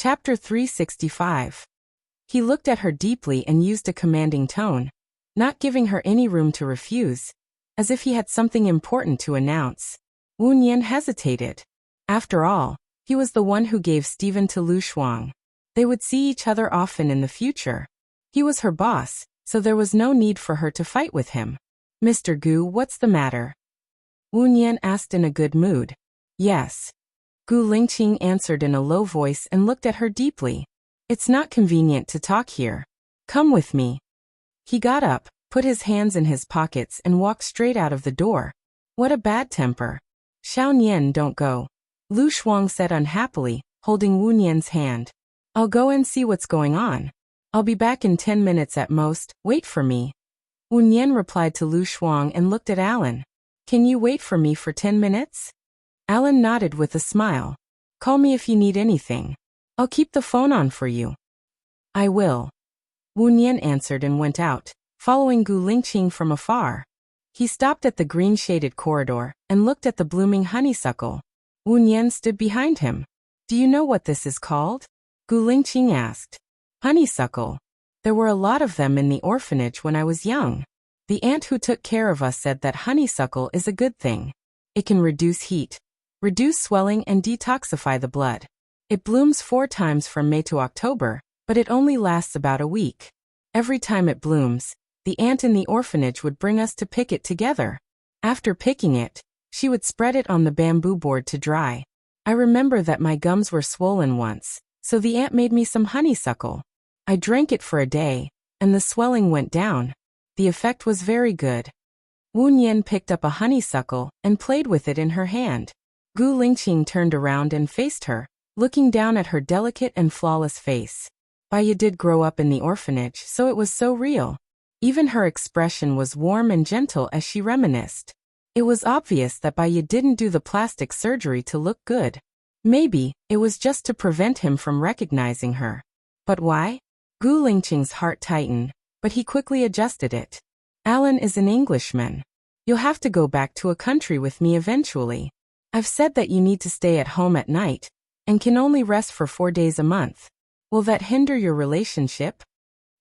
Chapter 365. He looked at her deeply and used a commanding tone, not giving her any room to refuse, as if he had something important to announce. Wu Nian hesitated. After all, he was the one who gave Stephen to Lu Shuang. They would see each other often in the future. He was her boss, so there was no need for her to fight with him. "Mr. Gu, what's the matter?" Wu Nian asked in a good mood. "Yes." Gu Lingqing answered in a low voice and looked at her deeply. "It's not convenient to talk here. Come with me." He got up, put his hands in his pockets and walked straight out of the door. "What a bad temper." "Xiao Nian, don't go," Lu Shuang said unhappily, holding Wu Nian's hand. "I'll go and see what's going on. I'll be back in 10 minutes at most, wait for me." Wu Nian replied to Lu Shuang and looked at Alan. "Can you wait for me for 10 minutes? Alan nodded with a smile. "Call me if you need anything. I'll keep the phone on for you." "I will." Wu Nian answered and went out, following Gu Lingqing from afar. He stopped at the green-shaded corridor and looked at the blooming honeysuckle. Wu Nian stood behind him. "Do you know what this is called?" Gu Lingqing asked. "Honeysuckle. There were a lot of them in the orphanage when I was young. The aunt who took care of us said that honeysuckle is a good thing. It can reduce heat, reduce swelling and detoxify the blood. It blooms 4 times from May to October, but it only lasts about a week. Every time it blooms, the aunt in the orphanage would bring us to pick it together. After picking it, she would spread it on the bamboo board to dry. I remember that my gums were swollen once, so the aunt made me some honeysuckle. I drank it for a day, and the swelling went down. The effect was very good." Wu Nian picked up a honeysuckle and played with it in her hand. Gu Lingqing turned around and faced her, looking down at her delicate and flawless face. Baiya did grow up in the orphanage, so it was so real. Even her expression was warm and gentle as she reminisced. It was obvious that Baiya didn't do the plastic surgery to look good. Maybe it was just to prevent him from recognizing her. But why? Gu Lingqing's heart tightened, but he quickly adjusted it. "Alan is an Englishman. You'll have to go back to a country with me eventually. I've said that you need to stay at home at night, and can only rest for 4 days a month. Will that hinder your relationship?"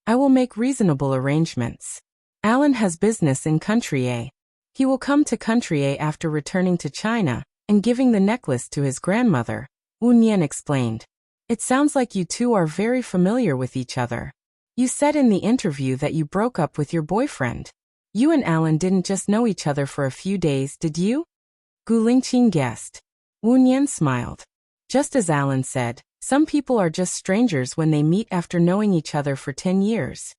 "I will make reasonable arrangements. Alan has business in Country A. He will come to Country A after returning to China and giving the necklace to his grandmother," Wu Nian explained. "It sounds like you two are very familiar with each other. You said in the interview that you broke up with your boyfriend. You and Alan didn't just know each other for a few days, did you?" Gu Lingqing guessed. Wu Nian smiled. "Just as Alan said, some people are just strangers when they meet after knowing each other for 10 years.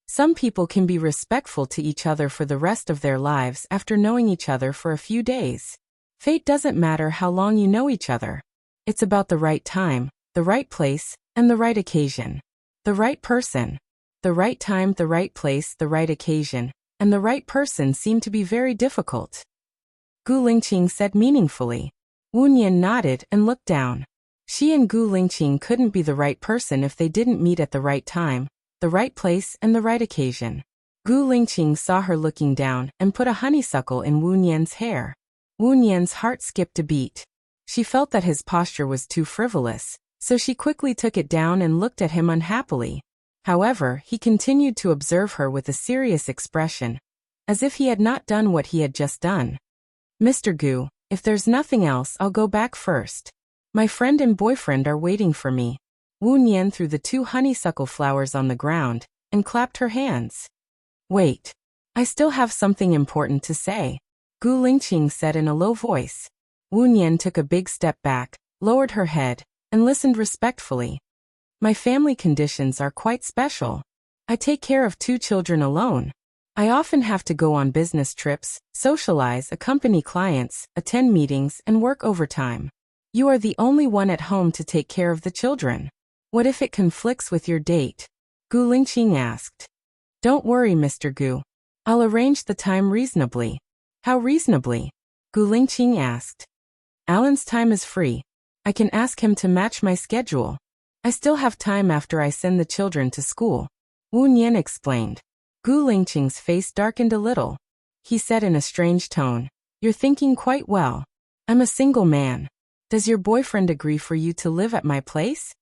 Some people can be respectful to each other for the rest of their lives after knowing each other for a few days. Fate doesn't matter how long you know each other. It's about the right time, the right place, and the right occasion. The right person. The right time, the right place, the right occasion, and the right person seem to be very difficult," Gu Lingqing said meaningfully. Wu Nian nodded and looked down. She and Gu Lingqing couldn't be the right person if they didn't meet at the right time, the right place, and the right occasion. Gu Lingqing saw her looking down and put a honeysuckle in Wu Nian's hair. Wu Nian's heart skipped a beat. She felt that his posture was too frivolous, so she quickly took it down and looked at him unhappily. However, he continued to observe her with a serious expression, as if he had not done what he had just done. "Mr. Gu, if there's nothing else, I'll go back first. My friend and boyfriend are waiting for me." Wu Nian threw the 2 honeysuckle flowers on the ground and clapped her hands. "Wait. I still have something important to say," Gu Lingqing said in a low voice. Wu Nian took a big step back, lowered her head, and listened respectfully. "My family conditions are quite special. I take care of 2 children alone. I often have to go on business trips, socialize, accompany clients, attend meetings, and work overtime. You are the only one at home to take care of the children. What if it conflicts with your date?" Gu Lingqing asked. "Don't worry, Mr. Gu. I'll arrange the time reasonably." "How reasonably?" Gu Lingqing asked. "Alan's time is free. I can ask him to match my schedule. I still have time after I send the children to school," Wu Nian explained. Gu Lingqing's face darkened a little. He said in a strange tone, "You're thinking quite well. I'm a single man. Does your boyfriend agree for you to live at my place?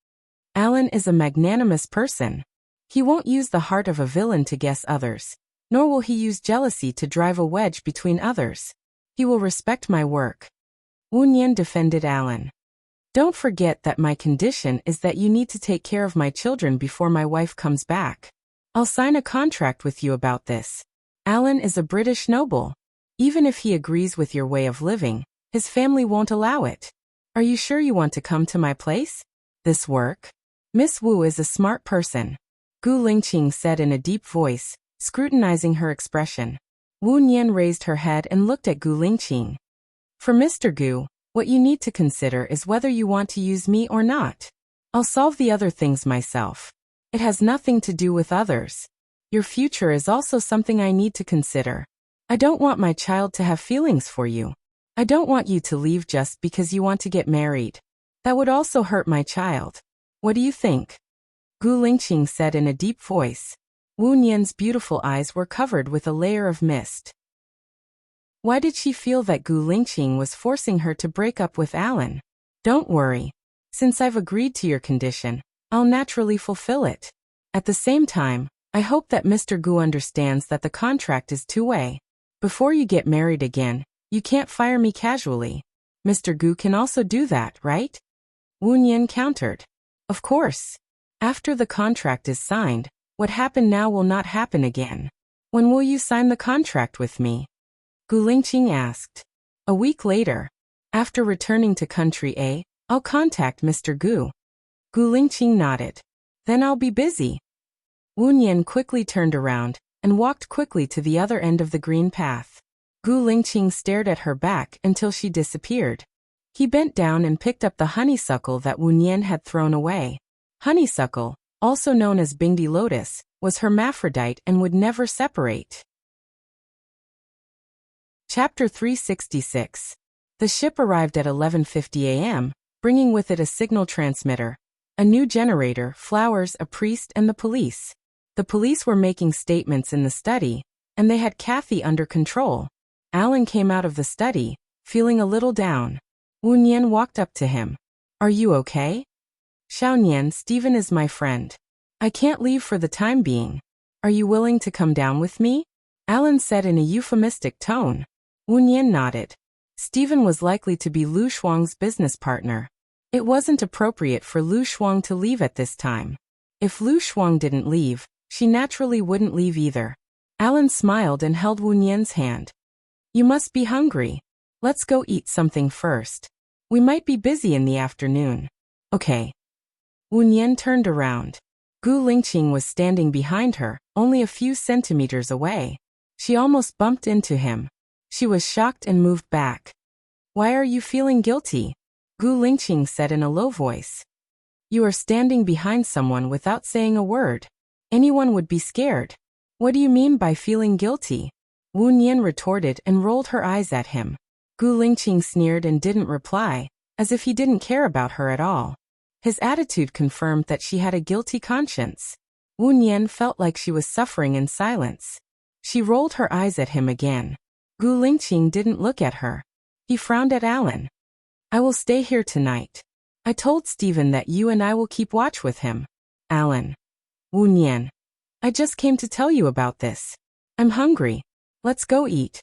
Alan is a magnanimous person. He won't use the heart of a villain to guess others, nor will he use jealousy to drive a wedge between others. He will respect my work. Wu Nian defended Alan. Don't forget that my condition is that you need to take care of my children before my wife comes back. I'll sign a contract with you about this. Alan is a British noble. Even if he agrees with your way of living, his family won't allow it. Are you sure you want to come to my place? This work? Miss Wu is a smart person, Gu Lingqing said in a deep voice, scrutinizing her expression. Wu Nian raised her head and looked at Gu Lingqing. For Mr. Gu, what you need to consider is whether you want to use me or not. I'll solve the other things myself. It has nothing to do with others. Your future is also something I need to consider. I don't want my child to have feelings for you. I don't want you to leave just because you want to get married. That would also hurt my child. What do you think? Gu Lingqing said in a deep voice. Wu Nian's beautiful eyes were covered with a layer of mist. Why did she feel that Gu Lingqing was forcing her to break up with Alan? Don't worry. Since I've agreed to your condition, I'll naturally fulfill it. At the same time, I hope that Mr. Gu understands that the contract is two-way. Before you get married again, you can't fire me casually. Mr. Gu can also do that, right? Wu Nian countered. Of course. After the contract is signed, what happened now will not happen again. When will you sign the contract with me? Gu Lingqing asked. A week later. After returning to country A, I'll contact Mr. Gu. Gu Lingqing nodded. Then I'll be busy. Wu Nian quickly turned around and walked quickly to the other end of the green path. Gu Lingqing stared at her back until she disappeared. He bent down and picked up the honeysuckle that Wu Nian had thrown away. Honeysuckle, also known as Bingdi lotus, was hermaphrodite and would never separate. Chapter 366. The ship arrived at 11:50 a.m., bringing with it a signal transmitter, a new generator, flowers, a priest, and the police. The police were making statements in the study, and they had Kathy under control. Alan came out of the study, feeling a little down. Wu Nian walked up to him. Are you okay? Xiao Nian, Stephen is my friend. I can't leave for the time being. Are you willing to come down with me? Alan said in a euphemistic tone. Wu Nian nodded. Stephen was likely to be Lu Shuang's business partner. It wasn't appropriate for Lu Shuang to leave at this time. If Lu Shuang didn't leave, she naturally wouldn't leave either. Alan smiled and held Wu Nian's hand. You must be hungry. Let's go eat something first. We might be busy in the afternoon. Okay. Wu Nian turned around. Gu Lingqing was standing behind her, only a few centimeters away. She almost bumped into him. She was shocked and moved back. Why are you feeling guilty? Gu Lingqing said in a low voice. You are standing behind someone without saying a word. Anyone would be scared. What do you mean by feeling guilty? Wu Nian retorted and rolled her eyes at him. Gu Lingqing sneered and didn't reply, as if he didn't care about her at all. His attitude confirmed that she had a guilty conscience. Wu Nian felt like she was suffering in silence. She rolled her eyes at him again. Gu Lingqing didn't look at her. He frowned at Alan. I will stay here tonight. I told Stephen that you and I will keep watch with him. Alan. Wu Nian. I just came to tell you about this. I'm hungry. Let's go eat.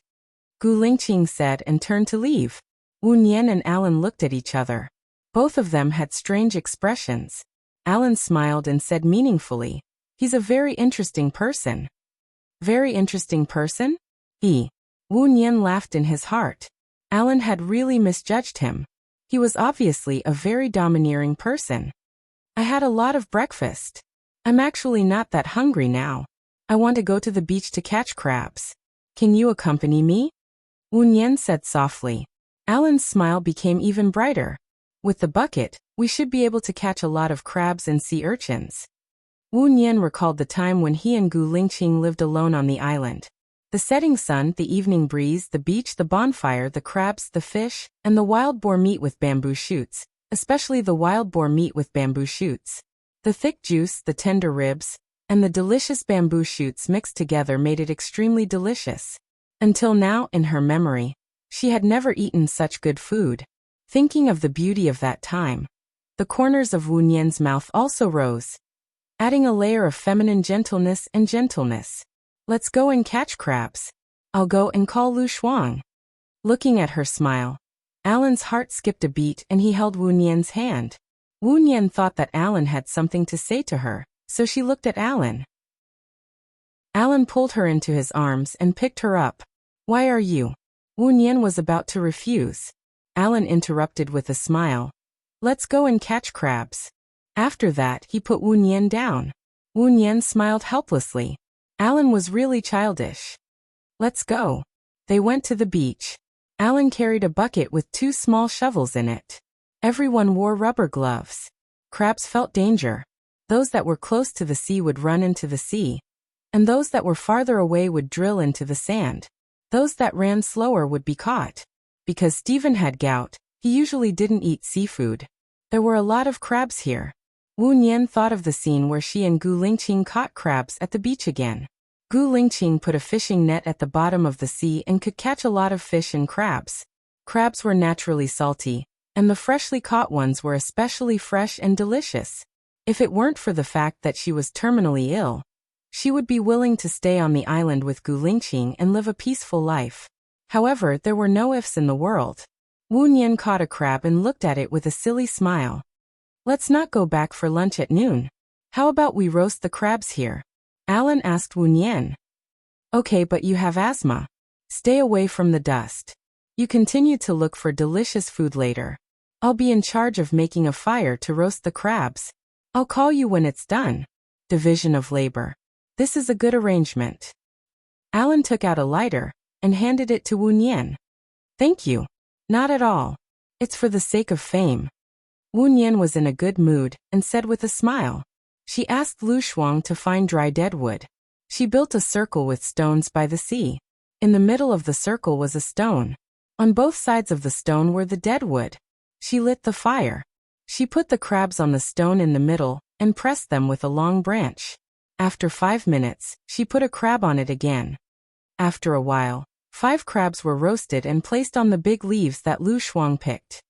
Gu Lingqing said and turned to leave. Wu Nian and Alan looked at each other. Both of them had strange expressions. Alan smiled and said meaningfully, he's a very interesting person. Very interesting person? Wu Nian laughed in his heart. Alan had really misjudged him. He was obviously a very domineering person. I had a lot of breakfast. I'm actually not that hungry now. I want to go to the beach to catch crabs. Can you accompany me? Wu Nian said softly. Alan's smile became even brighter. With the bucket, we should be able to catch a lot of crabs and sea urchins. Wu Nian recalled the time when he and Gu Lingqing lived alone on the island. The setting sun, the evening breeze, the beach, the bonfire, the crabs, the fish, and the wild boar meat with bamboo shoots, especially the wild boar meat with bamboo shoots. The thick juice, the tender ribs, and the delicious bamboo shoots mixed together made it extremely delicious. Until now, in her memory, she had never eaten such good food. Thinking of the beauty of that time, the corners of Wu Nian's mouth also rose, adding a layer of feminine gentleness and gentleness. Let's go and catch crabs. I'll go and call Lu Shuang. Looking at her smile, Alan's heart skipped a beat and he held Wu Nian's hand. Wu Nian thought that Alan had something to say to her, so she looked at Alan. Alan pulled her into his arms and picked her up. Why are you? Wu Nian was about to refuse. Alan interrupted with a smile. Let's go and catch crabs. After that, he put Wu Nian down. Wu Nian smiled helplessly. Alan was really childish. Let's go. They went to the beach. Alan carried a bucket with 2 small shovels in it. Everyone wore rubber gloves. Crabs felt danger. Those that were close to the sea would run into the sea, and those that were farther away would drill into the sand. Those that ran slower would be caught. Because Stephen had gout, he usually didn't eat seafood. There were a lot of crabs here. Wu Nian thought of the scene where she and Gu Lingqing caught crabs at the beach again. Gu Lingqing put a fishing net at the bottom of the sea and could catch a lot of fish and crabs. Crabs were naturally salty, and the freshly caught ones were especially fresh and delicious. If it weren't for the fact that she was terminally ill, she would be willing to stay on the island with Gu Lingqing and live a peaceful life. However, there were no ifs in the world. Wu Nian caught a crab and looked at it with a silly smile. Let's not go back for lunch at noon. How about we roast the crabs here? Alan asked Wu Nian. Okay, but you have asthma. Stay away from the dust. You continue to look for delicious food later. I'll be in charge of making a fire to roast the crabs. I'll call you when it's done. Division of labor. This is a good arrangement. Alan took out a lighter and handed it to Wu Nian. Thank you. Not at all. It's for the sake of fame. Wu Nian was in a good mood and said with a smile. She asked Lu Shuang to find dry deadwood. She built a circle with stones by the sea. In the middle of the circle was a stone. On both sides of the stone were the deadwood. She lit the fire. She put the crabs on the stone in the middle and pressed them with a long branch. After 5 minutes, she put a crab on it again. After a while, 5 crabs were roasted and placed on the big leaves that Lu Shuang picked.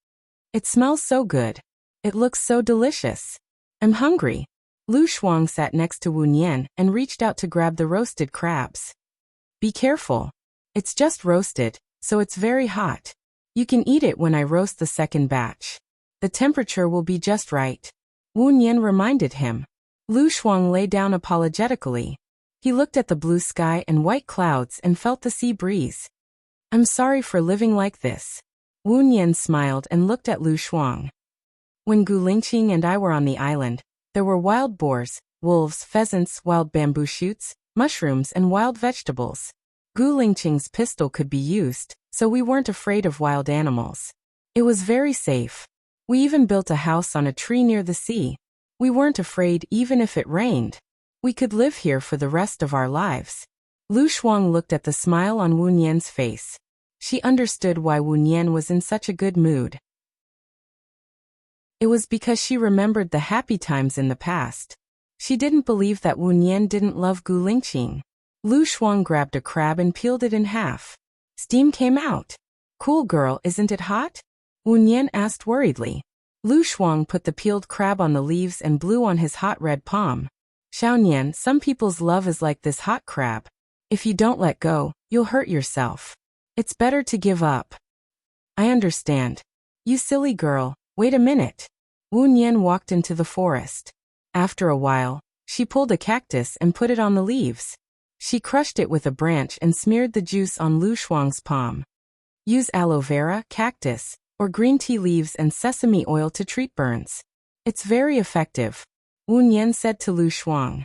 It smells so good. It looks so delicious. I'm hungry. Lu Shuang sat next to Wu Nian and reached out to grab the roasted crabs. Be careful. It's just roasted, so it's very hot. You can eat it when I roast the second batch. The temperature will be just right. Wu Nian reminded him. Lu Shuang lay down apologetically. He looked at the blue sky and white clouds and felt the sea breeze. I'm sorry for living like this. Wu Nian smiled and looked at Lu Shuang. When Gu Lingqing and I were on the island, there were wild boars, wolves, pheasants, wild bamboo shoots, mushrooms, and wild vegetables. Gu Lingqing's pistol could be used, so we weren't afraid of wild animals. It was very safe. We even built a house on a tree near the sea. We weren't afraid even if it rained. We could live here for the rest of our lives. Lu Shuang looked at the smile on Wu Nian's face. She understood why Wu Nian was in such a good mood. It was because she remembered the happy times in the past. She didn't believe that Wu Nian didn't love Gu Lingqing. Lu Shuang grabbed a crab and peeled it in half. Steam came out. Cool girl, isn't it hot? Wu Nian asked worriedly. Lu Shuang put the peeled crab on the leaves and blew on his hot red palm. Xiaonian, some people's love is like this hot crab. If you don't let go, you'll hurt yourself. It's better to give up. I understand. You silly girl, wait a minute. Wu Nian walked into the forest. After a while, she pulled a cactus and put it on the leaves. She crushed it with a branch and smeared the juice on Lu Shuang's palm. Use aloe vera, cactus, or green tea leaves and sesame oil to treat burns. It's very effective, Wu Nian said to Lu Shuang.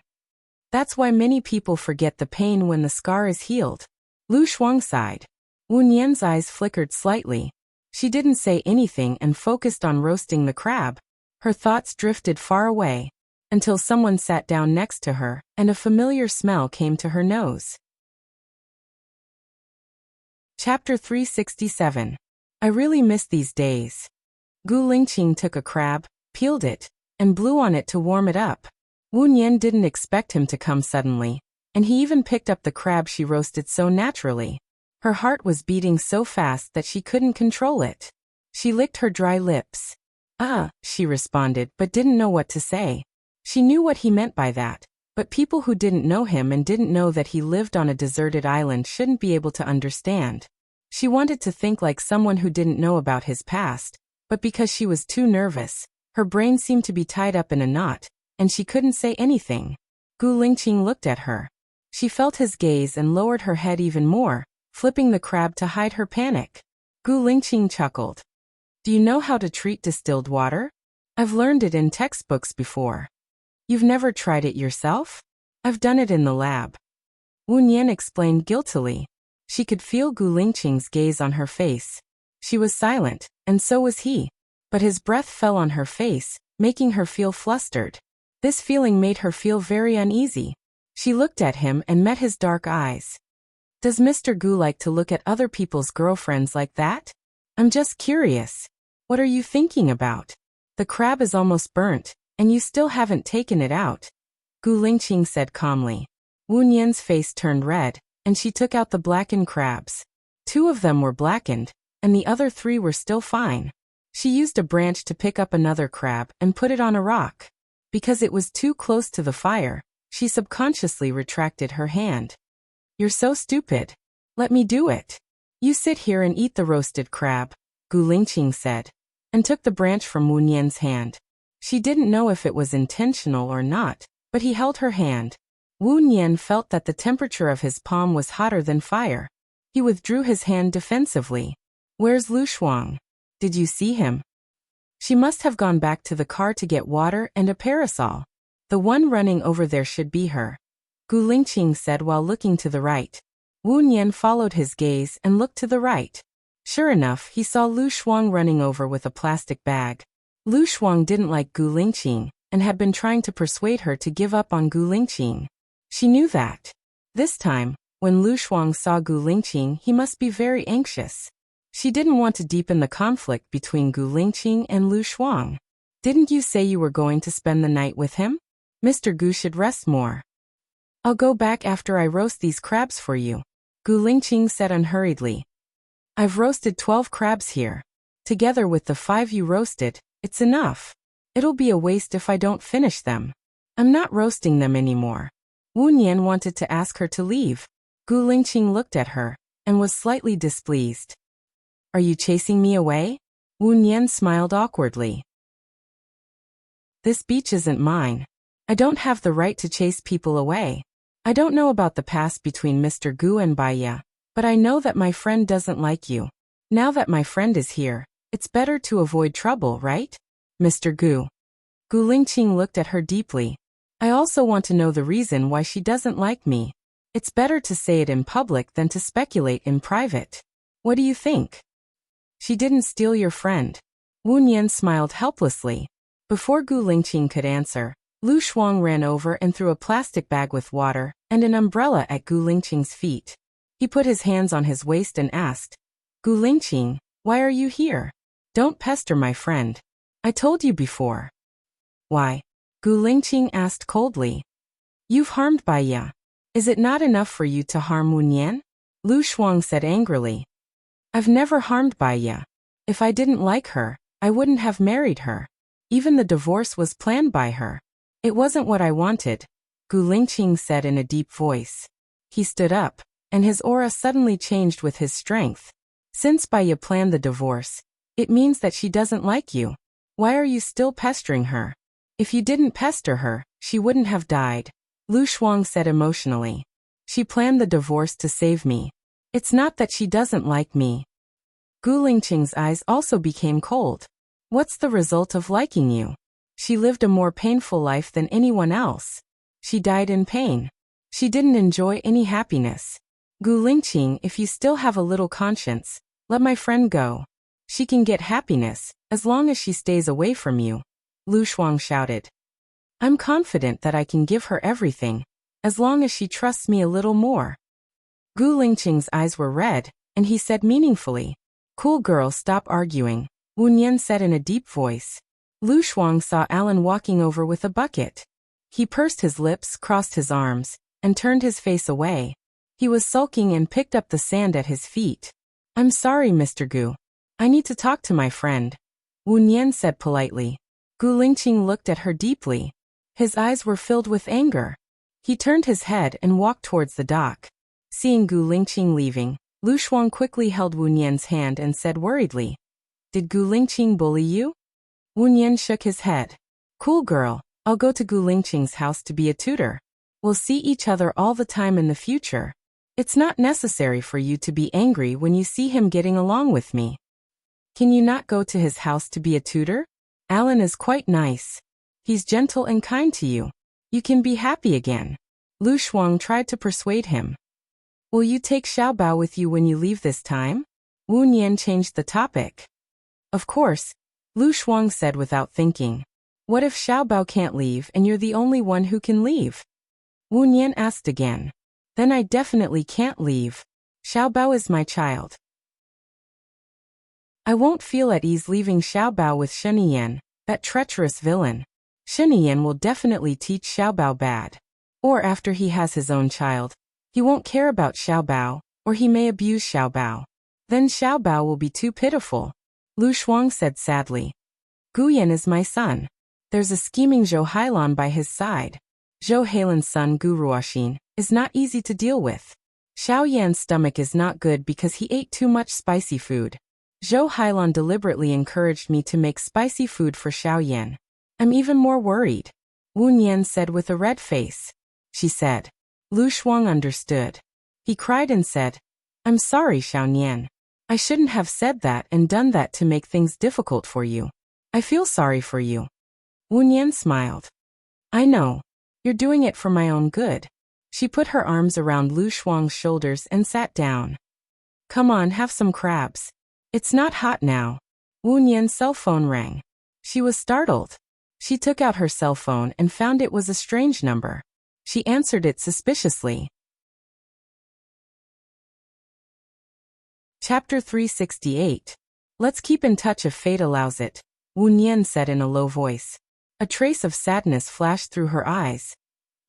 That's why many people forget the pain when the scar is healed. Lu Shuang sighed. Wu Nian's eyes flickered slightly. She didn't say anything and focused on roasting the crab. Her thoughts drifted far away, until someone sat down next to her, and a familiar smell came to her nose. Chapter 367. I really miss these days. Gu Lingqing took a crab, peeled it, and blew on it to warm it up. Wu Nian didn't expect him to come suddenly, and he even picked up the crab she roasted so naturally. Her heart was beating so fast that she couldn't control it. She licked her dry lips. She responded, but didn't know what to say. She knew what he meant by that, but people who didn't know him and didn't know that he lived on a deserted island shouldn't be able to understand. She wanted to think like someone who didn't know about his past, but because she was too nervous, her brain seemed to be tied up in a knot, and she couldn't say anything. Gu Lingqing looked at her. She felt his gaze and lowered her head even more, flipping the crab to hide her panic. Gu Lingqing chuckled. Do you know how to treat distilled water? I've learned it in textbooks before. You've never tried it yourself? I've done it in the lab. Wu Nian explained guiltily. She could feel Gu Lingqing's gaze on her face. She was silent, and so was he. But his breath fell on her face, making her feel flustered. This feeling made her feel very uneasy. She looked at him and met his dark eyes. Does Mr. Gu like to look at other people's girlfriends like that? I'm just curious. What are you thinking about? The crab is almost burnt, and you still haven't taken it out. Gu Lingqing said calmly. Wu Nian's face turned red, and she took out the blackened crabs. 2 of them were blackened, and the other 3 were still fine. She used a branch to pick up another crab and put it on a rock. Because it was too close to the fire, she subconsciously retracted her hand. You're so stupid. Let me do it. You sit here and eat the roasted crab, Gu Lingqing said, and took the branch from Wu Nian's hand. She didn't know if it was intentional or not, but he held her hand. Wu Nian felt that the temperature of his palm was hotter than fire. He withdrew his hand defensively. Where's Lu Shuang? Did you see him? She must have gone back to the car to get water and a parasol. The one running over there should be her, Gu Lingqing said while looking to the right. Wu Nian followed his gaze and looked to the right. Sure enough, he saw Lu Shuang running over with a plastic bag. Lu Shuang didn't like Gu Lingqing and had been trying to persuade her to give up on Gu Lingqing. She knew that. This time, when Lu Shuang saw Gu Lingqing, he must be very anxious. She didn't want to deepen the conflict between Gu Lingqing and Lu Shuang. Didn't you say you were going to spend the night with him? Mr. Gu should rest more. I'll go back after I roast these crabs for you, Gu Lingqing said unhurriedly. I've roasted 12 crabs here. Together with the 5 you roasted, it's enough. It'll be a waste if I don't finish them. I'm not roasting them anymore. Wu Nian wanted to ask her to leave. Gu Lingqing looked at her and was slightly displeased. Are you chasing me away? Wu Nian smiled awkwardly. This beach isn't mine. I don't have the right to chase people away. I don't know about the past between Mr. Gu and Baiya, but I know that my friend doesn't like you. Now that my friend is here, it's better to avoid trouble, right? Mr. Gu. Gu Lingqing looked at her deeply. I also want to know the reason why she doesn't like me. It's better to say it in public than to speculate in private. What do you think? She didn't steal your friend. Wu Nian smiled helplessly. Before Gu Lingqing could answer, Lu Shuang ran over and threw a plastic bag with water and an umbrella at Gu Lingqing's feet. He put his hands on his waist and asked, Gu Lingqing, why are you here? Don't pester my friend. I told you before. Why? Gu Lingqing asked coldly. You've harmed Baiya. Is it not enough for you to harm Wu Nian? Lu Shuang said angrily. I've never harmed Baiya. If I didn't like her, I wouldn't have married her. Even the divorce was planned by her. It wasn't what I wanted, Gu Lingqing said in a deep voice. He stood up, and his aura suddenly changed with his strength. Since Baiya planned the divorce, it means that she doesn't like you. Why are you still pestering her? If you didn't pester her, she wouldn't have died, Lu Shuang said emotionally. She planned the divorce to save me. It's not that she doesn't like me. Gu Lingqing's eyes also became cold. What's the result of liking you? She lived a more painful life than anyone else. She died in pain. She didn't enjoy any happiness. Gu Lingqing, if you still have a little conscience, let my friend go. She can get happiness, as long as she stays away from you, Lu Shuang shouted. I'm confident that I can give her everything, as long as she trusts me a little more. Gu Lingqing's eyes were red, and he said meaningfully, Cool girl, stop arguing, Wu Nian said in a deep voice. Lu Shuang saw Alan walking over with a bucket. He pursed his lips, crossed his arms, and turned his face away. He was sulking and picked up the sand at his feet. I'm sorry, Mr. Gu. I need to talk to my friend, Wu Nian said politely. Gu Lingqing looked at her deeply. His eyes were filled with anger. He turned his head and walked towards the dock. Seeing Gu Lingqing leaving, Lu Shuang quickly held Wu Nian's hand and said worriedly, "Did Gu Lingqing bully you?" Wu Nian shook his head. "Cool girl, I'll go to Gu Lingqing's house to be a tutor. We'll see each other all the time in the future. It's not necessary for you to be angry when you see him getting along with me. Can you not go to his house to be a tutor? Alan is quite nice. He's gentle and kind to you. You can be happy again." Lu Shuang tried to persuade him. "Will you take Xiaobao with you when you leave this time?" Wu Nian changed the topic. "Of course," Lu Shuang said without thinking. "What if Xiaobao can't leave and you're the only one who can leave?" Wu Nian asked again. "Then I definitely can't leave. Xiaobao is my child. I won't feel at ease leaving Xiaobao with Sheniyan, that treacherous villain. Sheniyan will definitely teach Xiaobao bad. Or after he has his own child, he won't care about Xiaobao, or he may abuse Xiaobao. Then Xiaobao will be too pitiful," Lu Shuang said sadly. "Guyan is my son. There's a scheming Zhou Hailan by his side. Zhou Hailan's son Gu Ruoxin is not easy to deal with. Xiao Yan's stomach is not good because he ate too much spicy food. Zhou Hailan deliberately encouraged me to make spicy food for Xiao Yan. I'm even more worried," Wu Nian said with a red face. She said. Lu Shuang understood. He cried and said, "I'm sorry, Xiao Nian. I shouldn't have said that and done that to make things difficult for you. I feel sorry for you." Wu Nian smiled. "I know. You're doing it for my own good." She put her arms around Lu Shuang's shoulders and sat down. "Come on, have some crabs. It's not hot now." Wu Nian's cell phone rang. She was startled. She took out her cell phone and found it was a strange number. She answered it suspiciously. Chapter 368. Let's keep in touch if fate allows it, Wu Nian said in a low voice. A trace of sadness flashed through her eyes,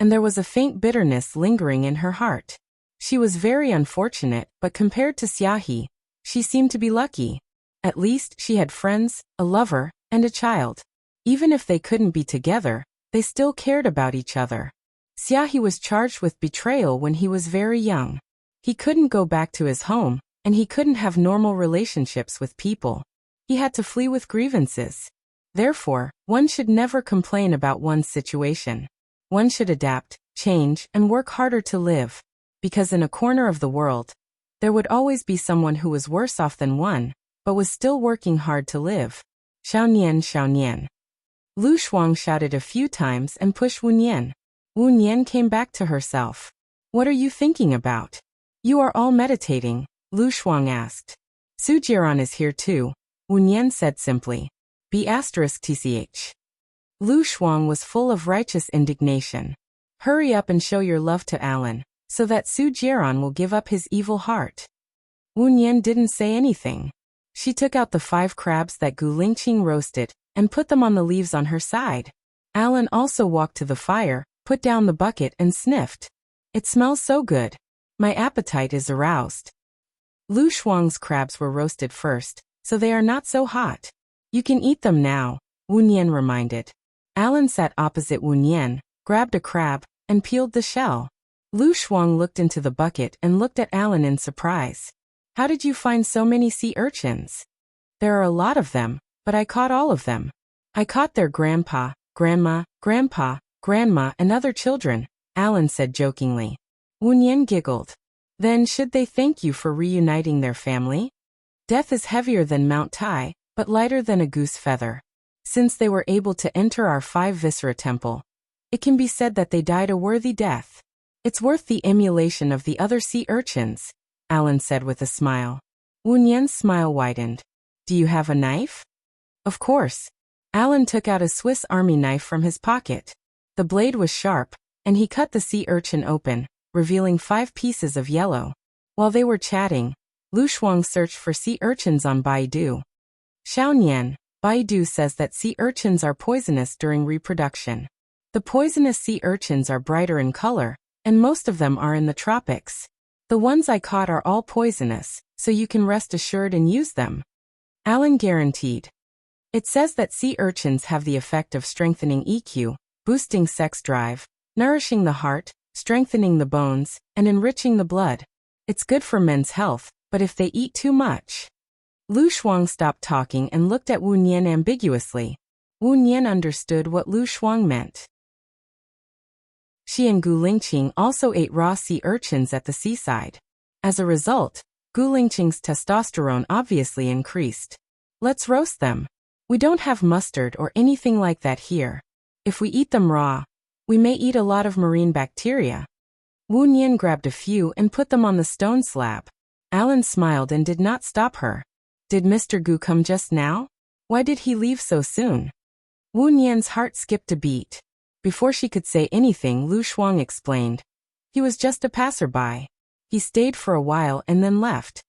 and there was a faint bitterness lingering in her heart. She was very unfortunate, but compared to Xiaohe, she seemed to be lucky. At least she had friends, a lover, and a child. Even if they couldn't be together, they still cared about each other. Xiaohe was charged with betrayal when he was very young. He couldn't go back to his home, and he couldn't have normal relationships with people. He had to flee with grievances. Therefore, one should never complain about one's situation. One should adapt, change, and work harder to live. Because in a corner of the world, there would always be someone who was worse off than one, but was still working hard to live. Xiao Nian, Xiao Nian. Lu Shuang shouted a few times and pushed Wu Nian. Wu Nian came back to herself. "What are you thinking about? You are all meditating," Lu Shuang asked. "Su Jiran is here too," Wu Nian said simply. *TCH. Lu Shuang was full of righteous indignation. "Hurry up and show your love to Alan, so that Su Jiran will give up his evil heart." Wu Nian didn't say anything. She took out the 5 crabs that Gu Lingqing roasted and put them on the leaves on her side. Alan also walked to the fire, put down the bucket and sniffed. "It smells so good. My appetite is aroused." Lu Shuang's crabs were roasted first, so they are not so hot. "You can eat them now," Wu Nian reminded. Alan sat opposite Wu Nian, grabbed a crab, and peeled the shell. Lu Shuang looked into the bucket and looked at Alan in surprise. "How did you find so many sea urchins?" "There are a lot of them, but I caught all of them. I caught their grandpa, grandma, grandpa, grandma, and other children," Alan said jokingly. Wu Nian giggled. "Then should they thank you for reuniting their family? Death is heavier than Mount Tai, but lighter than a goose feather. Since they were able to enter our 5 Viscera temple, it can be said that they died a worthy death. It's worth the emulation of the other sea urchins," Alan said with a smile. Wu Nian's smile widened. "Do you have a knife?" "Of course." Alan took out a Swiss Army knife from his pocket. The blade was sharp, and he cut the sea urchin open, revealing 5 pieces of yellow. While they were chatting, Lu Shuang searched for sea urchins on Baidu. "Xiao Nian, Baidu says that sea urchins are poisonous during reproduction. The poisonous sea urchins are brighter in color, and most of them are in the tropics. The ones I caught are all poisonous, so you can rest assured and use them." Alan guaranteed. It says that sea urchins have the effect of strengthening EQ, boosting sex drive, nourishing the heart, strengthening the bones, and enriching the blood. It's good for men's health, but if they eat too much. Lu Shuang stopped talking and looked at Wu Nian ambiguously. Wu Nian understood what Lu Shuang meant. She and Gu Lingqing also ate raw sea urchins at the seaside. As a result, Gu Lingqing's testosterone obviously increased. Let's roast them. We don't have mustard or anything like that here. If we eat them raw, we may eat a lot of marine bacteria. Wu Nian grabbed a few and put them on the stone slab. Alan smiled and did not stop her. Did Mr. Gu come just now? Why did he leave so soon? Wu Nian's heart skipped a beat. Before she could say anything, Lu Shuang explained. He was just a passerby. He stayed for a while and then left.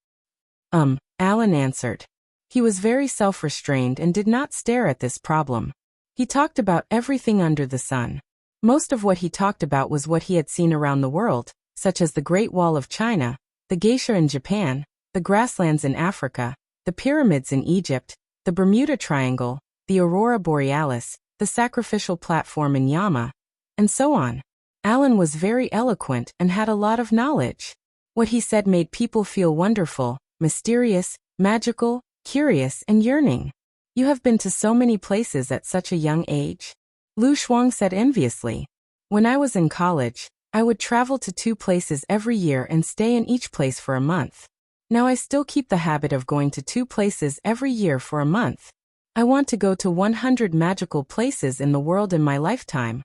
Alan answered. He was very self-restrained and did not stare at this problem. He talked about everything under the sun. Most of what he talked about was what he had seen around the world, such as the Great Wall of China, the geisha in Japan, the grasslands in Africa, the pyramids in Egypt, the Bermuda Triangle, the Aurora Borealis, the sacrificial platform in Yama, and so on. Alan was very eloquent and had a lot of knowledge. What he said made people feel wonderful, mysterious, magical, curious, and yearning. You have been to so many places at such a young age? Lu Shuang said enviously. When I was in college, I would travel to 2 places every year and stay in each place for a month. Now I still keep the habit of going to 2 places every year for a month. I want to go to 100 magical places in the world in my lifetime,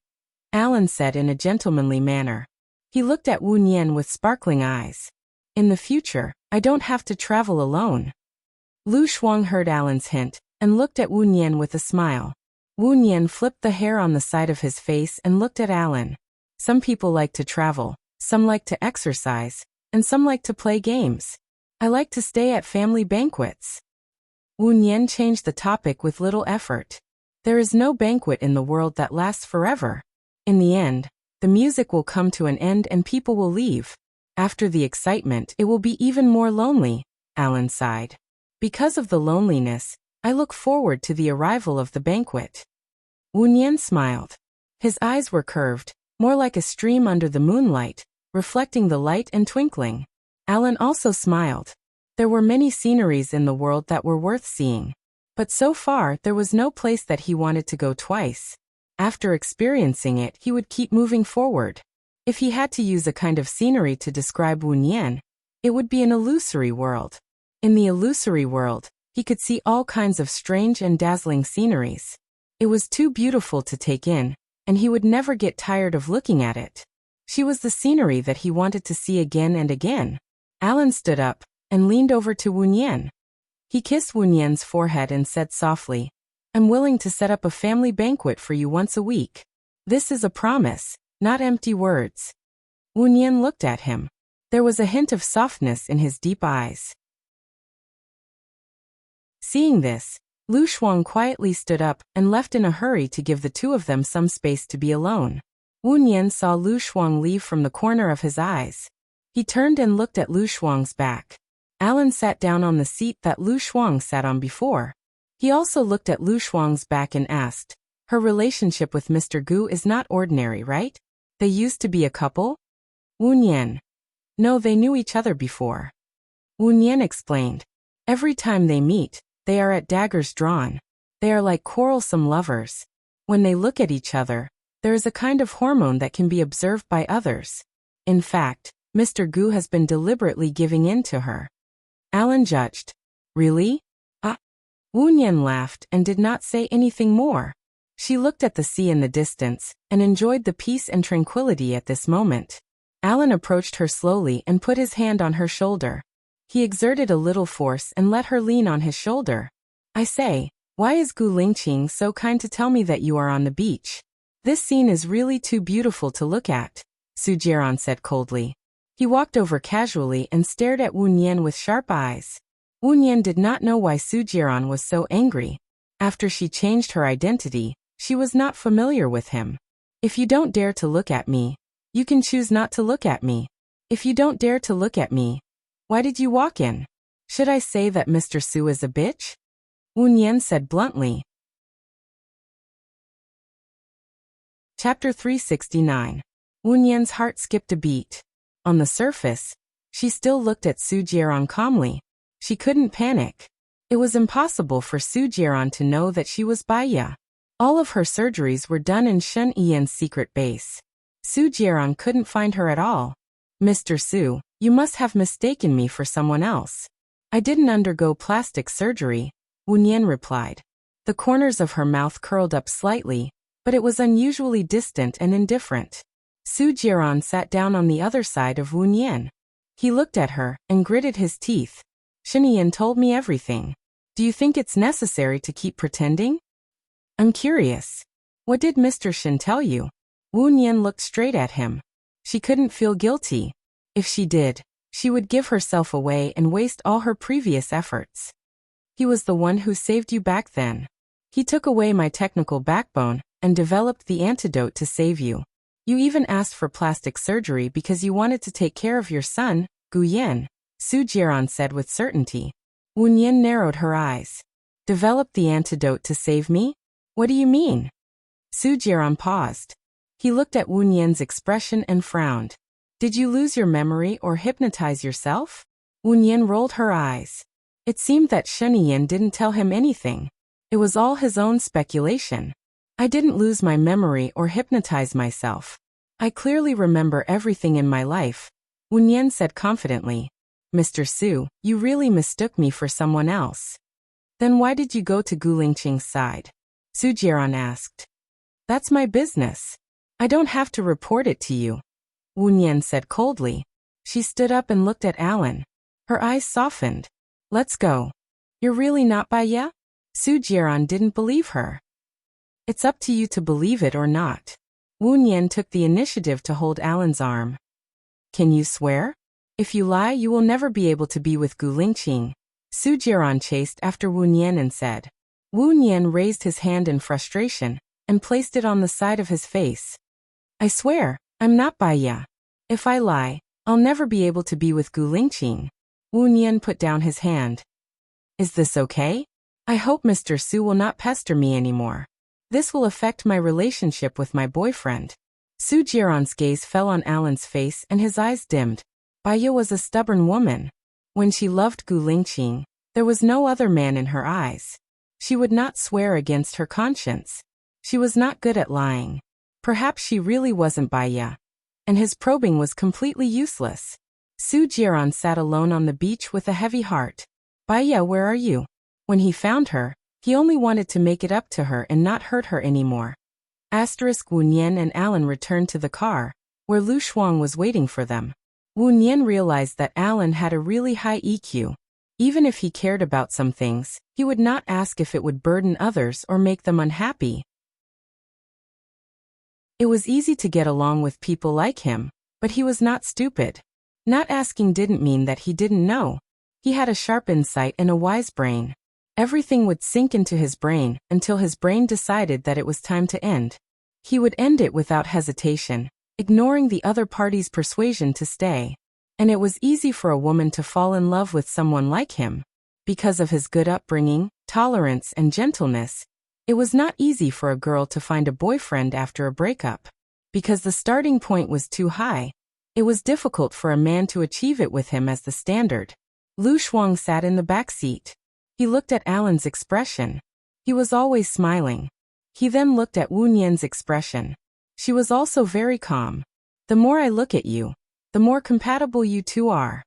Alan said in a gentlemanly manner. He looked at Wu Nian with sparkling eyes. In the future, I don't have to travel alone. Lu Shuang heard Alan's hint and looked at Wu Nian with a smile. Wu Nian flipped the hair on the side of his face and looked at Alan. Some people like to travel, some like to exercise, and some like to play games. I like to stay at family banquets. Wu Nian changed the topic with little effort. There is no banquet in the world that lasts forever. In the end, the music will come to an end and people will leave. After the excitement, it will be even more lonely, Alan sighed. Because of the loneliness, I look forward to the arrival of the banquet. Wu Nian smiled. His eyes were curved, more like a stream under the moonlight, reflecting the light and twinkling. Alan also smiled. There were many sceneries in the world that were worth seeing. But so far, there was no place that he wanted to go twice. After experiencing it, he would keep moving forward. If he had to use a kind of scenery to describe Wu Nian, it would be an illusory world. In the illusory world, he could see all kinds of strange and dazzling sceneries. It was too beautiful to take in, and he would never get tired of looking at it. She was the scenery that he wanted to see again and again. Alan stood up and leaned over to Wu Nian. He kissed Wu Nian's forehead and said softly, I'm willing to set up a family banquet for you once a week. This is a promise, not empty words. Wu Nian looked at him. There was a hint of softness in his deep eyes. Seeing this, Lu Shuang quietly stood up and left in a hurry to give the 2 of them some space to be alone. Wu Nian saw Lu Shuang leave from the corner of his eyes. He turned and looked at Lu Shuang's back. Alan sat down on the seat that Lu Shuang sat on before. He also looked at Lu Shuang's back and asked, her relationship with Mr. Gu is not ordinary, right? They used to be a couple? Wu Nian. No, they knew each other before. Wu Nian explained. Every time they meet, they are at daggers drawn. They are like quarrelsome lovers. When they look at each other, there is a kind of hormone that can be observed by others. In fact, Mr. Gu has been deliberately giving in to her. Alan judged. Really? Wu Nian laughed and did not say anything more. She looked at the sea in the distance and enjoyed the peace and tranquility at this moment. Alan approached her slowly and put his hand on her shoulder. He exerted a little force and let her lean on his shoulder. I say, why is Gu Lingqing so kind to tell me that you are on the beach? This scene is really too beautiful to look at, Su Jiran said coldly. He walked over casually and stared at Wu Nian with sharp eyes. Wu Nian did not know why Su Jiran was so angry. After she changed her identity, she was not familiar with him. If you don't dare to look at me, you can choose not to look at me. If you don't dare to look at me, why did you walk in? Should I say that Mr. Su is a bitch? Wu Nian said bluntly. Chapter 369. Wu Nian's heart skipped a beat. On the surface, she still looked at Su Jieran calmly. She couldn't panic. It was impossible for Su Jieran to know that she was Baiya. All of her surgeries were done in Shen Yian's secret base. Su Jieran couldn't find her at all. Mr. Su, you must have mistaken me for someone else. I didn't undergo plastic surgery, Wu Nian replied. The corners of her mouth curled up slightly, but it was unusually distant and indifferent. Su Jieran sat down on the other side of Wu Nian. He looked at her and gritted his teeth. Shen Yian told me everything. Do you think it's necessary to keep pretending? I'm curious. What did Mr. Shen tell you? Wu Nian looked straight at him. She couldn't feel guilty. If she did, she would give herself away and waste all her previous efforts. He was the one who saved you back then. He took away my technical backbone and developed the antidote to save you. You even asked for plastic surgery because you wanted to take care of your son, Gu Yan, Su Jieran said with certainty. Wu Nian narrowed her eyes. Developed the antidote to save me? What do you mean? Su Jieran paused. He looked at Wu Nian's expression and frowned. Did you lose your memory or hypnotize yourself? Wu Nian rolled her eyes. It seemed that Shen Yian didn't tell him anything. It was all his own speculation. I didn't lose my memory or hypnotize myself. I clearly remember everything in my life, Wu Nian said confidently. Mr. Su, you really mistook me for someone else. Then why did you go to Gu Lingqing's side? Su Jieran asked. That's my business. I don't have to report it to you, Wu Nian said coldly. She stood up and looked at Alan. Her eyes softened. Let's go. You're really not Baiya? Su Jieran didn't believe her. It's up to you to believe it or not. Wu Nian took the initiative to hold Alan's arm. Can you swear? If you lie, you will never be able to be with Gu Lingqing. Su Jieran chased after Wu Nian and said. Wu Nian raised his hand in frustration and placed it on the side of his face. I swear, I'm not Baiya. If I lie, I'll never be able to be with Gu Lingqing. Wu Nian put down his hand. Is this okay? I hope Mr. Su will not pester me anymore. This will affect my relationship with my boyfriend. Su Jieran's gaze fell on Alan's face and his eyes dimmed. Baiya was a stubborn woman. When she loved Gu Lingqing, there was no other man in her eyes. She would not swear against her conscience. She was not good at lying. Perhaps she really wasn't Baiya. And his probing was completely useless. Su Jieran sat alone on the beach with a heavy heart. Baiya, where are you? When he found her, he only wanted to make it up to her and not hurt her anymore. Wu Nian and Alan returned to the car, where Lu Shuang was waiting for them. Wu Nian realized that Alan had a really high EQ. Even if he cared about some things, he would not ask if it would burden others or make them unhappy. It was easy to get along with people like him, but he was not stupid. Not asking didn't mean that he didn't know. He had a sharp insight and a wise brain. Everything would sink into his brain until his brain decided that it was time to end. He would end it without hesitation, ignoring the other party's persuasion to stay. And it was easy for a woman to fall in love with someone like him. Because of his good upbringing, tolerance, and gentleness, it was not easy for a girl to find a boyfriend after a breakup. Because the starting point was too high, it was difficult for a man to achieve it with him as the standard. Lu Shuang sat in the back seat. He looked at Alan's expression. He was always smiling. He then looked at Wu Nian's expression. She was also very calm. The more I look at you, the more compatible you two are.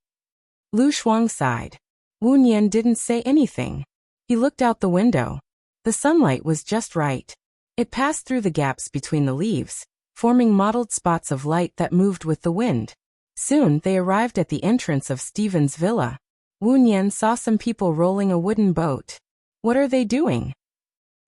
Lu Shuang sighed. Wu Nian didn't say anything. He looked out the window. The sunlight was just right. It passed through the gaps between the leaves, forming mottled spots of light that moved with the wind. Soon they arrived at the entrance of Stephen's villa. Wu Nian saw some people rolling a wooden boat. What are they doing?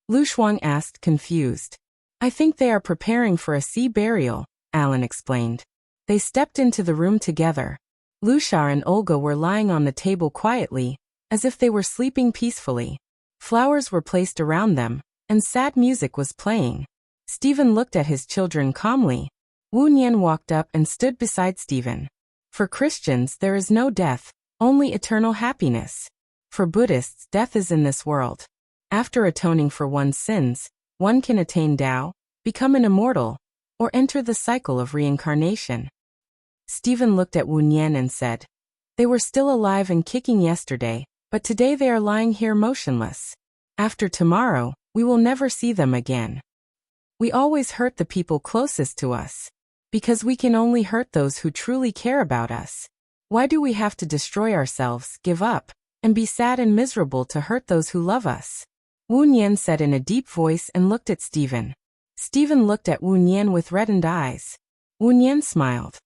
Lu Shuang asked, confused. I think they are preparing for a sea burial, Alan explained. They stepped into the room together. Lushar and Olga were lying on the table quietly, as if they were sleeping peacefully. Flowers were placed around them, and sad music was playing. Stephen looked at his children calmly. Wu Nian walked up and stood beside Stephen. For Christians there is no death, only eternal happiness. For Buddhists, death is in this world. After atoning for one's sins, one can attain Tao, become an immortal, or enter the cycle of reincarnation. Stephen looked at Wu Nian and said, "They were still alive and kicking yesterday, but today they are lying here motionless. After tomorrow, we will never see them again. We always hurt the people closest to us. Because we can only hurt those who truly care about us. Why do we have to destroy ourselves, give up, and be sad and miserable to hurt those who love us?" Wu Nian said in a deep voice and looked at Stephen. Stephen looked at Wu Nian with reddened eyes. Wu Nian smiled.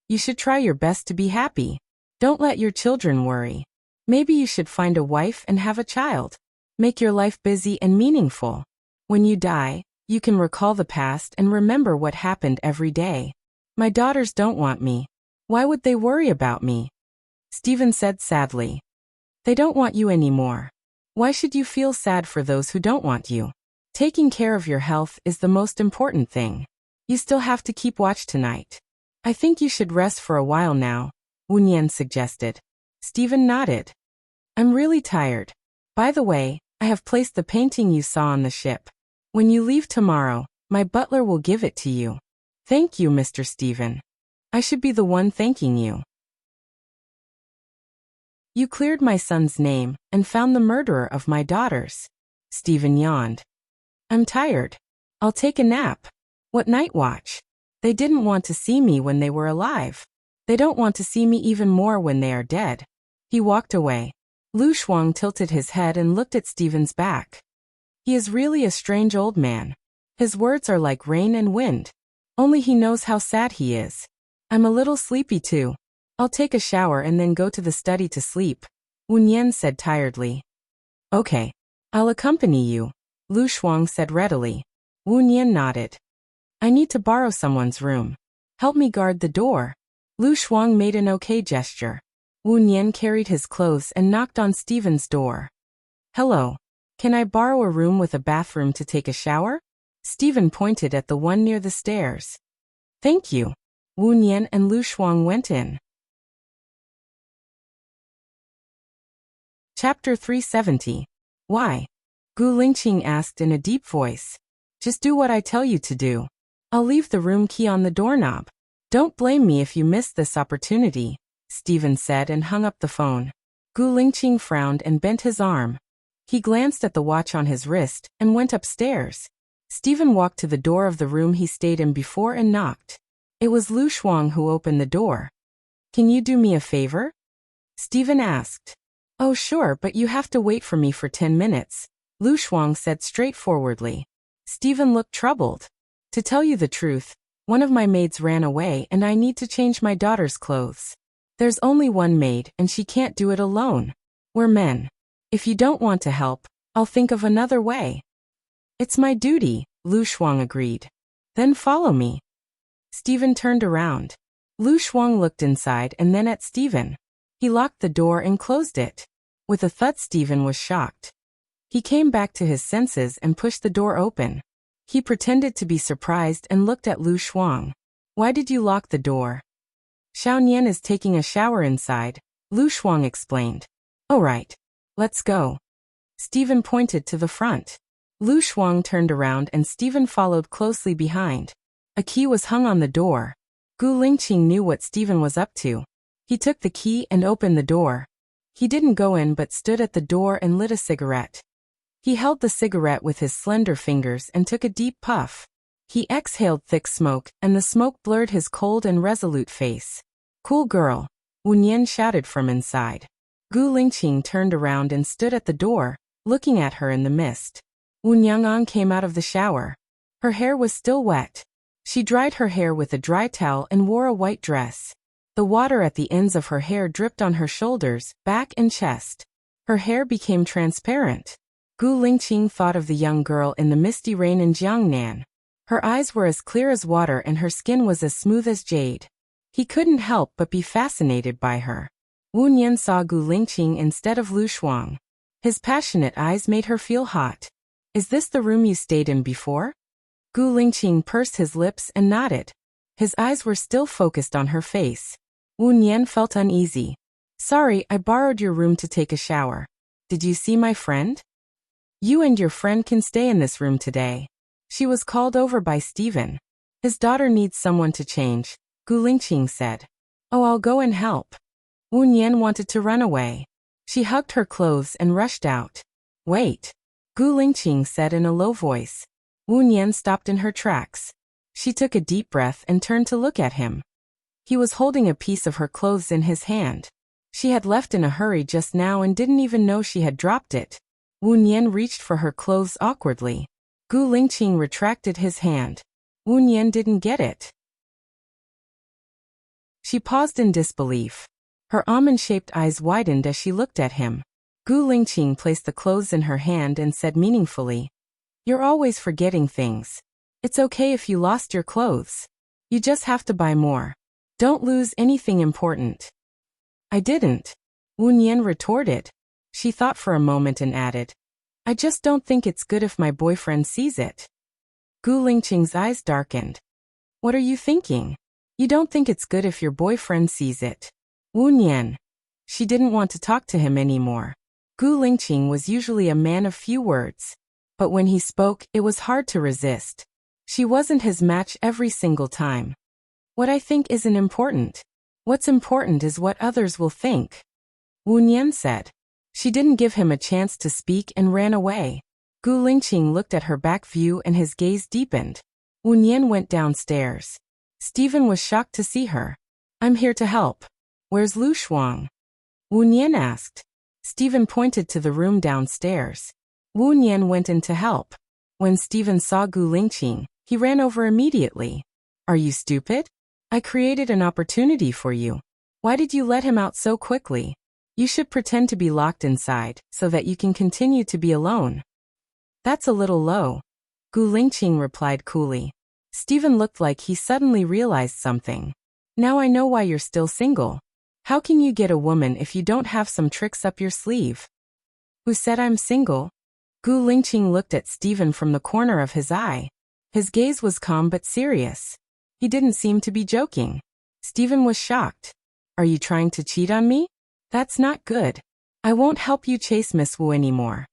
"You should try your best to be happy. Don't let your children worry. Maybe you should find a wife and have a child. Make your life busy and meaningful. When you die, you can recall the past and remember what happened every day. My daughters don't want me. Why would they worry about me?" Stephen said sadly. "They don't want you anymore. Why should you feel sad for those who don't want you? Taking care of your health is the most important thing. You still have to keep watch tonight. I think you should rest for a while now," Wu Nian suggested. Stephen nodded. "I'm really tired. By the way, I have placed the painting you saw on the ship. When you leave tomorrow, my butler will give it to you." "Thank you, Mr. Stephen. I should be the one thanking you. You cleared my son's name and found the murderer of my daughters." Stephen yawned. "I'm tired. I'll take a nap. What night watch? They didn't want to see me when they were alive. They don't want to see me even more when they are dead." He walked away. Lu Shuang tilted his head and looked at Stephen's back. He is really a strange old man. His words are like rain and wind. Only he knows how sad he is. I'm a little sleepy too. I'll take a shower and then go to the study to sleep, Wu Nian said tiredly. Okay. I'll accompany you, Lu Shuang said readily. Wu Nian nodded. I need to borrow someone's room. Help me guard the door. Lu Shuang made an okay gesture. Wu Nian carried his clothes and knocked on Stephen's door. Hello. Can I borrow a room with a bathroom to take a shower? Stephen pointed at the one near the stairs. Thank you. Wu Nian and Lu Shuang went in. Chapter 370. Why? Gu Lingqing asked in a deep voice. Just do what I tell you to do. I'll leave the room key on the doorknob. Don't blame me if you miss this opportunity, Stephen said and hung up the phone. Gu Lingqing frowned and bent his arm. He glanced at the watch on his wrist and went upstairs. Stephen walked to the door of the room he stayed in before and knocked. It was Lu Shuang who opened the door. Can you do me a favor? Stephen asked. Oh sure, but you have to wait for me for 10 minutes, Lu Shuang said straightforwardly. Stephen looked troubled. To tell you the truth, one of my maids ran away and I need to change my daughter's clothes. There's only one maid and she can't do it alone. We're men. If you don't want to help, I'll think of another way. It's my duty, Lu Shuang agreed. Then follow me. Stephen turned around. Lu Shuang looked inside and then at Stephen. He locked the door and closed it. With a thud, Stephen was shocked. He came back to his senses and pushed the door open. He pretended to be surprised and looked at Lu Shuang. Why did you lock the door? Xiao Nian is taking a shower inside, Lu Shuang explained. All right. Let's go. Stephen pointed to the front. Lu Shuang turned around and Stephen followed closely behind. A key was hung on the door. Gu Lingqing knew what Stephen was up to. He took the key and opened the door. He didn't go in but stood at the door and lit a cigarette. He held the cigarette with his slender fingers and took a deep puff. He exhaled thick smoke, and the smoke blurred his cold and resolute face. Cool girl, Wu Nian shouted from inside. Gu Lingqing turned around and stood at the door, looking at her in the mist. Wu Niang'an came out of the shower. Her hair was still wet. She dried her hair with a dry towel and wore a white dress. The water at the ends of her hair dripped on her shoulders, back and chest. Her hair became transparent. Gu Lingqing thought of the young girl in the misty rain in Jiangnan. Her eyes were as clear as water and her skin was as smooth as jade. He couldn't help but be fascinated by her. Wu Nian saw Gu Lingqing instead of Lu Shuang. His passionate eyes made her feel hot. Is this the room you stayed in before? Gu Lingqing pursed his lips and nodded. His eyes were still focused on her face. Wu Nian felt uneasy. Sorry, I borrowed your room to take a shower. Did you see my friend? You and your friend can stay in this room today. She was called over by Stephen. His daughter needs someone to change, Gu Lingqing said. Oh, I'll go and help. Wu Nian wanted to run away. She hugged her clothes and rushed out. Wait, Gu Lingqing said in a low voice. Wu Nian stopped in her tracks. She took a deep breath and turned to look at him. He was holding a piece of her clothes in his hand. She had left in a hurry just now and didn't even know she had dropped it. Wu Nian reached for her clothes awkwardly. Gu Lingqing retracted his hand. Wu Nian didn't get it. She paused in disbelief. Her almond-shaped eyes widened as she looked at him. Gu Lingqing placed the clothes in her hand and said meaningfully, You're always forgetting things. It's okay if you lost your clothes. You just have to buy more. Don't lose anything important. I didn't. Wu Nian retorted. She thought for a moment and added, I just don't think it's good if my boyfriend sees it. Gu Lingqing's eyes darkened. What are you thinking? You don't think it's good if your boyfriend sees it. Wu Nian. She didn't want to talk to him anymore. Gu Lingqing was usually a man of few words. But when he spoke, it was hard to resist. She wasn't his match every single time. What I think isn't important. What's important is what others will think. Wu Nian said. She didn't give him a chance to speak and ran away. Gu Lingqing looked at her back view and his gaze deepened. Wu Nian went downstairs. Stephen was shocked to see her. I'm here to help. Where's Lu Shuang? Wu Nian asked. Stephen pointed to the room downstairs. Wu Nian went in to help. When Stephen saw Gu Lingqing, he ran over immediately. Are you stupid? I created an opportunity for you. Why did you let him out so quickly? You should pretend to be locked inside, so that you can continue to be alone. That's a little low. Gu Lingqing replied coolly. Stephen looked like he suddenly realized something. Now I know why you're still single. How can you get a woman if you don't have some tricks up your sleeve? Who said I'm single? Gu Lingqing looked at Stephen from the corner of his eye. His gaze was calm but serious. He didn't seem to be joking. Stephen was shocked. Are you trying to cheat on me? That's not good. I won't help you chase Miss Wu anymore.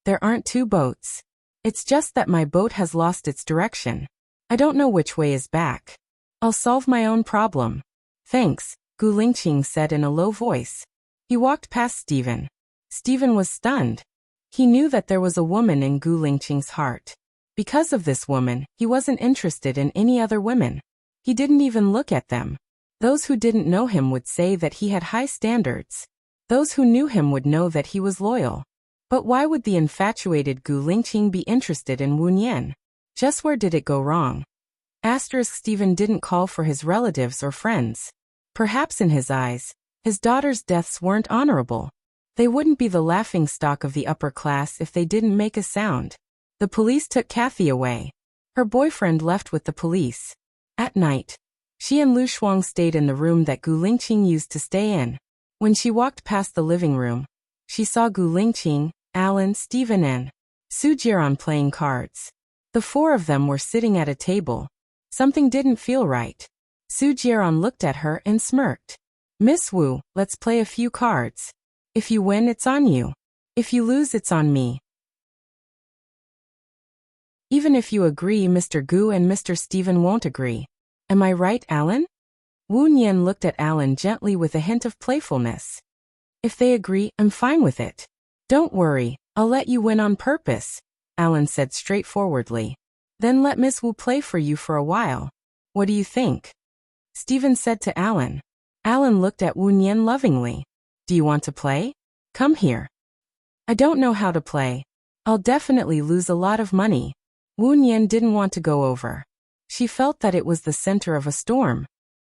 There aren't two boats. It's just that my boat has lost its direction. I don't know which way is back. I'll solve my own problem. Thanks, Gu Lingqing said in a low voice. He walked past Stephen. Stephen was stunned. He knew that there was a woman in Gu Lingqing's heart. Because of this woman, he wasn't interested in any other women. He didn't even look at them. Those who didn't know him would say that he had high standards. Those who knew him would know that he was loyal. But why would the infatuated Gu Lingqing be interested in Wu Nian? Just where did it go wrong? Stephen didn't call for his relatives or friends. Perhaps in his eyes, his daughter's deaths weren't honorable. They wouldn't be the laughingstock of the upper class if they didn't make a sound. The police took Kathy away. Her boyfriend left with the police. At night, she and Lu Shuang stayed in the room that Gu Lingqing used to stay in. When she walked past the living room, she saw Gu Lingqing, Alan, Stephen and Su Jiran playing cards. The four of them were sitting at a table. Something didn't feel right. Su Jiran looked at her and smirked. Miss Wu, let's play a few cards. If you win, it's on you. If you lose, it's on me. Even if you agree, Mr. Gu and Mr. Stephen won't agree. Am I right, Alan? Wu Nian looked at Alan gently with a hint of playfulness. If they agree, I'm fine with it. Don't worry, I'll let you win on purpose, Alan said straightforwardly. Then let Miss Wu play for you for a while. What do you think? Stephen said to Alan. Alan looked at Wu Nian lovingly. Do you want to play? Come here. I don't know how to play. I'll definitely lose a lot of money. Wu Nian didn't want to go over. She felt that it was the center of a storm.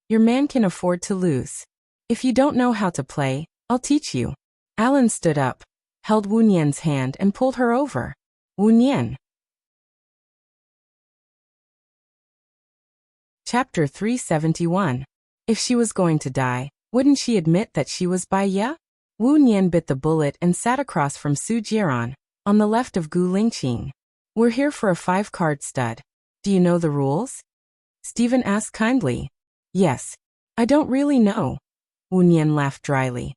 Your man can afford to lose. If you don't know how to play, I'll teach you. Alan stood up, held Wu Nian's hand and pulled her over. Wu Nian. Chapter 371. If she was going to die, wouldn't she admit that she was Bai Ye? Wu Nian bit the bullet and sat across from Su Jiran, on the left of Gu Lingqing. We're here for a 5-card stud. Do you know the rules? Stephen asked kindly. Yes. I don't really know. Wu Nian laughed dryly.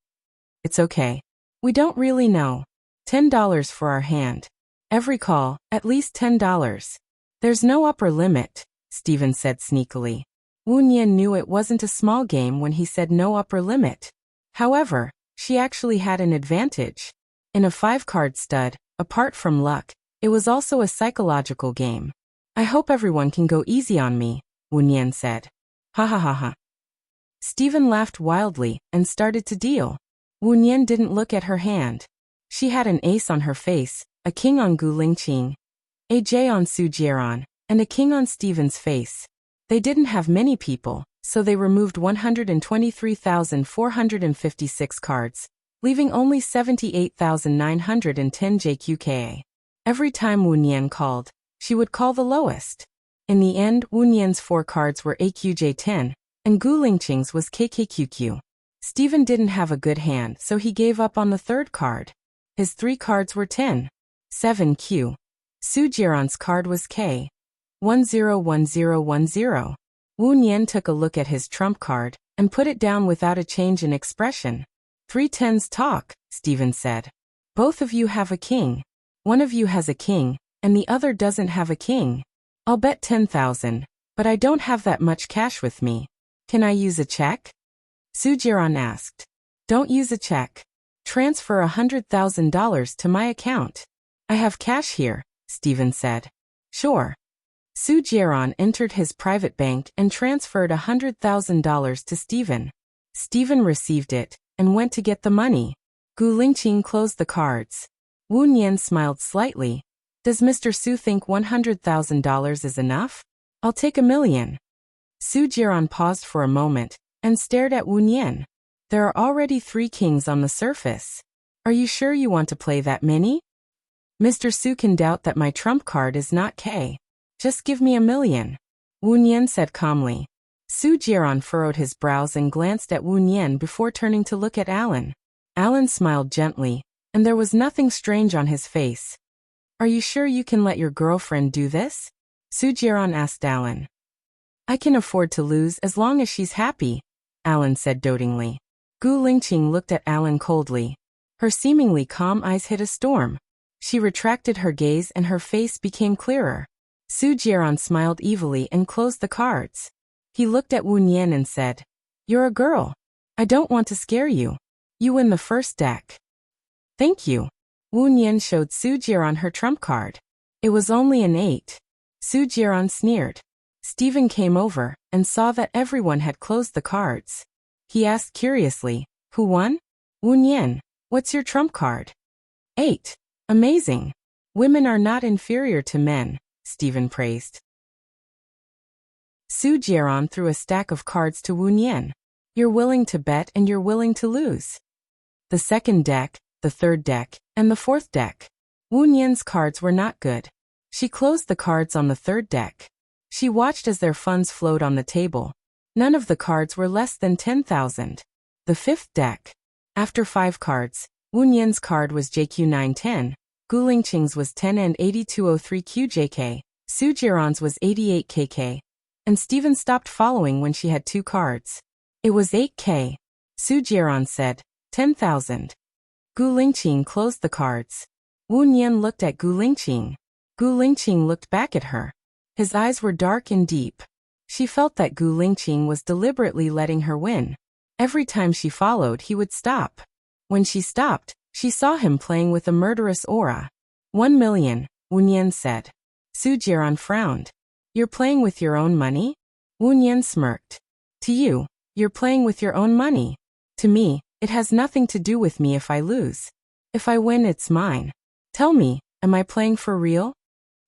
It's okay. We don't really know. $10 for our hand. Every call, at least $10. There's no upper limit, Stephen said sneakily. Wu Nian knew it wasn't a small game when he said no upper limit. However, she actually had an advantage. In a 5-card stud, apart from luck, it was also a psychological game. I hope everyone can go easy on me, Wu Nian said. Ha ha ha ha. Stephen laughed wildly and started to deal. Wu Nian didn't look at her hand. She had an ace on her face, a king on Gu Lingqing, a j on Su Jieran, and a king on Stephen's face. They didn't have many people, so they removed 123,456 cards, leaving only 78,910 JQKA. Every time Wu Nian called, she would call the lowest. In the end, Wu Nian's 4 cards were AQJ10, and Gu Lingqing's was KKQQ. Stephen didn't have a good hand, so he gave up on the 3rd card. His 3 cards were 10, 7Q. Su Jieran's card was K. 101010. Wu Nian took a look at his trump card and put it down without a change in expression. 3 tens talk, Stephen said. Both of you have a king. One of you has a king, and the other doesn't have a king. I'll bet 10,000, but I don't have that much cash with me. Can I use a check? Su Jieran asked. Don't use a check. Transfer $100,000 to my account. I have cash here, Stephen said. Sure. Su Jieran entered his private bank and transferred $100,000 to Stephen. Stephen received it and went to get the money. Gu Lingqing closed the cards. Wu Nian smiled slightly. Does Mr. Su think $100,000 is enough? I'll take $1 million. Su Jieran paused for a moment and stared at Wu Nian. There are already 3 kings on the surface. Are you sure you want to play that many? Mr. Su can doubt that my trump card is not K. Just give me $1 million. Wu Nian said calmly. Su Jieran furrowed his brows and glanced at Wu Nian before turning to look at Alan. Alan smiled gently, and there was nothing strange on his face. Are you sure you can let your girlfriend do this? Su Jieran asked Alan. I can afford to lose as long as she's happy, Alan said dotingly. Gu Lingqing looked at Alan coldly. Her seemingly calm eyes hid a storm. She retracted her gaze and her face became clearer. Su Jieran smiled evilly and closed the cards. He looked at Wu Nian and said, You're a girl. I don't want to scare you. You win the first deck. Thank you. Wu Nian showed Su Jieran her trump card. It was only an 8. Su Jieran sneered. Stephen came over and saw that everyone had closed the cards. He asked curiously, Who won? Wu Nian, what's your trump card? 8. Amazing. Women are not inferior to men, Stephen praised. Su Jieran threw a stack of cards to Wu Nian. You're willing to bet and you're willing to lose. The 2nd deck, the 3rd deck, and the 4th deck. Wu Nian's cards were not good. She closed the cards on the 3rd deck. She watched as their funds flowed on the table. None of the cards were less than 10,000. The 5th deck. After 5 cards, Wu Nian's card was JQ910, Gu Lingqing's was 10 and 8203 QJK, Su Jieran's was 88 KK, and Stephen stopped following when she had 2 cards. It was 8K. Su Jieran said, 10,000. Gu Lingqing closed the cards. Wu Nian looked at Gu Lingqing. Gu Lingqing looked back at her. His eyes were dark and deep. She felt that Gu Lingqing was deliberately letting her win. Every time she followed, he would stop. When she stopped, she saw him playing with a murderous aura. 1 million, Wu Nian said. Su Jieran frowned. You're playing with your own money? Wu Nian smirked. To you, you're playing with your own money. To me, it has nothing to do with me if I lose. If I win, it's mine. Tell me, am I playing for real?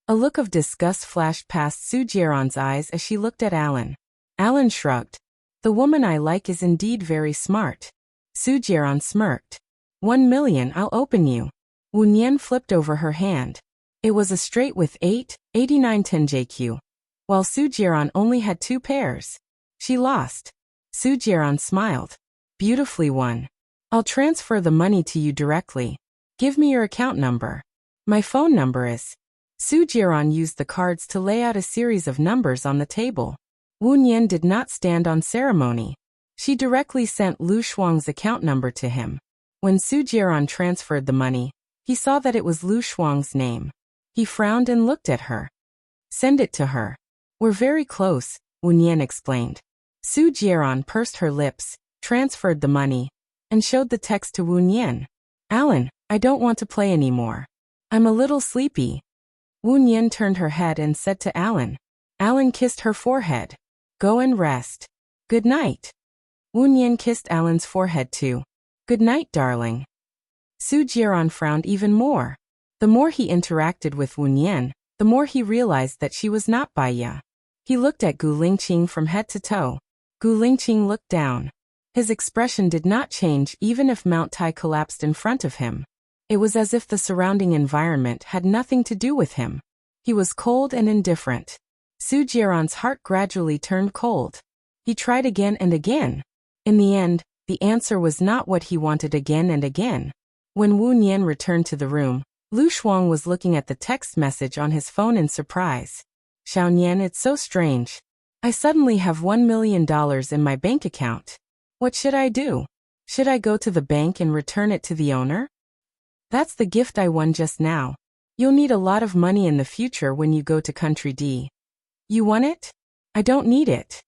A look of disgust flashed past Su Jieran's eyes as she looked at Alan. Alan shrugged. The woman I like is indeed very smart. Su Jieran smirked. 1 million, I'll open you. Wu Nian flipped over her hand. It was a straight with 8, 8910 JQ. While Su Jieran only had 2 pairs. She lost. Su Jieran smiled. Beautifully won. I'll transfer the money to you directly. Give me your account number. My phone number is... Su Jieran used the cards to lay out a series of numbers on the table. Wu Nian did not stand on ceremony. She directly sent Lu Shuang's account number to him. When Su Jieran transferred the money, he saw that it was Lu Shuang's name. He frowned and looked at her. Send it to her. We're very close, Wu Nian explained. Su Jiaran pursed her lips, transferred the money, and showed the text to Wu Nian. Alan, I don't want to play anymore. I'm a little sleepy. Wu Nian turned her head and said to Alan. Alan kissed her forehead. Go and rest. Good night. Wu Nian kissed Alan's forehead too. Good night, darling. Su Jiaran frowned even more. The more he interacted with Wu Nian, the more he realized that she was not Baiya. He looked at Gu Lingqing from head to toe. Gu Lingqing looked down. His expression did not change even if Mount Tai collapsed in front of him. It was as if the surrounding environment had nothing to do with him. He was cold and indifferent. Su Jiaran's heart gradually turned cold. He tried again and again. In the end, the answer was not what he wanted again and again. When Wu Nian returned to the room, Lu Shuang was looking at the text message on his phone in surprise. Xiao Nian, it's so strange. I suddenly have $1 million in my bank account. What should I do? Should I go to the bank and return it to the owner? That's the gift I won just now. You'll need a lot of money in the future when you go to Country D. You won it? I don't need it.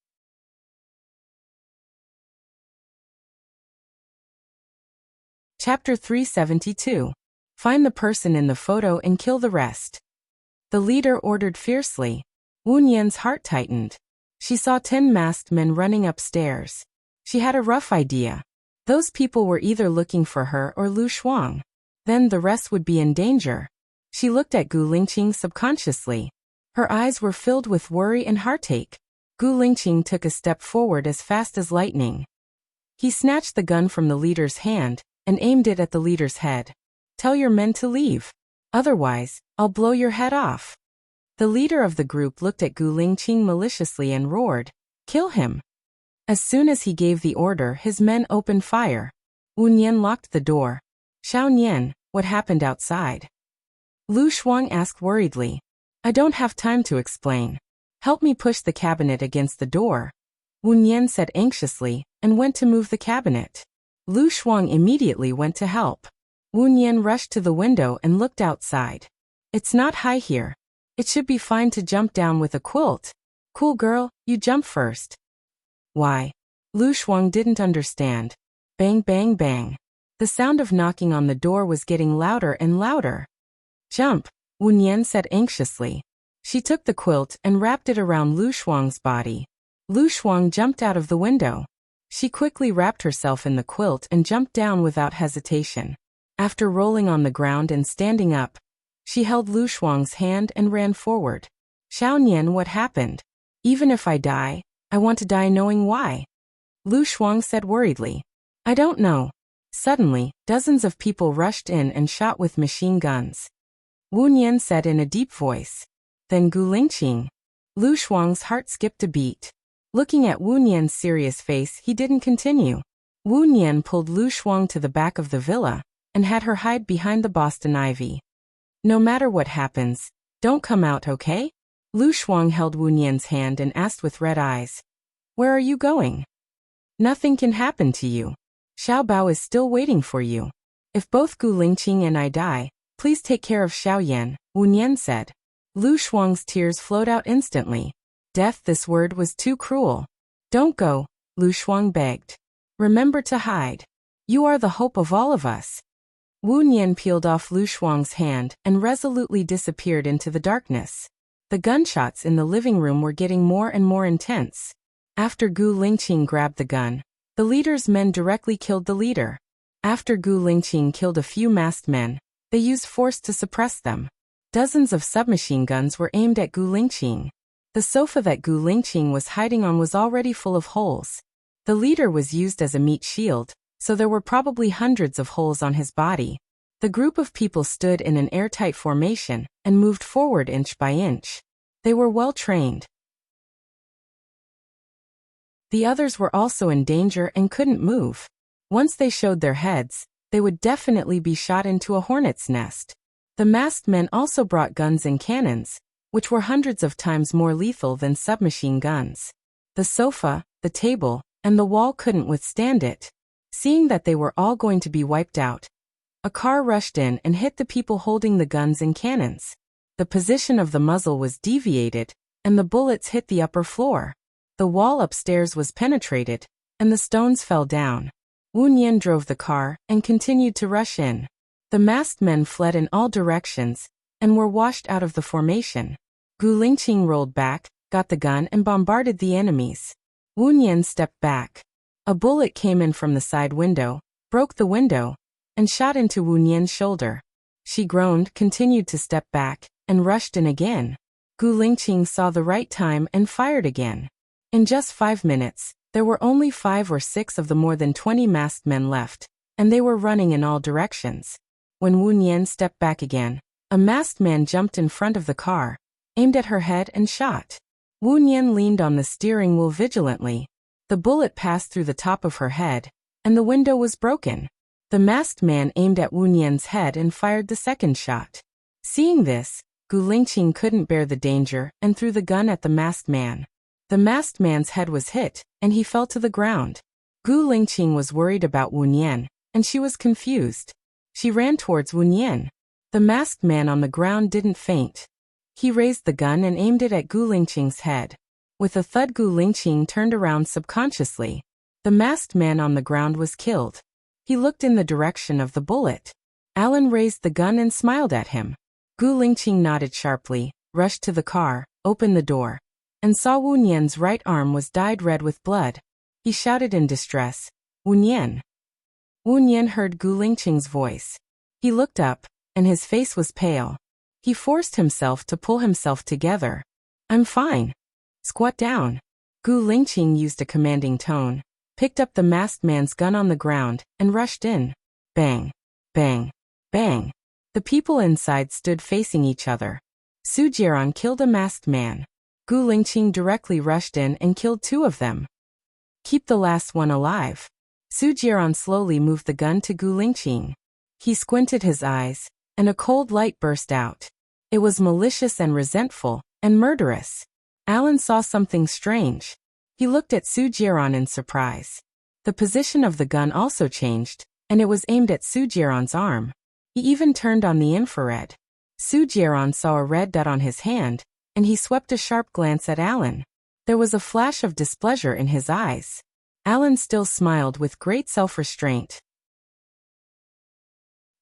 Chapter 372. Find the person in the photo and kill the rest. The leader ordered fiercely. Wu Nian's heart tightened. She saw 10 masked men running upstairs. She had a rough idea. Those people were either looking for her or Lu Shuang. Then the rest would be in danger. She looked at Gu Lingqing subconsciously. Her eyes were filled with worry and heartache. Gu Lingqing took a step forward as fast as lightning. He snatched the gun from the leader's hand and aimed it at the leader's head. Tell your men to leave. Otherwise, I'll blow your head off. The leader of the group looked at Gu Lingqing maliciously and roared, Kill him. As soon as he gave the order, his men opened fire. Wu Nian locked the door. Xiao Nian, what happened outside? Lu Shuang asked worriedly. I don't have time to explain. Help me push the cabinet against the door. Wu Nian said anxiously, and went to move the cabinet. Lu Shuang immediately went to help. Wu Nian rushed to the window and looked outside. It's not high here. It should be fine to jump down with a quilt. Cool girl, you jump first. Why? Lu Shuang didn't understand. Bang, bang, bang. The sound of knocking on the door was getting louder and louder. Jump, Wu Nian said anxiously. She took the quilt and wrapped it around Lu Shuang's body. Lu Shuang jumped out of the window. She quickly wrapped herself in the quilt and jumped down without hesitation. After rolling on the ground and standing up, she held Lu Shuang's hand and ran forward. Xiao Nian, what happened? Even if I die, I want to die knowing why. Lu Shuang said worriedly. I don't know. Suddenly, dozens of people rushed in and shot with machine guns. Wu Nian said in a deep voice. Then Gu Lingqing. Lu Shuang's heart skipped a beat. Looking at Wu Nian's serious face, he didn't continue. Wu Nian pulled Lu Shuang to the back of the villa and had her hide behind the Boston ivy. No matter what happens, don't come out, okay? Lu Shuang held Wu Nian's hand and asked with red eyes. Where are you going? Nothing can happen to you. Xiao Bao is still waiting for you. If both Gu Lingqing and I die, please take care of Xiao Yan, Wu Nian said. Lu Shuang's tears flowed out instantly. Death, this word was too cruel. Don't go, Lu Shuang begged. Remember to hide. You are the hope of all of us. Wu Nian peeled off Lu Shuang's hand and resolutely disappeared into the darkness. The gunshots in the living room were getting more and more intense. After Gu Lingqing grabbed the gun, the leader's men directly killed the leader. After Gu Lingqing killed a few masked men, they used force to suppress them. Dozens of submachine guns were aimed at Gu Lingqing. The sofa that Gu Lingqing was hiding on was already full of holes. The leader was used as a meat shield, so there were probably hundreds of holes on his body. The group of people stood in an airtight formation and moved forward inch by inch. They were well trained. The others were also in danger and couldn't move. Once they showed their heads, they would definitely be shot into a hornet's nest. The masked men also brought guns and cannons, which were hundreds of times more lethal than submachine guns. The sofa, the table, and the wall couldn't withstand it. Seeing that they were all going to be wiped out, a car rushed in and hit the people holding the guns and cannons. The position of the muzzle was deviated, and the bullets hit the upper floor. The wall upstairs was penetrated, and the stones fell down. Wu Nian drove the car and continued to rush in. The masked men fled in all directions and were washed out of the formation. Gu Lingqing rolled back, got the gun and bombarded the enemies. Wu Nian stepped back. A bullet came in from the side window, broke the window, and shot into Wu Nian's shoulder. She groaned, continued to step back, and rushed in again. Gu Lingqing saw the right time and fired again. In just 5 minutes, there were only 5 or 6 of the more than 20 masked men left, and they were running in all directions. When Wu Nian stepped back again, a masked man jumped in front of the car, aimed at her head and shot. Wu Nian leaned on the steering wheel vigilantly. The bullet passed through the top of her head, and the window was broken. The masked man aimed at Wu Nian's head and fired the second shot. Seeing this, Gu Lingqing couldn't bear the danger and threw the gun at the masked man. The masked man's head was hit, and he fell to the ground. Gu Lingqing was worried about Wu Nian, and she was confused. She ran towards Wu Nian. The masked man on the ground didn't faint. He raised the gun and aimed it at Gu Lingqing's head. With a thud, Gu Lingqing turned around subconsciously. The masked man on the ground was killed. He looked in the direction of the bullet. Alan raised the gun and smiled at him. Gu Lingqing nodded sharply, rushed to the car, opened the door, and saw Wu Nian's right arm was dyed red with blood. He shouted in distress, "Wu Nian!" Wu Nian heard Gu Lingqing's voice. He looked up, and his face was pale. He forced himself to pull himself together. "I'm fine. Squat down." Gu Lingqing used a commanding tone, picked up the masked man's gun on the ground, and rushed in. Bang! Bang! Bang! The people inside stood facing each other. Su Jiran killed a masked man. Gu Lingqing directly rushed in and killed 2 of them. Keep the last one alive. Su Jiran slowly moved the gun to Gu Lingqing. He squinted his eyes, and a cold light burst out. It was malicious and resentful, and murderous. Alan saw something strange. He looked at Su Jiran in surprise. The position of the gun also changed, and it was aimed at Su Jiran's arm. He even turned on the infrared. Su Jiran saw a red dot on his hand, and he swept a sharp glance at Alan. There was a flash of displeasure in his eyes. Alan still smiled with great self-restraint.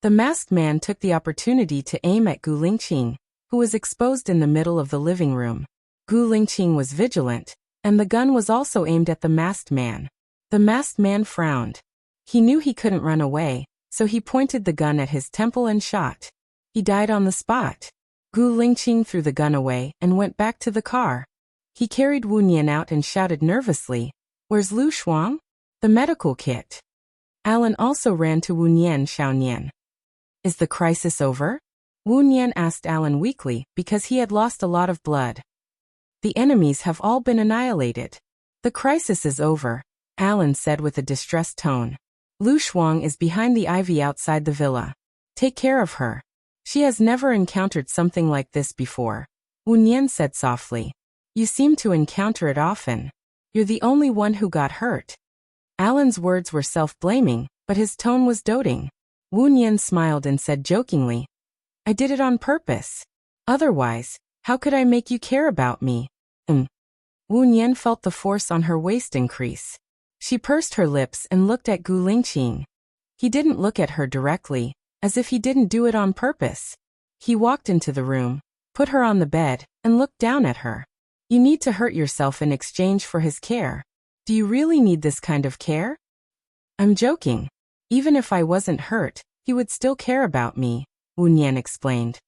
The masked man took the opportunity to aim at Gu Lingqing, who was exposed in the middle of the living room. Gu Lingqing was vigilant, and the gun was also aimed at the masked man. The masked man frowned. He knew he couldn't run away, so he pointed the gun at his temple and shot. He died on the spot. Gu Lingqing threw the gun away and went back to the car. He carried Wu Nian out and shouted nervously, "Where's Lu Shuang? The medical kit." Alan also ran to Wu Nian Xiaonian. "Is the crisis over?" Wu Nian asked Alan weakly because he had lost a lot of blood. "The enemies have all been annihilated. The crisis is over," Alan said with a distressed tone. "Lu Shuang is behind the ivy outside the villa. Take care of her. She has never encountered something like this before," Wu Nian said softly. "You seem to encounter it often. You're the only one who got hurt." Alan's words were self-blaming, but his tone was doting. Wu Nian smiled and said jokingly, "I did it on purpose. Otherwise, how could I make you care about me?" Wu Nian felt the force on her waist increase. She pursed her lips and looked at Gu Lingqing. He didn't look at her directly, as if he didn't do it on purpose. He walked into the room, put her on the bed, and looked down at her. "You need to hurt yourself in exchange for his care. Do you really need this kind of care?" "I'm joking. Even if I wasn't hurt, he would still care about me," Wu Nian explained.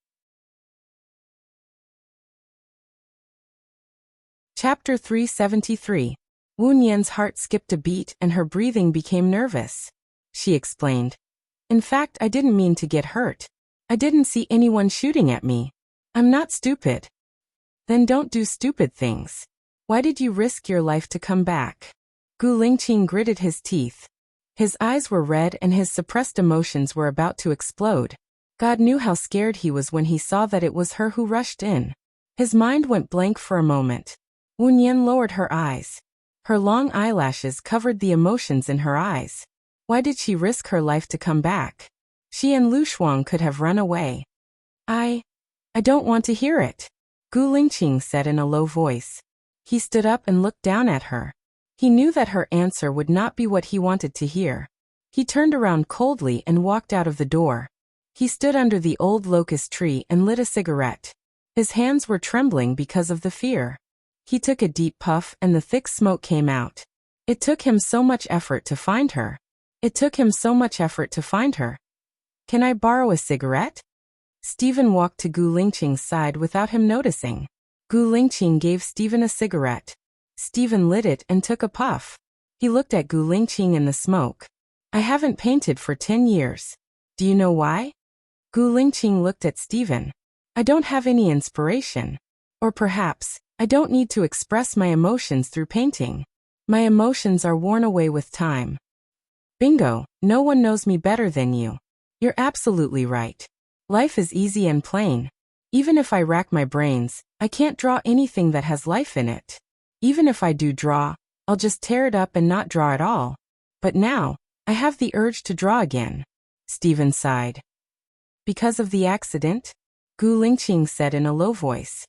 Chapter 373. Wu Nian's heart skipped a beat and her breathing became nervous. She explained, "In fact, I didn't mean to get hurt. I didn't see anyone shooting at me. I'm not stupid." "Then don't do stupid things. Why did you risk your life to come back?" Gu Lingqing gritted his teeth. His eyes were red and his suppressed emotions were about to explode. God knew how scared he was when he saw that it was her who rushed in. His mind went blank for a moment. Wu Nian lowered her eyes. Her long eyelashes covered the emotions in her eyes. Why did she risk her life to come back? She and Lu Shuang could have run away. I don't want to hear it, Gu Lingqing said in a low voice. He stood up and looked down at her. He knew that her answer would not be what he wanted to hear. He turned around coldly and walked out of the door. He stood under the old locust tree and lit a cigarette. His hands were trembling because of the fear. He took a deep puff and the thick smoke came out. It took him so much effort to find her. It took him so much effort to find her. Can I borrow a cigarette? Stephen walked to Gu Lingqing's side without him noticing. Gu Lingqing gave Stephen a cigarette. Stephen lit it and took a puff. He looked at Gu Lingqing in the smoke. I haven't painted for 10 years. Do you know why? Gu Lingqing looked at Stephen. I don't have any inspiration. Or perhaps, I don't need to express my emotions through painting. My emotions are worn away with time. Bingo, no one knows me better than you. You're absolutely right. Life is easy and plain. Even if I rack my brains, I can't draw anything that has life in it. Even if I do draw, I'll just tear it up and not draw at all. But now, I have the urge to draw again. Stephen sighed. Because of the accident? Gu Lingqing said in a low voice.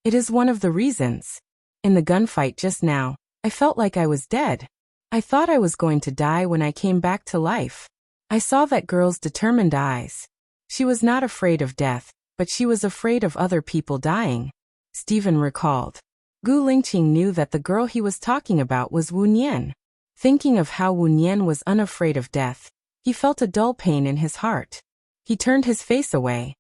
It is one of the reasons. In the gunfight just now, I felt like I was dead. I thought I was going to die when I came back to life. I saw that girl's determined eyes. She was not afraid of death, but she was afraid of other people dying. Stephen recalled. Gu Lingqing knew that the girl he was talking about was Wu Nian. Thinking of how Wu Nian was unafraid of death, he felt a dull pain in his heart. He turned his face away.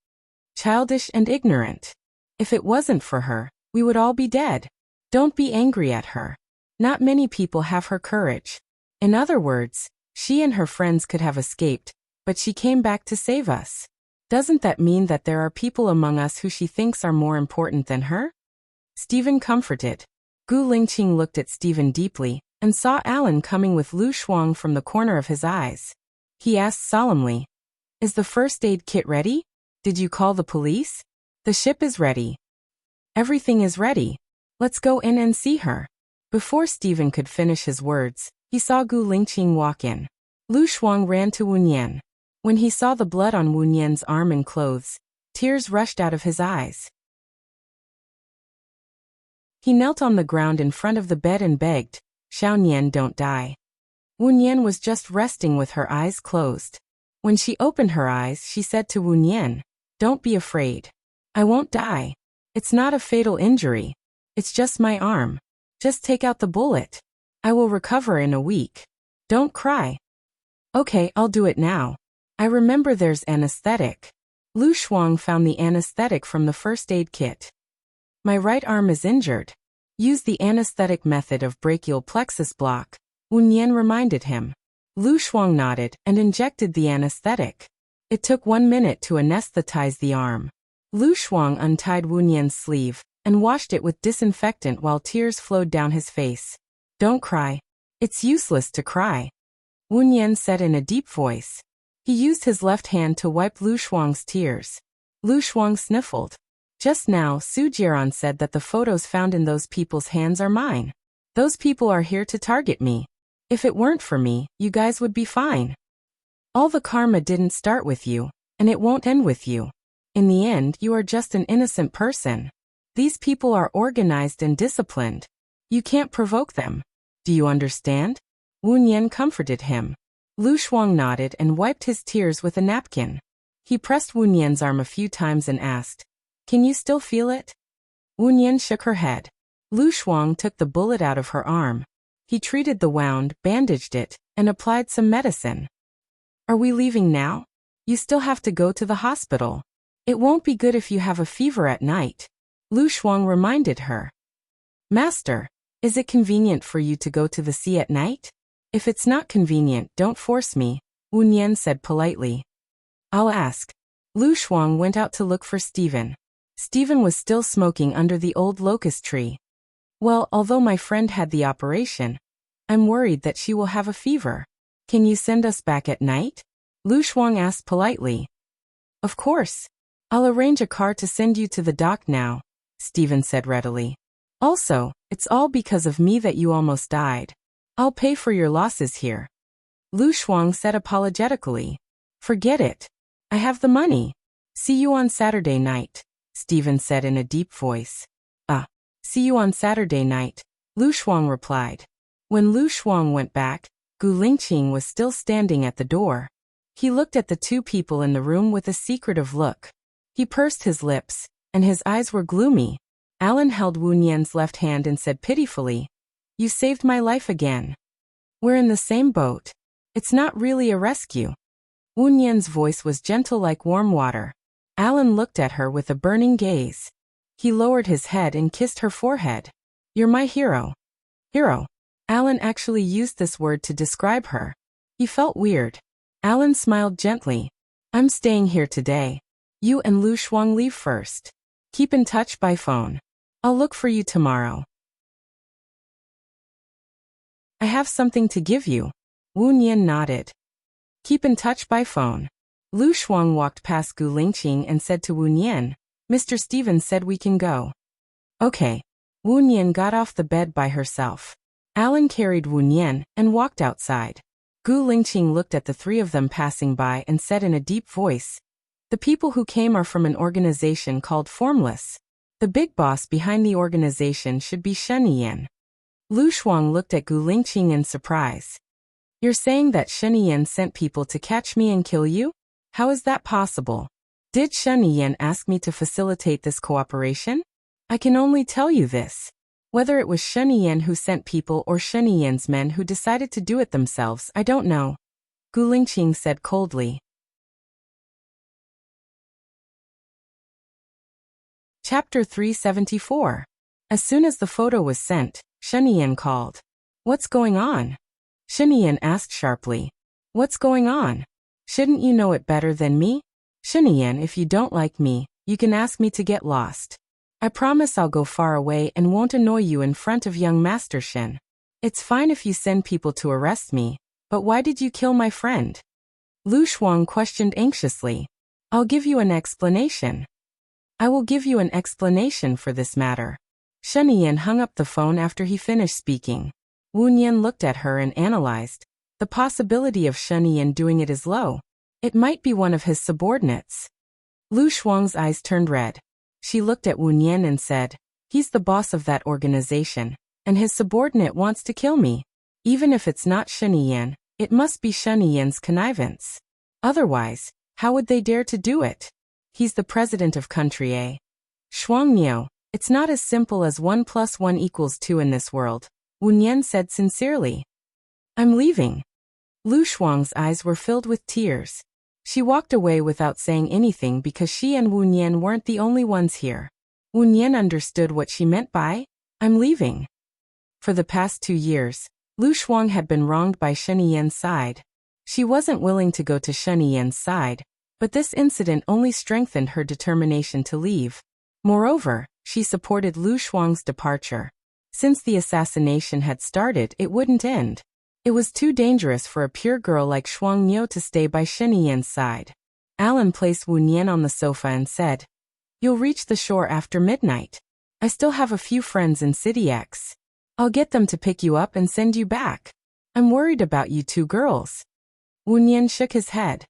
Childish and ignorant. If it wasn't for her, we would all be dead. Don't be angry at her. Not many people have her courage. In other words, she and her friends could have escaped, but she came back to save us. Doesn't that mean that there are people among us who she thinks are more important than her? Stephen comforted. Gu Lingqing looked at Stephen deeply, and saw Alan coming with Lu Shuang from the corner of his eyes. He asked solemnly, Is the first aid kit ready? Did you call the police? The ship is ready. Everything is ready. Let's go in and see her. Before Stephen could finish his words, he saw Gu Lingqing walk in. Lu Shuang ran to Wu Nian. When he saw the blood on Wu Nian's arm and clothes, tears rushed out of his eyes. He knelt on the ground in front of the bed and begged, Xiao Nian, don't die. Wu Nian was just resting with her eyes closed. When she opened her eyes, she said to Wu Nian, Don't be afraid. I won't die. It's not a fatal injury. It's just my arm. Just take out the bullet. I will recover in a week. Don't cry. Okay, I'll do it now. I remember there's anesthetic. Lu Shuang found the anesthetic from the first aid kit. My right arm is injured. Use the anesthetic method of brachial plexus block, Wu Nian reminded him. Lu Shuang nodded and injected the anesthetic. It took 1 minute to anesthetize the arm. Lu Shuang untied Wu Nian's sleeve and washed it with disinfectant while tears flowed down his face. Don't cry. It's useless to cry, Wu Nian said in a deep voice. He used his left hand to wipe Lu Shuang's tears. Lu Shuang sniffled. Just now, Su Jiran said that the photos found in those people's hands are mine. Those people are here to target me. If it weren't for me, you guys would be fine. All the karma didn't start with you, and it won't end with you. In the end, you are just an innocent person. These people are organized and disciplined. You can't provoke them. Do you understand? Wu Nian comforted him. Lu Shuang nodded and wiped his tears with a napkin. He pressed Wu Nian's arm a few times and asked, Can you still feel it? Wu Nian shook her head. Lu Shuang took the bullet out of her arm. He treated the wound, bandaged it, and applied some medicine. Are we leaving now? You still have to go to the hospital. It won't be good if you have a fever at night, Lu Shuang reminded her. Master, is it convenient for you to go to the sea at night? If it's not convenient, don't force me, Wu Nian said politely. I'll ask. Lu Shuang went out to look for Stephen. Stephen was still smoking under the old locust tree. Well, although my friend had the operation, I'm worried that she will have a fever. Can you send us back at night? Lu Shuang asked politely. Of course. I'll arrange a car to send you to the dock now, Stephen said readily. Also, it's all because of me that you almost died. I'll pay for your losses here. Lu Shuang said apologetically. Forget it. I have the money. See you on Saturday night, Stephen said in a deep voice. See you on Saturday night, Lu Shuang replied. When Lu Shuang went back, Gu Lingqing was still standing at the door. He looked at the two people in the room with a secretive look. He pursed his lips, and his eyes were gloomy. Alan held Wu Nian's left hand and said pitifully, "You saved my life again. We're in the same boat. It's not really a rescue." Wu Nian's voice was gentle like warm water. Alan looked at her with a burning gaze. He lowered his head and kissed her forehead. "You're my hero." Hero. Alan actually used this word to describe her. He felt weird. Alan smiled gently. "I'm staying here today. You and Lu Shuang leave first. Keep in touch by phone. I'll look for you tomorrow. I have something to give you." Wu Nian nodded. "Keep in touch by phone." Lu Shuang walked past Gu Lingqing and said to Wu Nian, "Mr. Stevens said we can go." "Okay." Wu Nian got off the bed by herself. Alan carried Wu Nian and walked outside. Gu Lingqing looked at the three of them passing by and said in a deep voice, "The people who came are from an organization called Formless. The big boss behind the organization should be Shen Yan." Lu Shuang looked at Gu Lingqing in surprise. "You're saying that Shen Yan sent people to catch me and kill you? How is that possible? Did Shen Yan ask me to facilitate this cooperation? I can only tell you this. Whether it was Shen Yan who sent people or Shen Yan's men who decided to do it themselves, I don't know," Gu Lingqing said coldly. Chapter 374. As soon as the photo was sent, Shen Yan called. "What's going on?" Shen Yan asked sharply. "What's going on? Shouldn't you know it better than me? Shen Yan, if you don't like me, you can ask me to get lost. I promise I'll go far away and won't annoy you in front of young Master Shen. It's fine if you send people to arrest me, but why did you kill my friend?" Lu Shuang questioned anxiously. "I'll give you an explanation. I will give you an explanation for this matter." Shen Yan hung up the phone after he finished speaking. Wu Nian looked at her and analyzed. The possibility of Shen Yan doing it is low. It might be one of his subordinates. Lu Shuang's eyes turned red. She looked at Wu Nian and said, "He's the boss of that organization, and his subordinate wants to kill me. Even if it's not Shen Yan, it must be Shen Yan's connivance. Otherwise, how would they dare to do it? He's the president of country A. Shuang Niu, it's not as simple as 1 + 1 = 2 in this world," Wu Nian said sincerely. "I'm leaving." Lu Shuang's eyes were filled with tears. She walked away without saying anything because she and Wu Nian weren't the only ones here. Wu Nian understood what she meant by, "I'm leaving." For the past 2 years, Lu Shuang had been wronged by Shen Yan's side. She wasn't willing to go to Shen Yan's side, but this incident only strengthened her determination to leave. Moreover, she supported Lu Shuang's departure. Since the assassination had started, it wouldn't end. It was too dangerous for a pure girl like Shuang Niu to stay by Shen Yan's side. Alan placed Wu Nian on the sofa and said, "You'll reach the shore after midnight. I still have a few friends in City X. I'll get them to pick you up and send you back. I'm worried about you two girls." Wu Nian shook his head.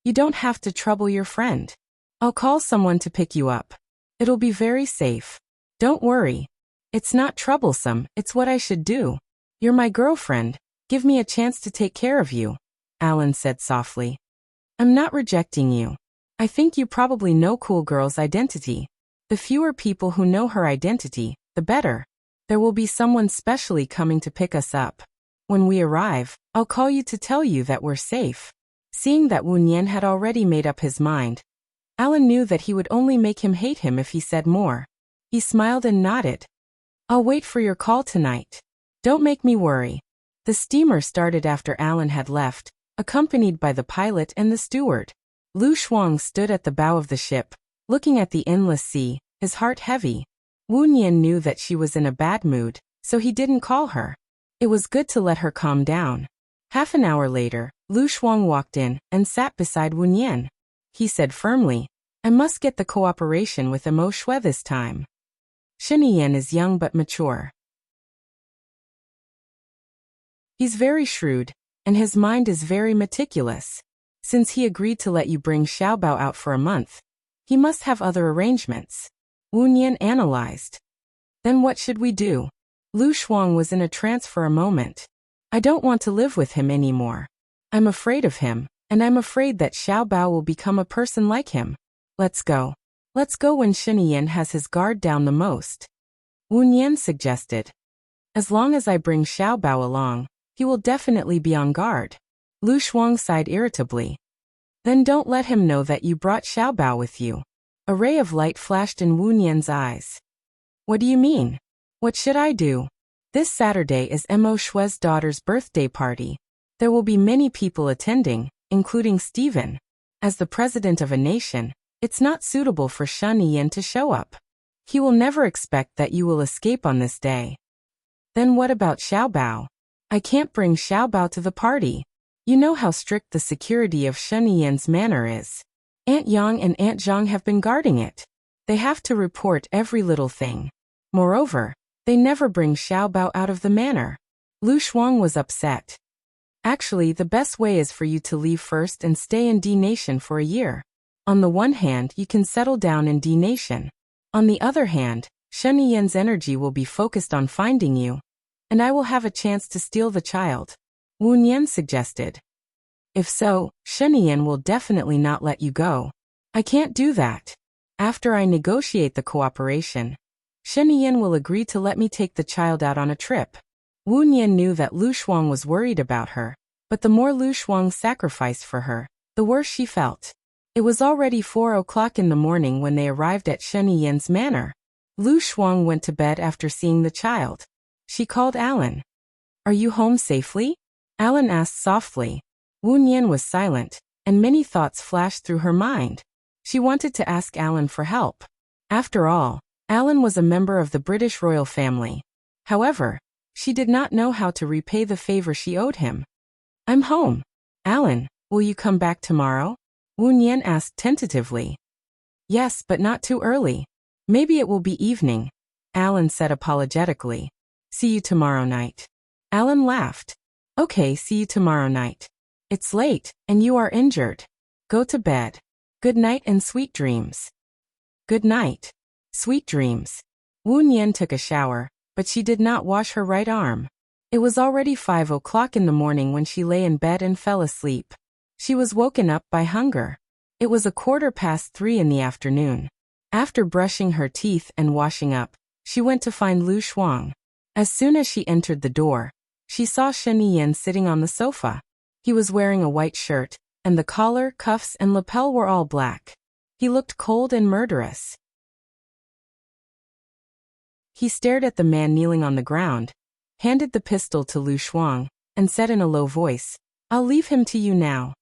"You don't have to trouble your friend. I'll call someone to pick you up. It'll be very safe. Don't worry. It's not troublesome, it's what I should do. You're my girlfriend. Give me a chance to take care of you," Alan said softly. "I'm not rejecting you. I think you probably know Cool Girl's identity. The fewer people who know her identity, the better. There will be someone specially coming to pick us up. When we arrive, I'll call you to tell you that we're safe." Seeing that Wu Nian had already made up his mind, Alan knew that he would only make him hate him if he said more. He smiled and nodded. "I'll wait for your call tonight. Don't make me worry." The steamer started after Alan had left, accompanied by the pilot and the steward. Lu Shuang stood at the bow of the ship, looking at the endless sea, his heart heavy. Wu Nian knew that she was in a bad mood, so he didn't call her. It was good to let her calm down. Half an hour later, Lu Shuang walked in and sat beside Wu Nian. He said firmly, "I must get the cooperation with Mo Shui this time. Shen Yan is young but mature. He's very shrewd, and his mind is very meticulous. Since he agreed to let you bring Xiaobao out for a month, He must have other arrangements. Wu Nian analyzed. Then what should we do? Lu Shuang was in a trance for a moment. I don't want to live with him anymore. I'm afraid of him, and I'm afraid that Xiao Bao will become a person like him. Let's go. Let's go when Shinian has his guard down the most. Wu Nian suggested. As long as I bring Xiao Bao along, he will definitely be on guard. Lu Shuang sighed irritably. Then don't let him know that you brought Xiao Bao with you. A ray of light flashed in Wu Nian's eyes. What do you mean? What should I do? This Saturday is Mo Shui's daughter's birthday party. There will be many people attending, including Stephen. As the president of a nation, it's not suitable for Shen Yan to show up. He will never expect that you will escape on this day. Then what about Xiao Bao? I can't bring Xiao Bao to the party. You know how strict the security of Shen Yan's manor is. Aunt Yang and Aunt Zhang have been guarding it. They have to report every little thing. Moreover, they never bring Xiao Bao out of the manor. Lu Shuang was upset. Actually, the best way is for you to leave first and stay in D Nation for a year. On the one hand, you can settle down in D Nation. On the other hand, Shen Yan's energy will be focused on finding you, and I will have a chance to steal the child. Wu Nian suggested. If so, Shen Yan will definitely not let you go. I can't do that. After I negotiate the cooperation, Shen Yan will agree to let me take the child out on a trip. Wu Nian knew that Lu Shuang was worried about her, but the more Lu Shuang sacrificed for her, the worse she felt. It was already 4 o'clock in the morning when they arrived at Shen Yan's manor. Lu Shuang went to bed after seeing the child. She called Alan. Are you home safely? Alan asked softly. Wu Nian was silent, and many thoughts flashed through her mind. She wanted to ask Alan for help. After all, Alan was a member of the British royal family. However, she did not know how to repay the favor she owed him. I'm home. Alan, will you come back tomorrow? Wu Nian asked tentatively. Yes, but not too early. Maybe it will be evening, Alan said apologetically. See you tomorrow night. Alan laughed. Okay, see you tomorrow night. It's late, and you are injured. Go to bed. Good night and sweet dreams. Good night. Sweet dreams. Wu Nian took a shower, but she did not wash her right arm. It was already 5 o'clock in the morning when she lay in bed and fell asleep. She was woken up by hunger. It was 3:15 in the afternoon. After brushing her teeth and washing up, she went to find Lu Shuang. As soon as she entered the door, she saw Shen Yan sitting on the sofa. He was wearing a white shirt, and the collar, cuffs, and lapel were all black. He looked cold and murderous. He stared at the man kneeling on the ground, handed the pistol to Lu Shuang, and said in a low voice, I'll leave him to you now.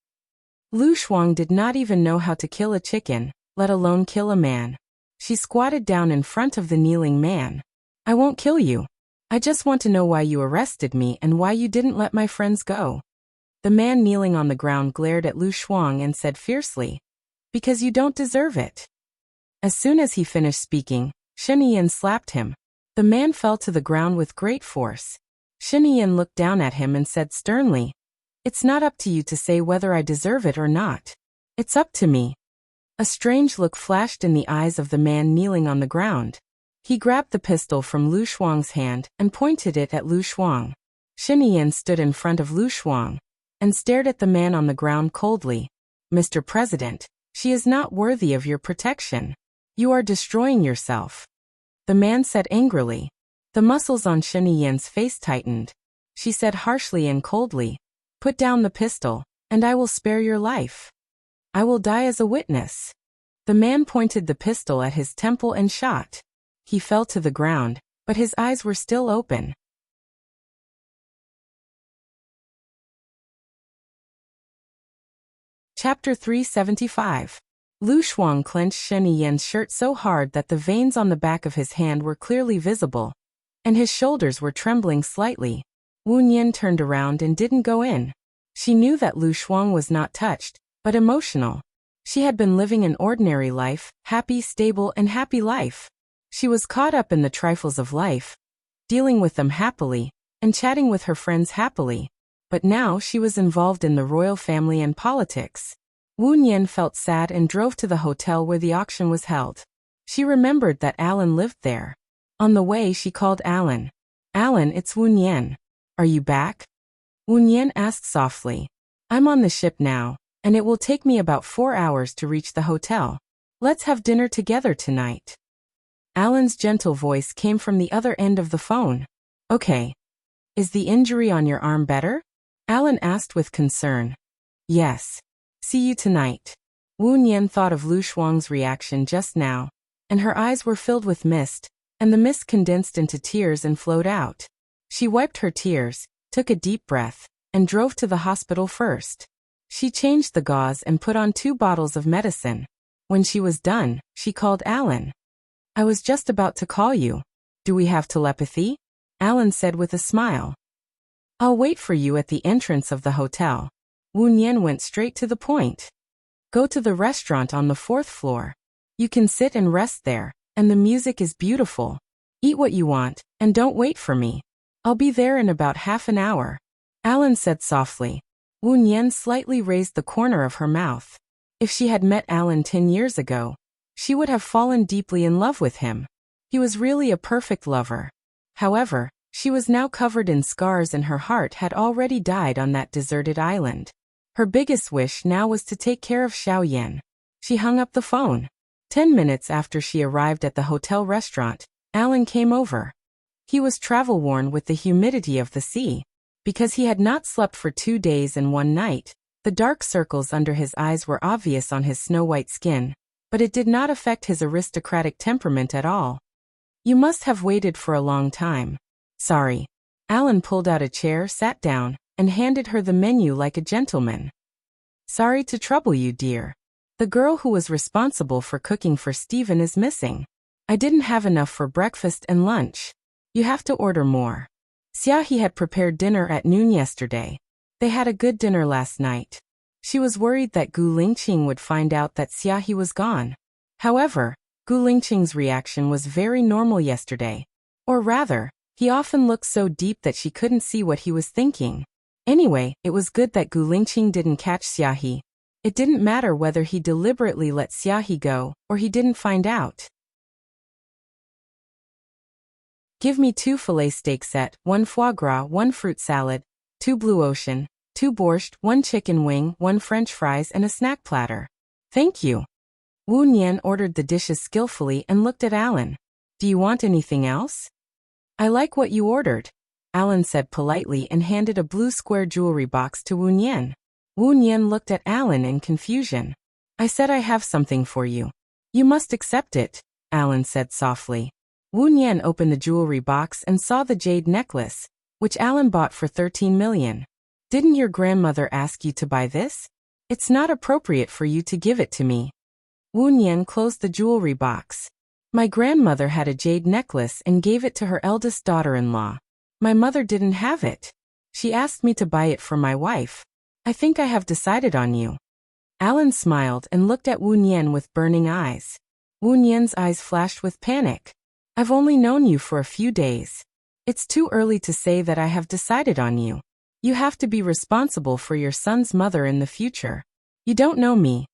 Lu Shuang did not even know how to kill a chicken, let alone kill a man. She squatted down in front of the kneeling man. I won't kill you. I just want to know why you arrested me and why you didn't let my friends go. The man kneeling on the ground glared at Lu Shuang and said fiercely, Because you don't deserve it. As soon as he finished speaking, Shen Yan slapped him. The man fell to the ground with great force. Shen Yan looked down at him and said sternly, It's not up to you to say whether I deserve it or not. It's up to me. A strange look flashed in the eyes of the man kneeling on the ground. He grabbed the pistol from Lu Shuang's hand and pointed it at Lu Shuang. Shen Yan stood in front of Lu Shuang and stared at the man on the ground coldly. Mr. President, she is not worthy of your protection. You are destroying yourself. The man said angrily. The muscles on Shen Yan's face tightened. She said harshly and coldly, Put down the pistol, and I will spare your life. I will die as a witness. The man pointed the pistol at his temple and shot. He fell to the ground, but his eyes were still open. Chapter 375. Lu Shuang clenched Shen Yan's shirt so hard that the veins on the back of his hand were clearly visible, and his shoulders were trembling slightly. Wu Nian turned around and didn't go in. She knew that Lu Shuang was not touched, but emotional. She had been living an ordinary life, happy, stable, and happy life. She was caught up in the trifles of life, dealing with them happily, and chatting with her friends happily. But now she was involved in the royal family and politics. Wu Nian felt sad and drove to the hotel where the auction was held. She remembered that Alan lived there. On the way she called Alan. "Alan, it's Wu Nian. Are you back?" Wu Nian asked softly. "I'm on the ship now, and it will take me about 4 hours to reach the hotel. Let's have dinner together tonight." Alan's gentle voice came from the other end of the phone. "Okay. Is the injury on your arm better?" Alan asked with concern. "Yes. See you tonight." Wu Nian thought of Lu Shuang's reaction just now, and her eyes were filled with mist, and the mist condensed into tears and flowed out. She wiped her tears, took a deep breath, and drove to the hospital first. She changed the gauze and put on 2 bottles of medicine. When she was done, she called Alan. "I was just about to call you. Do we have telepathy?" Alan said with a smile. "I'll wait for you at the entrance of the hotel." Wu Nian went straight to the point. "Go to the restaurant on the 4th floor. You can sit and rest there, and the music is beautiful. Eat what you want, and don't wait for me. I'll be there in about half an hour," Alan said softly. Wu Nian slightly raised the corner of her mouth. If she had met Alan 10 years ago, she would have fallen deeply in love with him. He was really a perfect lover. However, she was now covered in scars and her heart had already died on that deserted island. Her biggest wish now was to take care of Xiao Yan. She hung up the phone. 10 minutes after she arrived at the hotel restaurant, Alan came over. He was travel-worn with the humidity of the sea. Because he had not slept for 2 days and 1 night, the dark circles under his eyes were obvious on his snow-white skin, but it did not affect his aristocratic temperament at all. "You must have waited for a long time." "Sorry." Alan pulled out a chair, sat down, and handed her the menu like a gentleman. "Sorry to trouble you, dear. The girl who was responsible for cooking for Stephen is missing. I didn't have enough for breakfast and lunch. You have to order more." Xiaohe had prepared dinner at noon yesterday. They had a good dinner last night. She was worried that Gu Lingqing would find out that Xiaohe was gone. However, Gu Lingqing's reaction was very normal yesterday. Or rather, he often looked so deep that she couldn't see what he was thinking. Anyway, it was good that Gu Lingqing didn't catch Xiaohe. It didn't matter whether he deliberately let Xiaohe go or he didn't find out. "Give me 2 filet steak set, 1 foie gras, 1 fruit salad, 2 blue ocean, 2 borscht, 1 chicken wing, 1 French fries and a snack platter." "Thank you." Wu Nian ordered the dishes skillfully and looked at Alan. "Do you want anything else?" "I like what you ordered," Alan said politely and handed a blue square jewelry box to Wu Nian. Wu Nian looked at Alan in confusion. "I said I have something for you. You must accept it," Alan said softly. Wu Nian opened the jewelry box and saw the jade necklace, which Alan bought for 13 million. "Didn't your grandmother ask you to buy this? It's not appropriate for you to give it to me." Wu Nian closed the jewelry box. "My grandmother had a jade necklace and gave it to her eldest daughter-in-law. My mother didn't have it. She asked me to buy it for my wife. I think I have decided on you." Alan smiled and looked at Wu Nian with burning eyes. Wu Nian's eyes flashed with panic. "I've only known you for a few days. It's too early to say that I have decided on you. You have to be responsible for your son's mother in the future. You don't know me.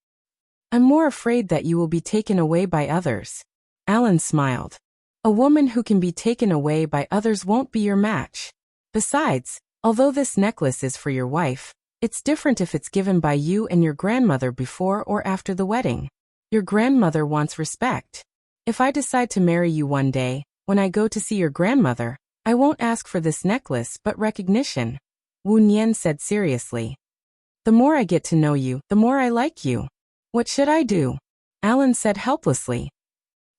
I'm more afraid that you will be taken away by others." Alan smiled. "A woman who can be taken away by others won't be your match. Besides, although this necklace is for your wife, it's different if it's given by you and your grandmother before or after the wedding. Your grandmother wants respect. If I decide to marry you one day, when I go to see your grandmother, I won't ask for this necklace but recognition," Wu Nian said seriously. "The more I get to know you, the more I like you. What should I do?" Alan said helplessly.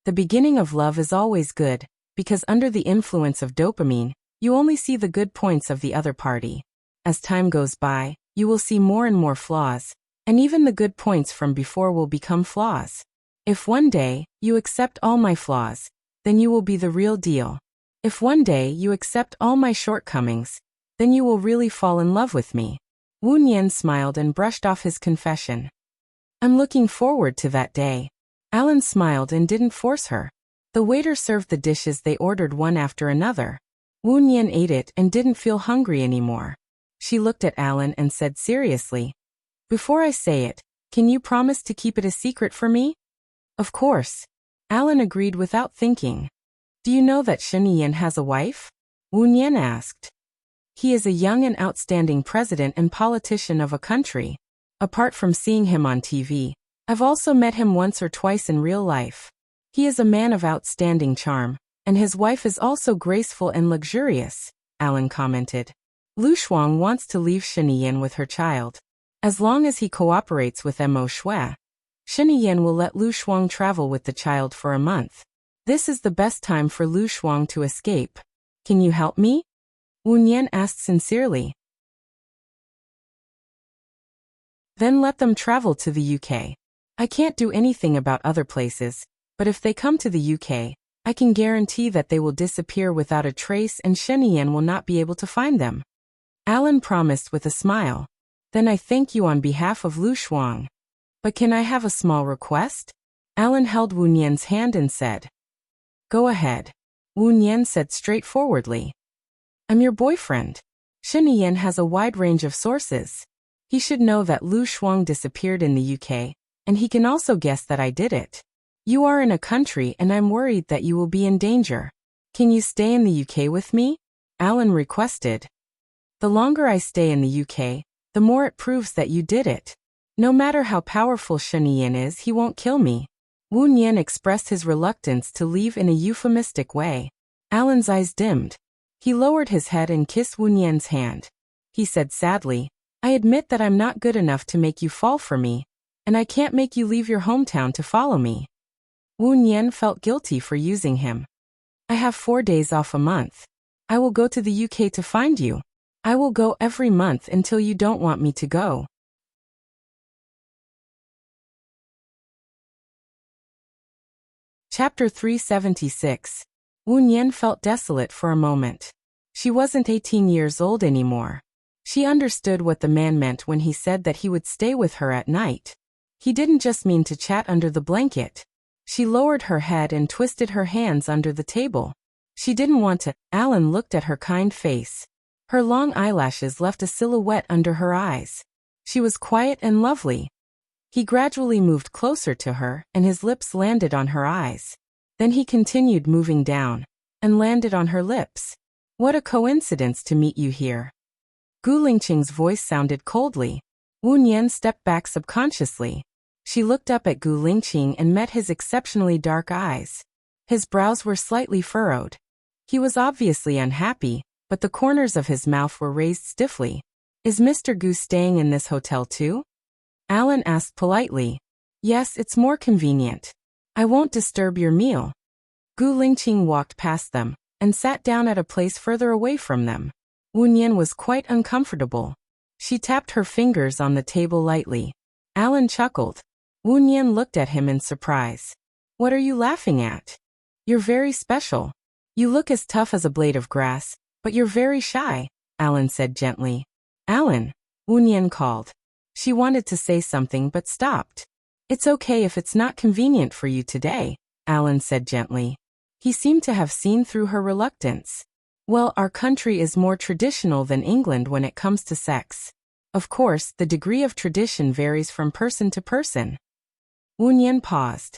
"The beginning of love is always good, because under the influence of dopamine, you only see the good points of the other party. As time goes by, you will see more and more flaws, and even the good points from before will become flaws. If one day you accept all my flaws, then you will be the real deal. If one day you accept all my shortcomings, then you will really fall in love with me." Wu Nian smiled and brushed off his confession. "I'm looking forward to that day." Alan smiled and didn't force her. The waiter served the dishes they ordered one after another. Wu Nian ate it and didn't feel hungry anymore. She looked at Alan and said seriously, "Before I say it, Can you promise to keep it a secret for me? Of course. Alan agreed without thinking. Do you know that Shinian has a wife? Wu Nian asked. He is a young and outstanding president and politician of a country. Apart from seeing him on TV, I've also met him once or twice in real life. He is a man of outstanding charm, and his wife is also graceful and luxurious, Alan commented. Lu Shuang wants to leave Shinian with her child. As long as he cooperates with Mo Shui, Shinian will let Lu Shuang travel with the child for a month. This is the best time for Lu Shuang to escape. Can you help me? Wu Nian asked sincerely. Then let them travel to the UK. I can't do anything about other places, but if they come to the UK, I can guarantee that they will disappear without a trace and Shinian will not be able to find them. Alan promised with a smile. Then I thank you on behalf of Lu Shuang. But can I have a small request? Alan held Wu Nian's hand and said. Go ahead. Wu Nian said straightforwardly. I'm your boyfriend. Shinian has a wide range of sources. He should know that Lu Shuang disappeared in the UK, and he can also guess that I did it. You are in a country and I'm worried that you will be in danger. Can you stay in the UK with me? Alan requested. The longer I stay in the UK, the more it proves that you did it. No matter how powerful Shinian is, he won't kill me. Wu Nian expressed his reluctance to leave in a euphemistic way. Alan's eyes dimmed. He lowered his head and kissed Wu Nian's hand. He said sadly, I admit that I'm not good enough to make you fall for me, and I can't make you leave your hometown to follow me. Wu Nian felt guilty for using him. I have 4 days off a month. I will go to the UK to find you. I will go every month until you don't want me to go. Chapter 376. Wu Nian felt desolate for a moment. She wasn't 18 years old anymore. She understood what the man meant when he said that he would stay with her at night. He didn't just mean to chat under the blanket. She lowered her head and twisted her hands under the table. She didn't want to. Alan looked at her kind face. Her long eyelashes left a silhouette under her eyes. She was quiet and lovely. He gradually moved closer to her, and his lips landed on her eyes. Then he continued moving down, and landed on her lips. What a coincidence to meet you here. Gu Lingqing's voice sounded coldly. Wu Nian stepped back subconsciously. She looked up at Gu Lingqing and met his exceptionally dark eyes. His brows were slightly furrowed. He was obviously unhappy, but the corners of his mouth were raised stiffly. Is Mr. Gu staying in this hotel too? Alan asked politely. Yes, it's more convenient. I won't disturb your meal. Gu Lingqing walked past them, and sat down at a place further away from them. Wu Nian was quite uncomfortable. She tapped her fingers on the table lightly. Alan chuckled. Wu Nian looked at him in surprise. What are you laughing at? You're very special. You look as tough as a blade of grass, but you're very shy, Alan said gently. Alan, Wu Nian called. She wanted to say something but stopped. It's okay if it's not convenient for you today, Alan said gently. He seemed to have seen through her reluctance. Well, our country is more traditional than England when it comes to sex. Of course, the degree of tradition varies from person to person. Wu Nian paused.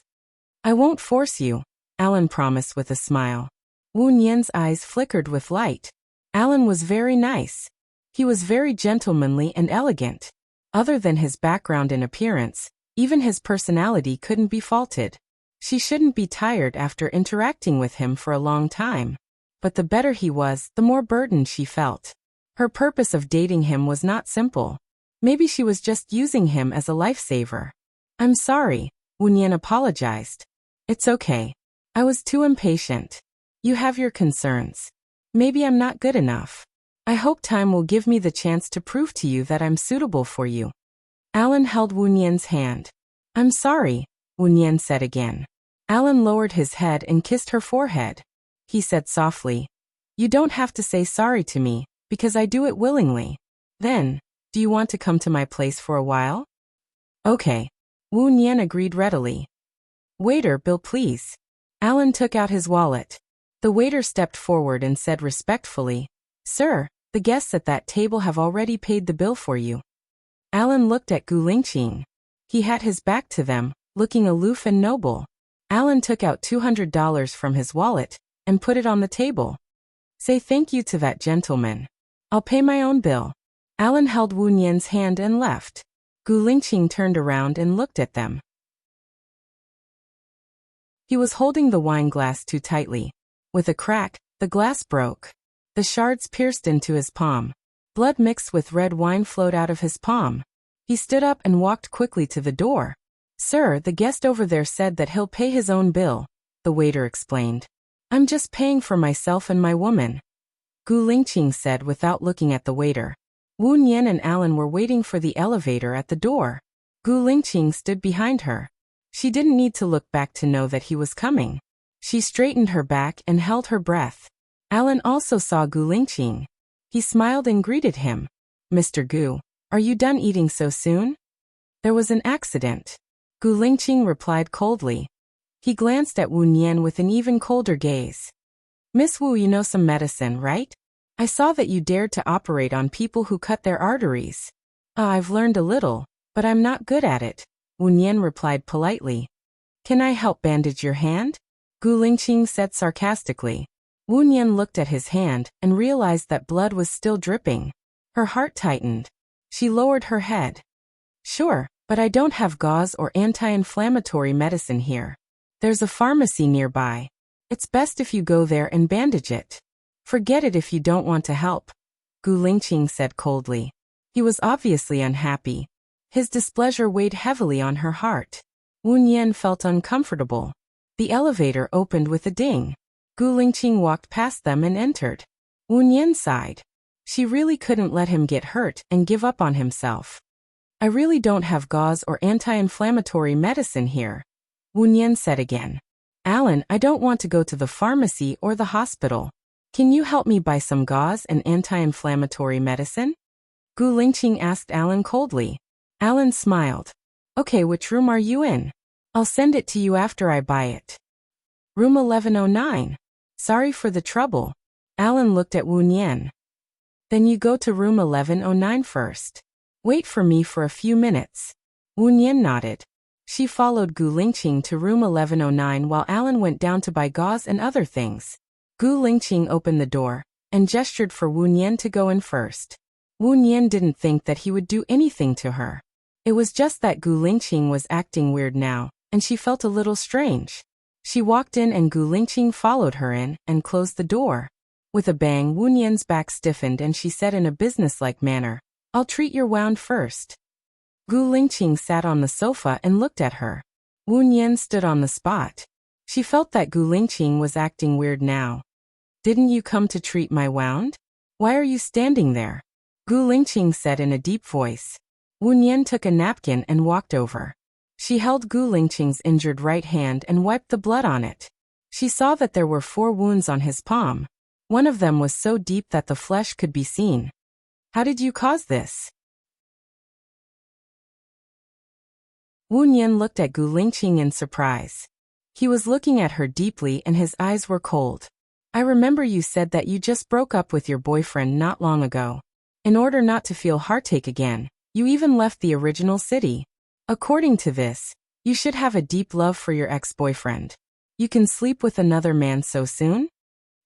I won't force you, Alan promised with a smile. Wu Nian's eyes flickered with light. Alan was very nice. He was very gentlemanly and elegant. Other than his background and appearance, even his personality couldn't be faulted. She shouldn't be tired after interacting with him for a long time. But the better he was, the more burdened she felt. Her purpose of dating him was not simple. Maybe she was just using him as a lifesaver. I'm sorry, Wu Nian apologized. It's okay. I was too impatient. You have your concerns. Maybe I'm not good enough. I hope time will give me the chance to prove to you that I'm suitable for you. Alan held Wu Nian's hand. I'm sorry, Wu Nian said again. Alan lowered his head and kissed her forehead. He said softly, You don't have to say sorry to me, because I do it willingly. Then, do you want to come to my place for a while? Okay. Wu Nian agreed readily. Waiter, bill please. Alan took out his wallet. The waiter stepped forward and said respectfully, Sir, the guests at that table have already paid the bill for you. Alan looked at Gu Lingqing. He had his back to them, looking aloof and noble. Alan took out $200 from his wallet and put it on the table. Say thank you to that gentleman. I'll pay my own bill. Alan held Wu Nian's hand and left. Gu Lingqing turned around and looked at them. He was holding the wine glass too tightly. With a crack, the glass broke. The shards pierced into his palm. Blood mixed with red wine flowed out of his palm. He stood up and walked quickly to the door. Sir, the guest over there said that he'll pay his own bill, the waiter explained. I'm just paying for myself and my woman, Gu Lingqing said without looking at the waiter. Wu Nian and Alan were waiting for the elevator at the door. Gu Lingqing stood behind her. She didn't need to look back to know that he was coming. She straightened her back and held her breath. Alan also saw Gu Lingqing. He smiled and greeted him. Mr. Gu, are you done eating so soon? There was an accident, Gu Lingqing replied coldly. He glanced at Wu Nian with an even colder gaze. Miss Wu, you know some medicine, right? I saw that you dared to operate on people who cut their arteries. I've learned a little, but I'm not good at it, Wu Nian replied politely. Can I help bandage your hand? Gu Lingqing said sarcastically. Wu Nian looked at his hand and realized that blood was still dripping. Her heart tightened. She lowered her head. Sure, but I don't have gauze or anti-inflammatory medicine here. There's a pharmacy nearby. It's best if you go there and bandage it. Forget it if you don't want to help, Gu Lingqing said coldly. He was obviously unhappy. His displeasure weighed heavily on her heart. Wu Nian felt uncomfortable. The elevator opened with a ding. Gu Lingqing walked past them and entered. Wu Nian sighed. She really couldn't let him get hurt and give up on himself. I really don't have gauze or anti-inflammatory medicine here, Wu Nian said again. Alan, I don't want to go to the pharmacy or the hospital. Can you help me buy some gauze and anti-inflammatory medicine? Gu Lingqing asked Alan coldly. Alan smiled. Okay, which room are you in? I'll send it to you after I buy it. Room 1109. Sorry for the trouble. Alan looked at Wu Nian. Then you go to room 1109 first. Wait for me for a few minutes. Wu Nian nodded. She followed Gu Lingqing to room 1109 while Alan went down to buy gauze and other things. Gu Lingqing opened the door and gestured for Wu Nian to go in first. Wu Nian didn't think that he would do anything to her. It was just that Gu Lingqing was acting weird now, and she felt a little strange. She walked in and Gu Lingqing followed her in and closed the door. With a bang, Wu Nian's back stiffened and she said in a businesslike manner, I'll treat your wound first. Gu Lingqing sat on the sofa and looked at her. Wu Nian stood on the spot. She felt that Gu Lingqing was acting weird now. Didn't you come to treat my wound? Why are you standing there? Gu Lingqing said in a deep voice. Wu Nian took a napkin and walked over. She held Gu Lingqing's injured right hand and wiped the blood on it. She saw that there were 4 wounds on his palm. One of them was so deep that the flesh could be seen. How did you cause this? Wu Nian looked at Gu Lingqing in surprise. He was looking at her deeply and his eyes were cold. I remember you said that you just broke up with your boyfriend not long ago. In order not to feel heartache again, you even left the original city. According to this, you should have a deep love for your ex-boyfriend. You can sleep with another man so soon?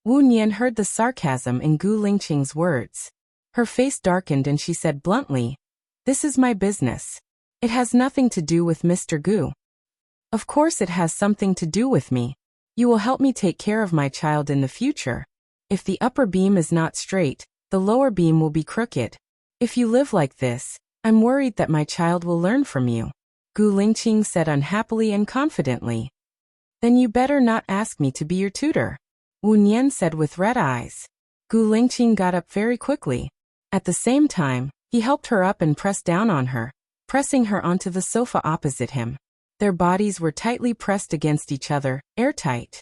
Wu Nian heard the sarcasm in Gu Lingqing's words. Her face darkened and she said bluntly, This is my business. It has nothing to do with Mr. Gu. Of course it has something to do with me. You will help me take care of my child in the future. If the upper beam is not straight, the lower beam will be crooked. If you live like this, I'm worried that my child will learn from you, Gu Lingqing said unhappily and confidently. Then you better not ask me to be your tutor, Wu Nian said with red eyes. Gu Lingqing got up very quickly. At the same time, he helped her up and pressed down on her, pressing her onto the sofa opposite him. Their bodies were tightly pressed against each other, airtight.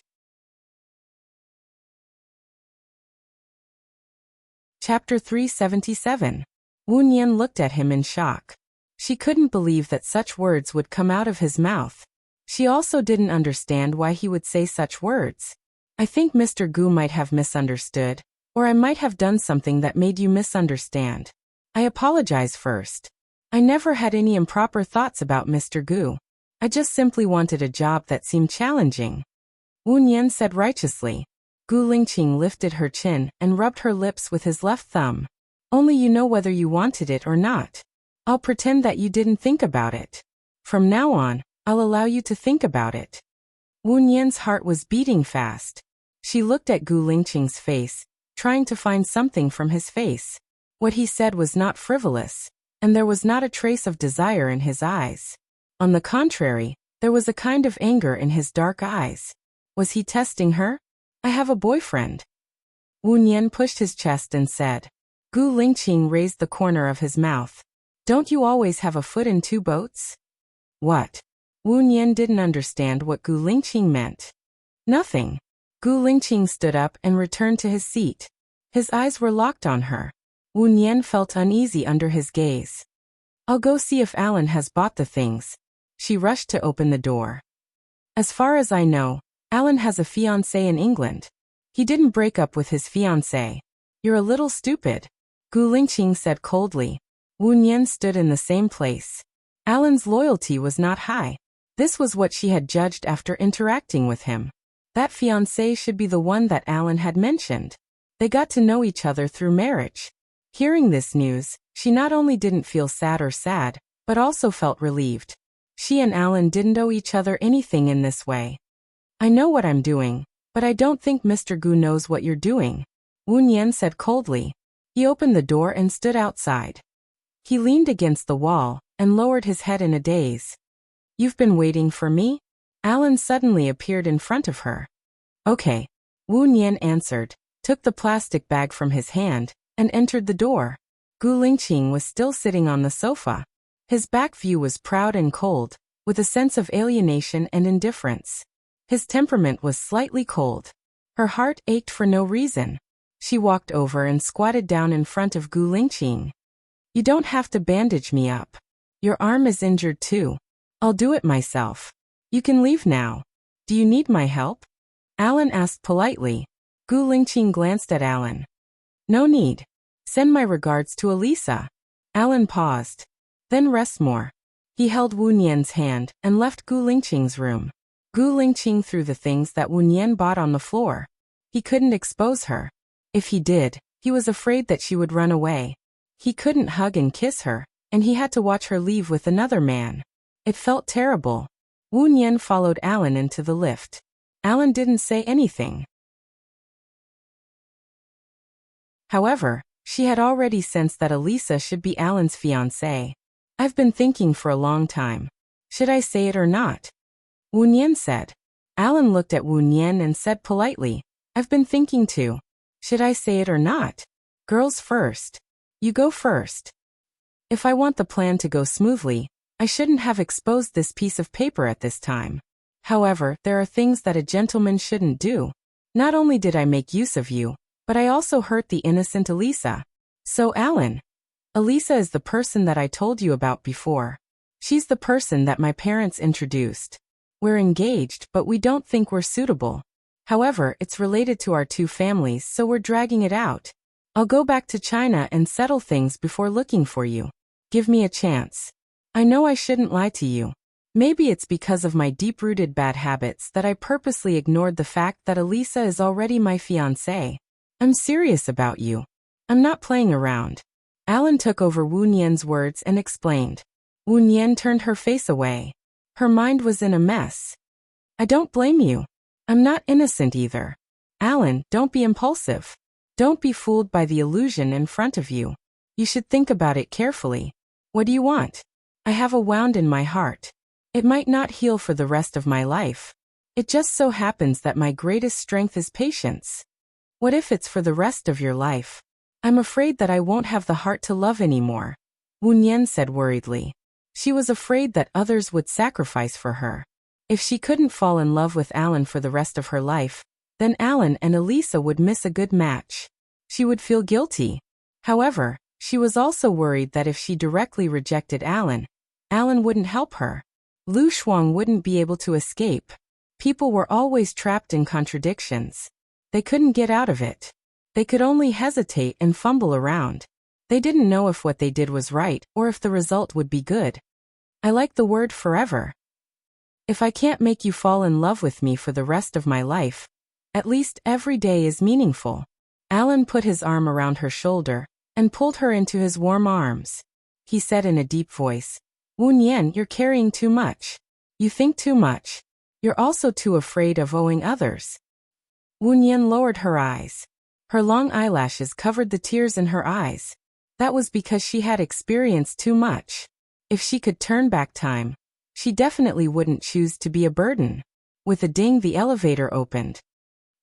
Chapter 377. Wu Nian looked at him in shock. She couldn't believe that such words would come out of his mouth. She also didn't understand why he would say such words. I think Mr. Gu might have misunderstood, or I might have done something that made you misunderstand. I apologize first. I never had any improper thoughts about Mr. Gu. I just simply wanted a job that seemed challenging. Wu Nian said righteously. Gu Lingqing lifted her chin and rubbed her lips with his left thumb. Only you know whether you wanted it or not. I'll pretend that you didn't think about it. From now on, I'll allow you to think about it. Wu Nian's heart was beating fast. She looked at Gu Lingqing's face, trying to find something from his face. What he said was not frivolous, and there was not a trace of desire in his eyes. On the contrary, there was a kind of anger in his dark eyes. Was he testing her? I have a boyfriend. Wu Nian pushed his chest and said. Gu Lingqing raised the corner of his mouth. Don't you always have a foot in two boats? What? Wu Nian didn't understand what Gu Lingqing meant. Nothing. Gu Lingqing stood up and returned to his seat. His eyes were locked on her. Wu Nian felt uneasy under his gaze. I'll go see if Alan has bought the things. She rushed to open the door. As far as I know, Alan has a fiancé in England. He didn't break up with his fiancé. You're a little stupid, Gu Lingqing said coldly. Wu Nian stood in the same place. Alan's loyalty was not high. This was what she had judged after interacting with him. That fiancé should be the one that Alan had mentioned. They got to know each other through marriage. Hearing this news, she not only didn't feel sad, but also felt relieved. She and Alan didn't owe each other anything in this way. I know what I'm doing, but I don't think Mr. Gu knows what you're doing, Wu Nian said coldly. He opened the door and stood outside. He leaned against the wall and lowered his head in a daze. You've been waiting for me? Alan suddenly appeared in front of her. Okay, Wu Nian answered, took the plastic bag from his hand, and entered the door. Gu Lingqing was still sitting on the sofa. His back view was proud and cold, with a sense of alienation and indifference. His temperament was slightly cold. Her heart ached for no reason. She walked over and squatted down in front of Gu Lingqing. You don't have to bandage me up. Your arm is injured too. I'll do it myself. You can leave now. Do you need my help? Alan asked politely. Gu Lingqing glanced at Alan. No need. Send my regards to Elisa. Alan paused. Then rest more. He held Wu Nian's hand and left Gu Lingqing's room. Gu Lingqing threw the things that Wu Nian bought on the floor. He couldn't expose her. If he did, he was afraid that she would run away. He couldn't hug and kiss her, and he had to watch her leave with another man. It felt terrible. Wu Nian followed Alan into the lift. Alan didn't say anything. However, she had already sensed that Elisa should be Alan's fiancée. I've been thinking for a long time. Should I say it or not? Wu Nian said. Alan looked at Wu Nian and said politely, I've been thinking too. Should I say it or not? Girls first. You go first. If I want the plan to go smoothly, I shouldn't have exposed this piece of paper at this time. However, there are things that a gentleman shouldn't do. Not only did I make use of you, but I also hurt the innocent Elisa. So Alan, Elisa is the person that I told you about before. She's the person that my parents introduced. We're engaged, but we don't think we're suitable. However, it's related to our two families, so we're dragging it out. I'll go back to China and settle things before looking for you. Give me a chance. I know I shouldn't lie to you. Maybe it's because of my deep-rooted bad habits that I purposely ignored the fact that Elisa is already my fiancée. I'm serious about you. I'm not playing around. Alan took over Wu Nian's words and explained. Wu Nian turned her face away. Her mind was in a mess. I don't blame you. I'm not innocent either. Alan, don't be impulsive. Don't be fooled by the illusion in front of you. You should think about it carefully. What do you want? I have a wound in my heart. It might not heal for the rest of my life. It just so happens that my greatest strength is patience. What if it's for the rest of your life? I'm afraid that I won't have the heart to love anymore, Wu Nian said worriedly. She was afraid that others would sacrifice for her. If she couldn't fall in love with Alan for the rest of her life, then Alan and Elisa would miss a good match. She would feel guilty. However, she was also worried that if she directly rejected Alan, Alan wouldn't help her. Lu Shuang wouldn't be able to escape. People were always trapped in contradictions. They couldn't get out of it. They could only hesitate and fumble around. They didn't know if what they did was right or if the result would be good. I like the word forever. If I can't make you fall in love with me for the rest of my life, at least every day is meaningful. Alan put his arm around her shoulder and pulled her into his warm arms. He said in a deep voice, Wu Nian, you're carrying too much. You think too much. You're also too afraid of owing others. Wu Nian lowered her eyes. Her long eyelashes covered the tears in her eyes. That was because she had experienced too much. If she could turn back time, she definitely wouldn't choose to be a burden. With a ding, the elevator opened.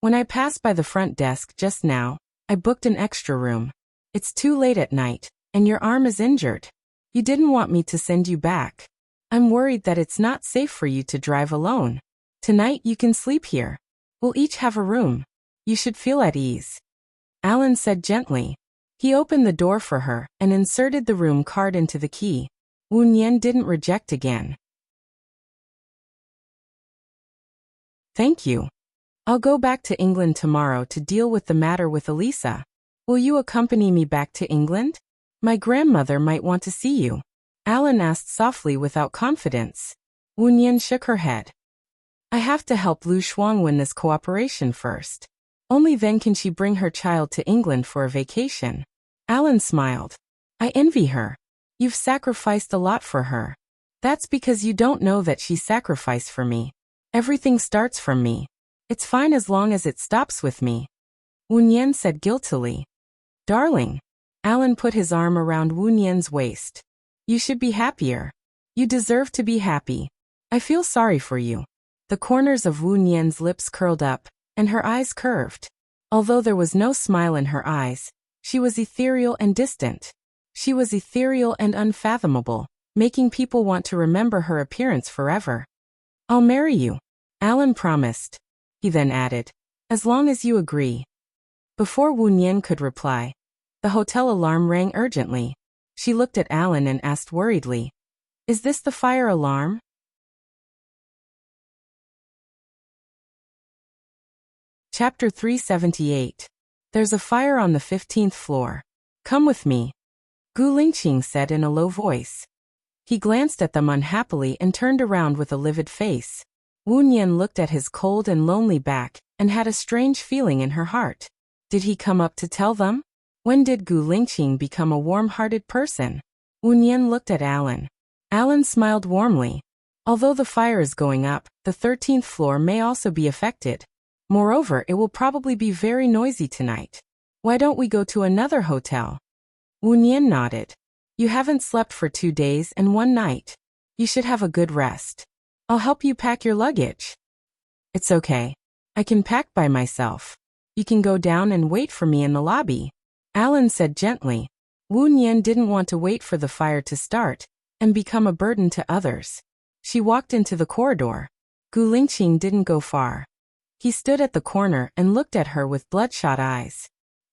When I passed by the front desk just now, I booked an extra room. It's too late at night, and your arm is injured. You didn't want me to send you back. I'm worried that it's not safe for you to drive alone. Tonight you can sleep here. We'll each have a room. You should feel at ease. Alan said gently. He opened the door for her and inserted the room card into the key. Wu Nian didn't reject again. Thank you. I'll go back to England tomorrow to deal with the matter with Elisa. Will you accompany me back to England? My grandmother might want to see you. Alan asked softly without confidence. Wu Nian shook her head. I have to help Lu Shuang win this cooperation first. Only then can she bring her child to England for a vacation. Alan smiled. I envy her. You've sacrificed a lot for her. That's because you don't know that she sacrificed for me. Everything starts from me. It's fine as long as it stops with me. Wu Nian said guiltily. Darling. Alan put his arm around Wu Nian's waist. You should be happier. You deserve to be happy. I feel sorry for you. The corners of Wu Nian's lips curled up, and her eyes curved. Although there was no smile in her eyes, she was ethereal and distant. She was ethereal and unfathomable, making people want to remember her appearance forever. I'll marry you, Alan promised. He then added, as long as you agree. Before Wu Nian could reply, the hotel alarm rang urgently. She looked at Alan and asked worriedly, Is this the fire alarm? Chapter 378. There's a fire on the 15th floor. Come with me, Gu Lingqing said in a low voice. He glanced at them unhappily and turned around with a livid face. Wu Nian looked at his cold and lonely back and had a strange feeling in her heart. Did he come up to tell them? When did Gu Lingqing become a warm-hearted person? Wu Nian looked at Alan. Alan smiled warmly. Although the fire is going up, the 13th floor may also be affected. Moreover, it will probably be very noisy tonight. Why don't we go to another hotel? Wu Nian nodded. You haven't slept for 2 days and 1 night. You should have a good rest. I'll help you pack your luggage. It's okay. I can pack by myself. You can go down and wait for me in the lobby, Alan said gently. Wu Nian didn't want to wait for the fire to start and become a burden to others. She walked into the corridor. Gu Lingqing didn't go far. He stood at the corner and looked at her with bloodshot eyes.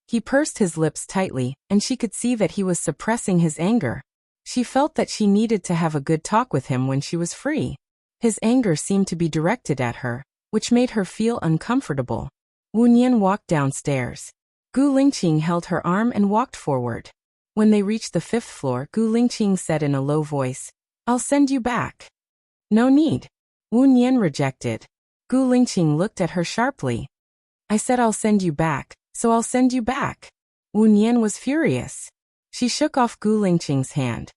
He pursed his lips tightly, and she could see that he was suppressing his anger. She felt that she needed to have a good talk with him when she was free. His anger seemed to be directed at her, which made her feel uncomfortable. Wu Nian walked downstairs. Gu Lingqing held her arm and walked forward. When they reached the 5th floor, Gu Lingqing said in a low voice, I'll send you back. No need. Wu Nian rejected. Gu Lingqing looked at her sharply. I said I'll send you back, so I'll send you back. Wu Nian was furious. She shook off Gu Lingqing's hand.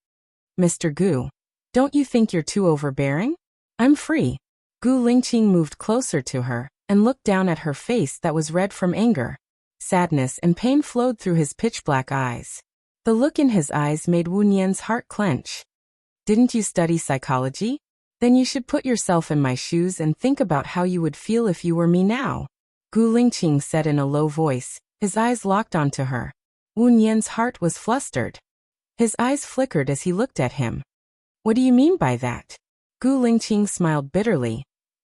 Mr. Gu, don't you think you're too overbearing? I'm free. Gu Lingqing moved closer to her and looked down at her face that was red from anger. Sadness and pain flowed through his pitch-black eyes. The look in his eyes made Wu Nian's heart clench. Didn't you study psychology? Then you should put yourself in my shoes and think about how you would feel if you were me now, Gu Lingqing said in a low voice, his eyes locked onto her. Wu Nian's heart was flustered. His eyes flickered as he looked at him. What do you mean by that? Gu Lingqing smiled bitterly.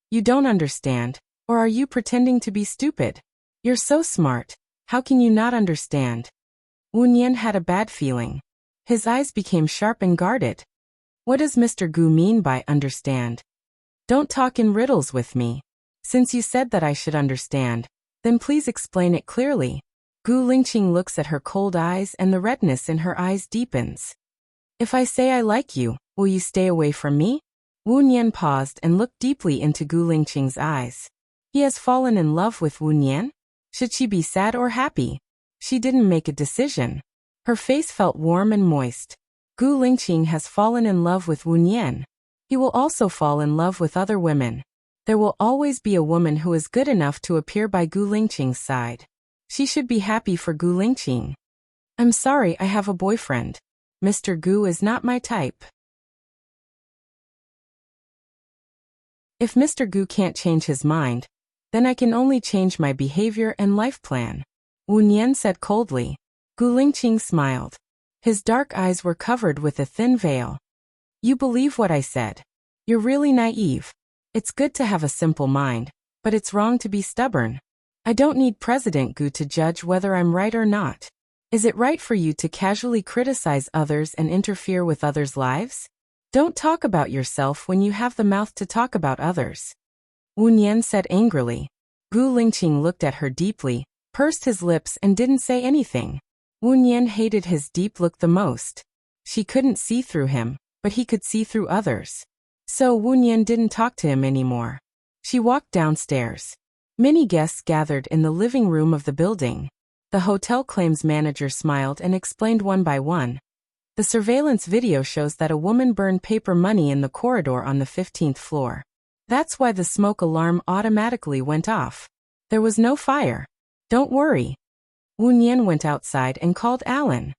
You don't understand, or are you pretending to be stupid? You're so smart, how can you not understand? Wu Nian had a bad feeling. His eyes became sharp and guarded. What does Mr. Gu mean by understand? Don't talk in riddles with me. Since you said that I should understand, then please explain it clearly. Gu Gu Lingqing looks at her cold eyes and the redness in her eyes deepens. If I say I like you, will you stay away from me? Wu Nian paused and looked deeply into Gu Lingqing's eyes. He has fallen in love with Wu Nian? Should she be sad or happy? She didn't make a decision. Her face felt warm and moist. Gu Lingqing has fallen in love with Wu Nian. He will also fall in love with other women. There will always be a woman who is good enough to appear by Gu Lingqing's side. She should be happy for Gu Lingqing. I'm sorry, I have a boyfriend. Mr. Gu is not my type. If Mr. Gu can't change his mind, then I can only change my behavior and life plan. Wu Nian said coldly. Gu Lingqing smiled. His dark eyes were covered with a thin veil. You believe what I said. You're really naive. It's good to have a simple mind, but it's wrong to be stubborn. I don't need President Gu to judge whether I'm right or not. Is it right for you to casually criticize others and interfere with others' lives? Don't talk about yourself when you have the mouth to talk about others. Wu Nian said angrily. Gu Lingqing looked at her deeply, pursed his lips and didn't say anything. Wu Nian hated his deep look the most. She couldn't see through him, but he could see through others. So Wu Nian didn't talk to him anymore. She walked downstairs. Many guests gathered in the living room of the building. The hotel claims manager smiled and explained one by one. The surveillance video shows that a woman burned paper money in the corridor on the 15th floor. That's why the smoke alarm automatically went off. There was no fire. Don't worry. Wu Nian went outside and called Alan.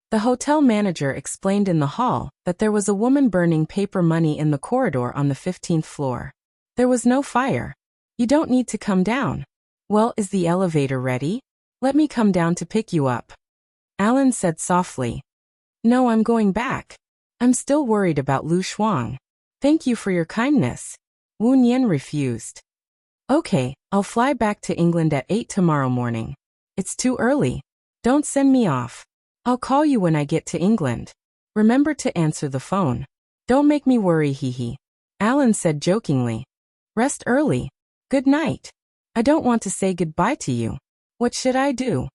The hotel manager explained in the hall that there was a woman burning paper money in the corridor on the 15th floor. There was no fire. You don't need to come down. Well, is the elevator ready? Let me come down to pick you up. Alan said softly. No, I'm going back. I'm still worried about Lu Shuang. Thank you for your kindness. Wu Nian refused. Okay, I'll fly back to England at 8 tomorrow morning. It's too early. Don't send me off. I'll call you when I get to England. Remember to answer the phone. Don't make me worry, hee. Alan said jokingly. Rest early. Good night. I don't want to say goodbye to you. What should I do?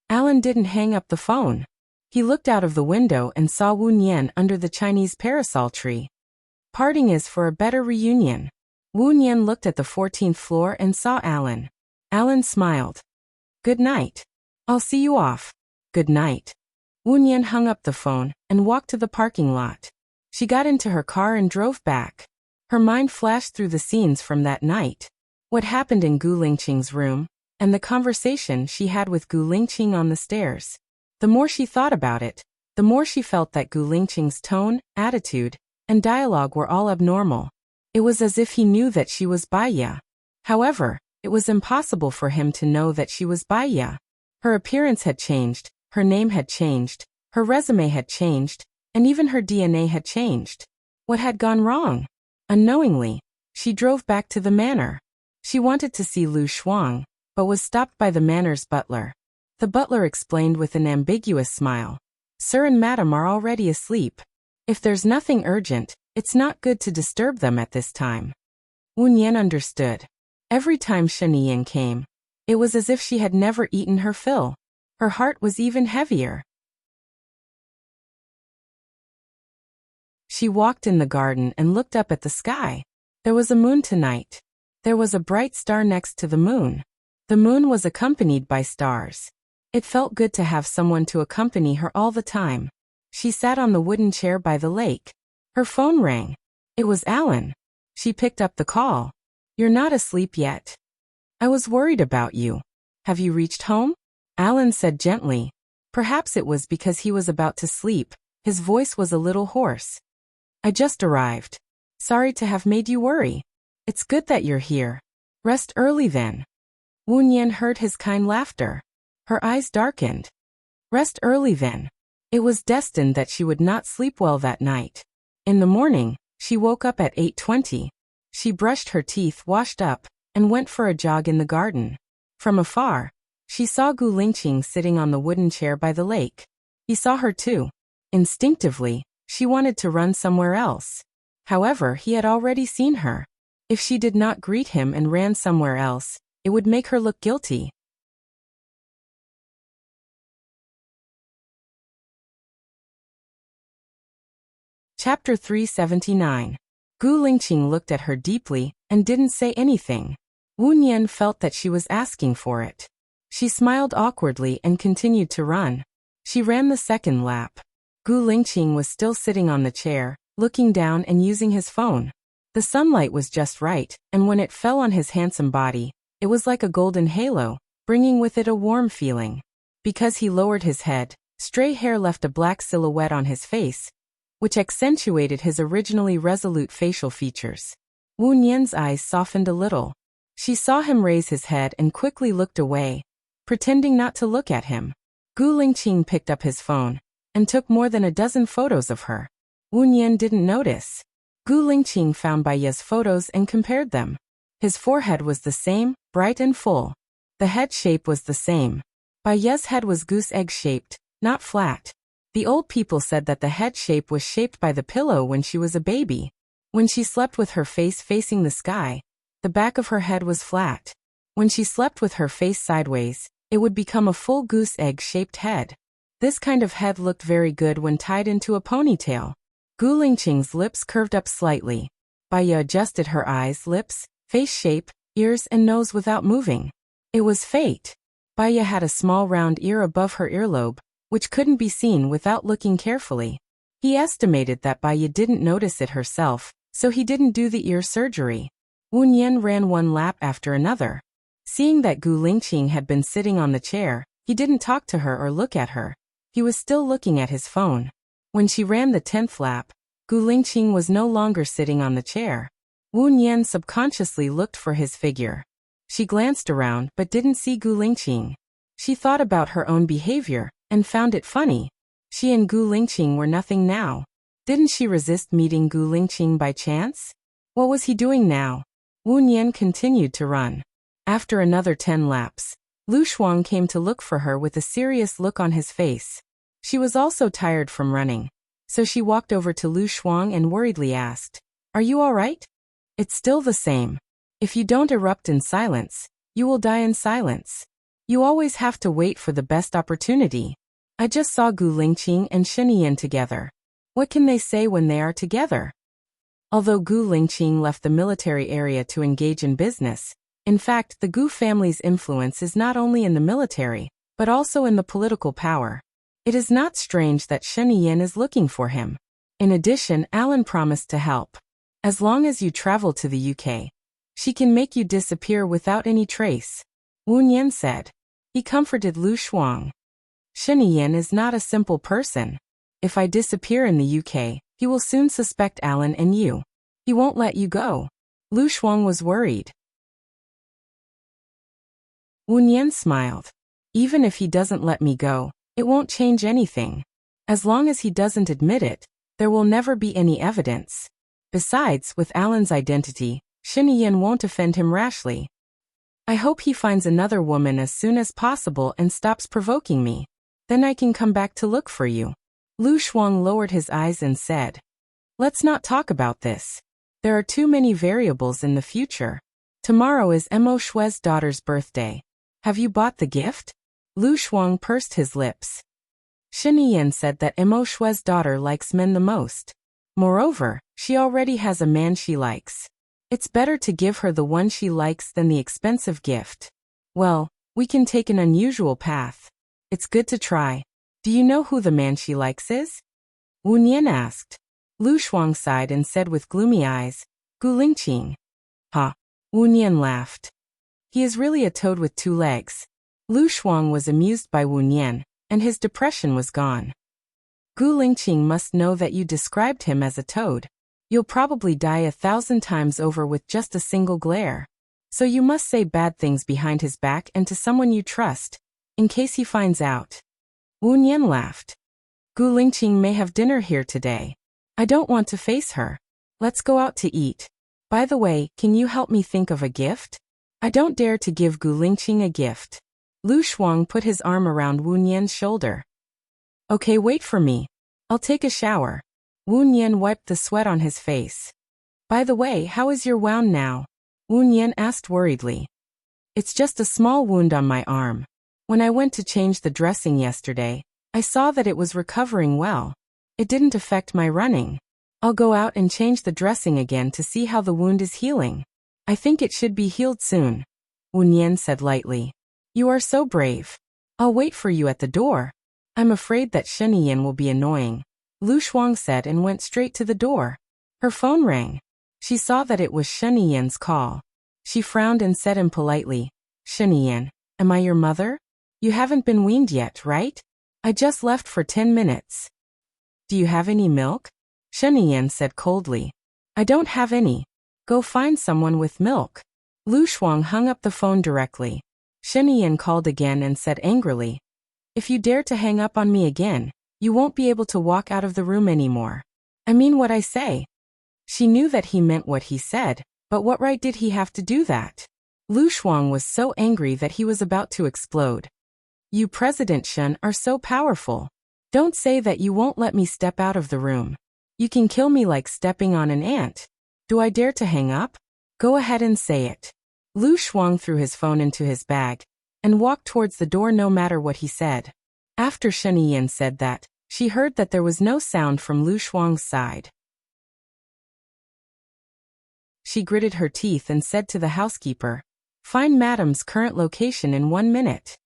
Alan didn't hang up the phone. He looked out of the window and saw Wu Nian under the Chinese parasol tree. Parting is for a better reunion. Wu Nian looked at the 14th floor and saw Alan. Alan smiled. Good night. I'll see you off. Good night. Wu Nian hung up the phone and walked to the parking lot. She got into her car and drove back. Her mind flashed through the scenes from that night. What happened in Gu Lingqing's room, and the conversation she had with Gu Lingqing on the stairs. The more she thought about it, the more she felt that Gu Lingqing's tone, attitude, and dialogue were all abnormal. It was as if he knew that she was Baiya. However, it was impossible for him to know that she was Baiya. Her appearance had changed, her name had changed, her resume had changed, and even her DNA had changed. What had gone wrong? Unknowingly, she drove back to the manor. She wanted to see Lu Shuang, but was stopped by the manor's butler. The butler explained with an ambiguous smile. Sir and Madam are already asleep. If there's nothing urgent, it's not good to disturb them at this time. Wu Nian understood. Every time Shen Yiyan came, it was as if she had never eaten her fill. Her heart was even heavier. She walked in the garden and looked up at the sky. There was a moon tonight. There was a bright star next to the moon. The moon was accompanied by stars. It felt good to have someone to accompany her all the time. She sat on the wooden chair by the lake. Her phone rang. It was Alan. She picked up the call. You're not asleep yet. I was worried about you. Have you reached home? Alan said gently. Perhaps it was because he was about to sleep. His voice was a little hoarse. I just arrived. Sorry to have made you worry. It's good that you're here. Rest early then. Wu Nian heard his kind laughter. Her eyes darkened. Rest early then. It was destined that she would not sleep well that night. In the morning, she woke up at 8:20. She brushed her teeth, washed up, and went for a jog in the garden. From afar, she saw Gu Lingqing sitting on the wooden chair by the lake. He saw her too. Instinctively, she wanted to run somewhere else. However, he had already seen her. If she did not greet him and ran somewhere else, it would make her look guilty. Chapter 379. Gu Lingqing looked at her deeply and didn't say anything. Wu Nian felt that she was asking for it. She smiled awkwardly and continued to run. She ran the second lap. Gu Lingqing was still sitting on the chair, looking down and using his phone. The sunlight was just right, and when it fell on his handsome body, it was like a golden halo, bringing with it a warm feeling. Because he lowered his head, stray hair left a black silhouette on his face, which accentuated his originally resolute facial features. Wu Nian's eyes softened a little. She saw him raise his head and quickly looked away, pretending not to look at him. Gu Lingqing picked up his phone and took more than a dozen photos of her. Wu Nian didn't notice. Gu Lingqing found Bai Ye's photos and compared them. His forehead was the same, bright and full. The head shape was the same. Bai Ye's head was goose egg-shaped, not flat. The old people said that the head shape was shaped by the pillow when she was a baby. When she slept with her face facing the sky, the back of her head was flat. When she slept with her face sideways, it would become a full goose egg-shaped head. This kind of head looked very good when tied into a ponytail. Gu Lingqing's lips curved up slightly. Bai Ye adjusted her eyes, lips, face shape, ears and nose without moving. It was fate. Bai Ye had a small round ear above her earlobe, which couldn't be seen without looking carefully. He estimated that Bai Ye didn't notice it herself, so he didn't do the ear surgery. Wu Nian ran one lap after another. Seeing that Gu Lingqing had been sitting on the chair, he didn't talk to her or look at her. He was still looking at his phone. When she ran the 10th lap, Gu Lingqing was no longer sitting on the chair. Wu Nian subconsciously looked for his figure. She glanced around but didn't see Gu Lingqing. She thought about her own behavior and found it funny. She and Gu Lingqing were nothing now. Didn't she resist meeting Gu Lingqing by chance? What was he doing now? Wu Nian continued to run. After another 10 laps, Lu Shuang came to look for her with a serious look on his face. She was also tired from running, so she walked over to Lu Shuang and worriedly asked, "Are you all right?" "It's still the same. If you don't erupt in silence, you will die in silence. You always have to wait for the best opportunity. I just saw Gu Lingqing and Shen Yan together. What can they say when they are together?" Although Gu Lingqing left the military area to engage in business, in fact, the Gu family's influence is not only in the military, but also in the political power. It is not strange that Shen Yan is looking for him. In addition, Alan promised to help. As long as you travel to the UK, she can make you disappear without any trace, Wu Nian said. He comforted Lu Shuang. Shen Yan is not a simple person. If I disappear in the UK, he will soon suspect Alan and you. He won't let you go. Lu Shuang was worried. Wu Nian smiled. Even if he doesn't let me go, it won't change anything. As long as he doesn't admit it, there will never be any evidence. Besides, with Alan's identity, Shen Yan won't offend him rashly. I hope he finds another woman as soon as possible and stops provoking me. Then I can come back to look for you. Lu Shuang lowered his eyes and said, "Let's not talk about this. There are too many variables in the future. Tomorrow is Mo Shui's daughter's birthday. Have you bought the gift?" Lu Shuang pursed his lips. Shen Yan said that Mo Shui's daughter likes men the most. Moreover, she already has a man she likes. It's better to give her the one she likes than the expensive gift. Well, we can take an unusual path. It's good to try. Do you know who the man she likes is? Wu Nian asked. Lu Shuang sighed and said with gloomy eyes, "Gu Lingqing." "Ha." Wu Nian laughed. "He is really a toad with 2 legs. Lu Shuang was amused by Wu Nian, and his depression was gone. "Gu Lingqing must know that you described him as a toad. You'll probably die 1,000 times over with just a single glare. So you must say bad things behind his back and to someone you trust, in case he finds out." Wu Nian laughed. "Gu Lingqing may have dinner here today. I don't want to face her. Let's go out to eat. By the way, can you help me think of a gift? I don't dare to give Gu Lingqing a gift." Lu Shuang put his arm around Wu Nian's shoulder. "Okay, wait for me. I'll take a shower." Wu Nian wiped the sweat on his face. "By the way, how is your wound now?" Wu Nian asked worriedly. "It's just a small wound on my arm. When I went to change the dressing yesterday, I saw that it was recovering well. It didn't affect my running." I'll go out and change the dressing again to see how the wound is healing. I think it should be healed soon, Wu Nian said lightly. You are so brave. I'll wait for you at the door. I'm afraid that Shen Yan will be annoying, Lu Shuang said and went straight to the door. Her phone rang. She saw that it was Shen Yan's call. She frowned and said impolitely, Shen Yan, am I your mother? You haven't been weaned yet, right? I just left for 10 minutes. Do you have any milk? Shen Yan said coldly. I don't have any. Go find someone with milk. Lu Shuang hung up the phone directly. Shen Yan called again and said angrily, if you dare to hang up on me again, you won't be able to walk out of the room anymore. I mean what I say. She knew that he meant what he said, but what right did he have to do that? Lu Shuang was so angry that he was about to explode. You President Shen are so powerful. Don't say that you won't let me step out of the room. You can kill me like stepping on an ant. Do I dare to hang up? Go ahead and say it. Lu Shuang threw his phone into his bag and walked towards the door no matter what he said. After Shen Yan said that, she heard that there was no sound from Lu Shuang's side. She gritted her teeth and said to the housekeeper, find Madam's current location in 1 minute.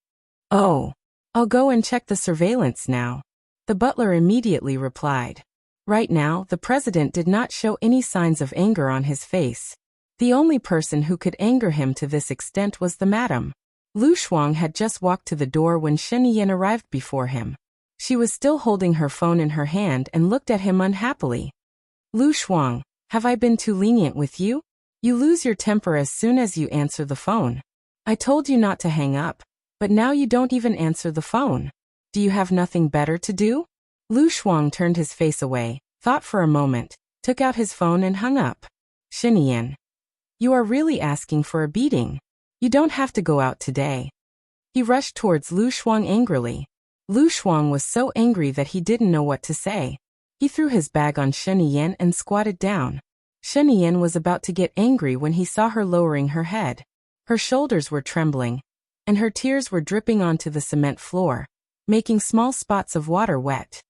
Oh, I'll go and check the surveillance now. The butler immediately replied. Right now, the president did not show any signs of anger on his face. The only person who could anger him to this extent was the madam. Lu Shuang had just walked to the door when Shen Yan arrived before him. She was still holding her phone in her hand and looked at him unhappily. Lu Shuang, have I been too lenient with you? You lose your temper as soon as you answer the phone. I told you not to hang up, but now you don't even answer the phone. Do you have nothing better to do? Lu Shuang turned his face away, thought for a moment, took out his phone and hung up. Shen Yan, you are really asking for a beating. You don't have to go out today. He rushed towards Lu Shuang angrily. Lu Shuang was so angry that he didn't know what to say. He threw his bag on Shen Yan and squatted down. Shen Yan was about to get angry when he saw her lowering her head. Her shoulders were trembling, and her tears were dripping onto the cement floor, making small spots of water wet.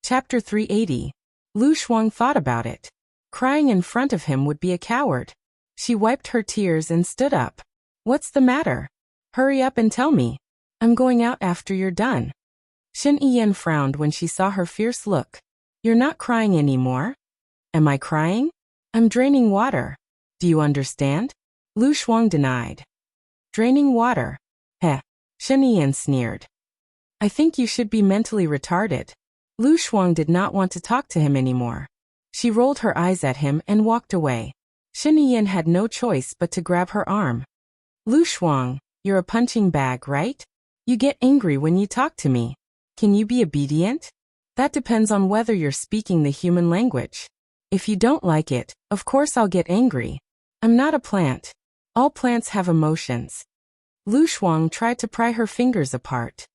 Chapter 380. Lu Shuang thought about it. Crying in front of him would be a coward. She wiped her tears and stood up. What's the matter? Hurry up and tell me. I'm going out after you're done. Shen Yan frowned when she saw her fierce look. You're not crying anymore? Am I crying? I'm draining water. Do you understand? Lu Shuang denied. Draining water? Heh. Shen Yan sneered. I think you should be mentally retarded. Lu Shuang did not want to talk to him anymore. She rolled her eyes at him and walked away. Shen Yan had no choice but to grab her arm. Lu Shuang, you're a punching bag, right? You get angry when you talk to me. Can you be obedient? That depends on whether you're speaking the human language. If you don't like it, of course I'll get angry. I'm not a plant. All plants have emotions. Lu Shuang tried to pry her fingers apart.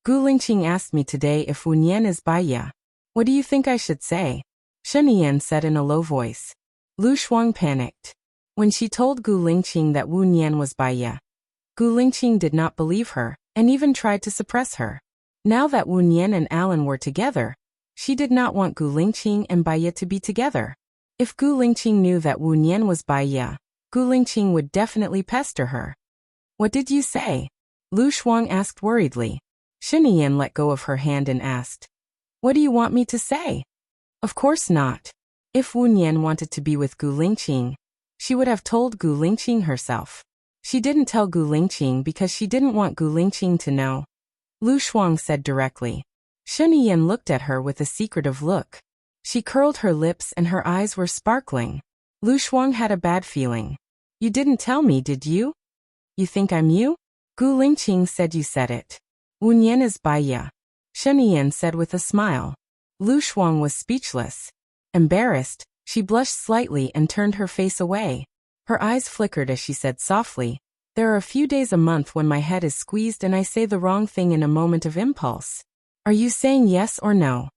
Gu Lingqing asked me today if Wu Nian is Baiya. What do you think I should say? Shen Yan said in a low voice. Lu Shuang panicked. When she told Gu Lingqing that Wu Nian was Baiya, Gu Lingqing did not believe her, and even tried to suppress her. Now that Wu Nian and Alan were together, she did not want Gu Lingqing and Baiya to be together. If Gu Lingqing knew that Wu Nian was Baiya, Gu Lingqing would definitely pester her. What did you say? Lu Shuang asked worriedly. Shen Yan let go of her hand and asked, what do you want me to say? Of course not. If Wu Nian wanted to be with Gu Lingqing, she would have told Gu Lingqing herself. She didn't tell Gu Lingqing because she didn't want Gu Lingqing to know. Lu Shuang said directly. Shen Yan looked at her with a secretive look. She curled her lips and her eyes were sparkling. Lu Shuang had a bad feeling. You didn't tell me, did you? You think I'm you? Gu Lingqing said you said it. Wu Nian is Baiya. Shen Yan said with a smile. Lu Shuang was speechless. Embarrassed, she blushed slightly and turned her face away. Her eyes flickered as she said softly, there are a few days a month when my head is squeezed and I say the wrong thing in a moment of impulse. Are you saying yes or no?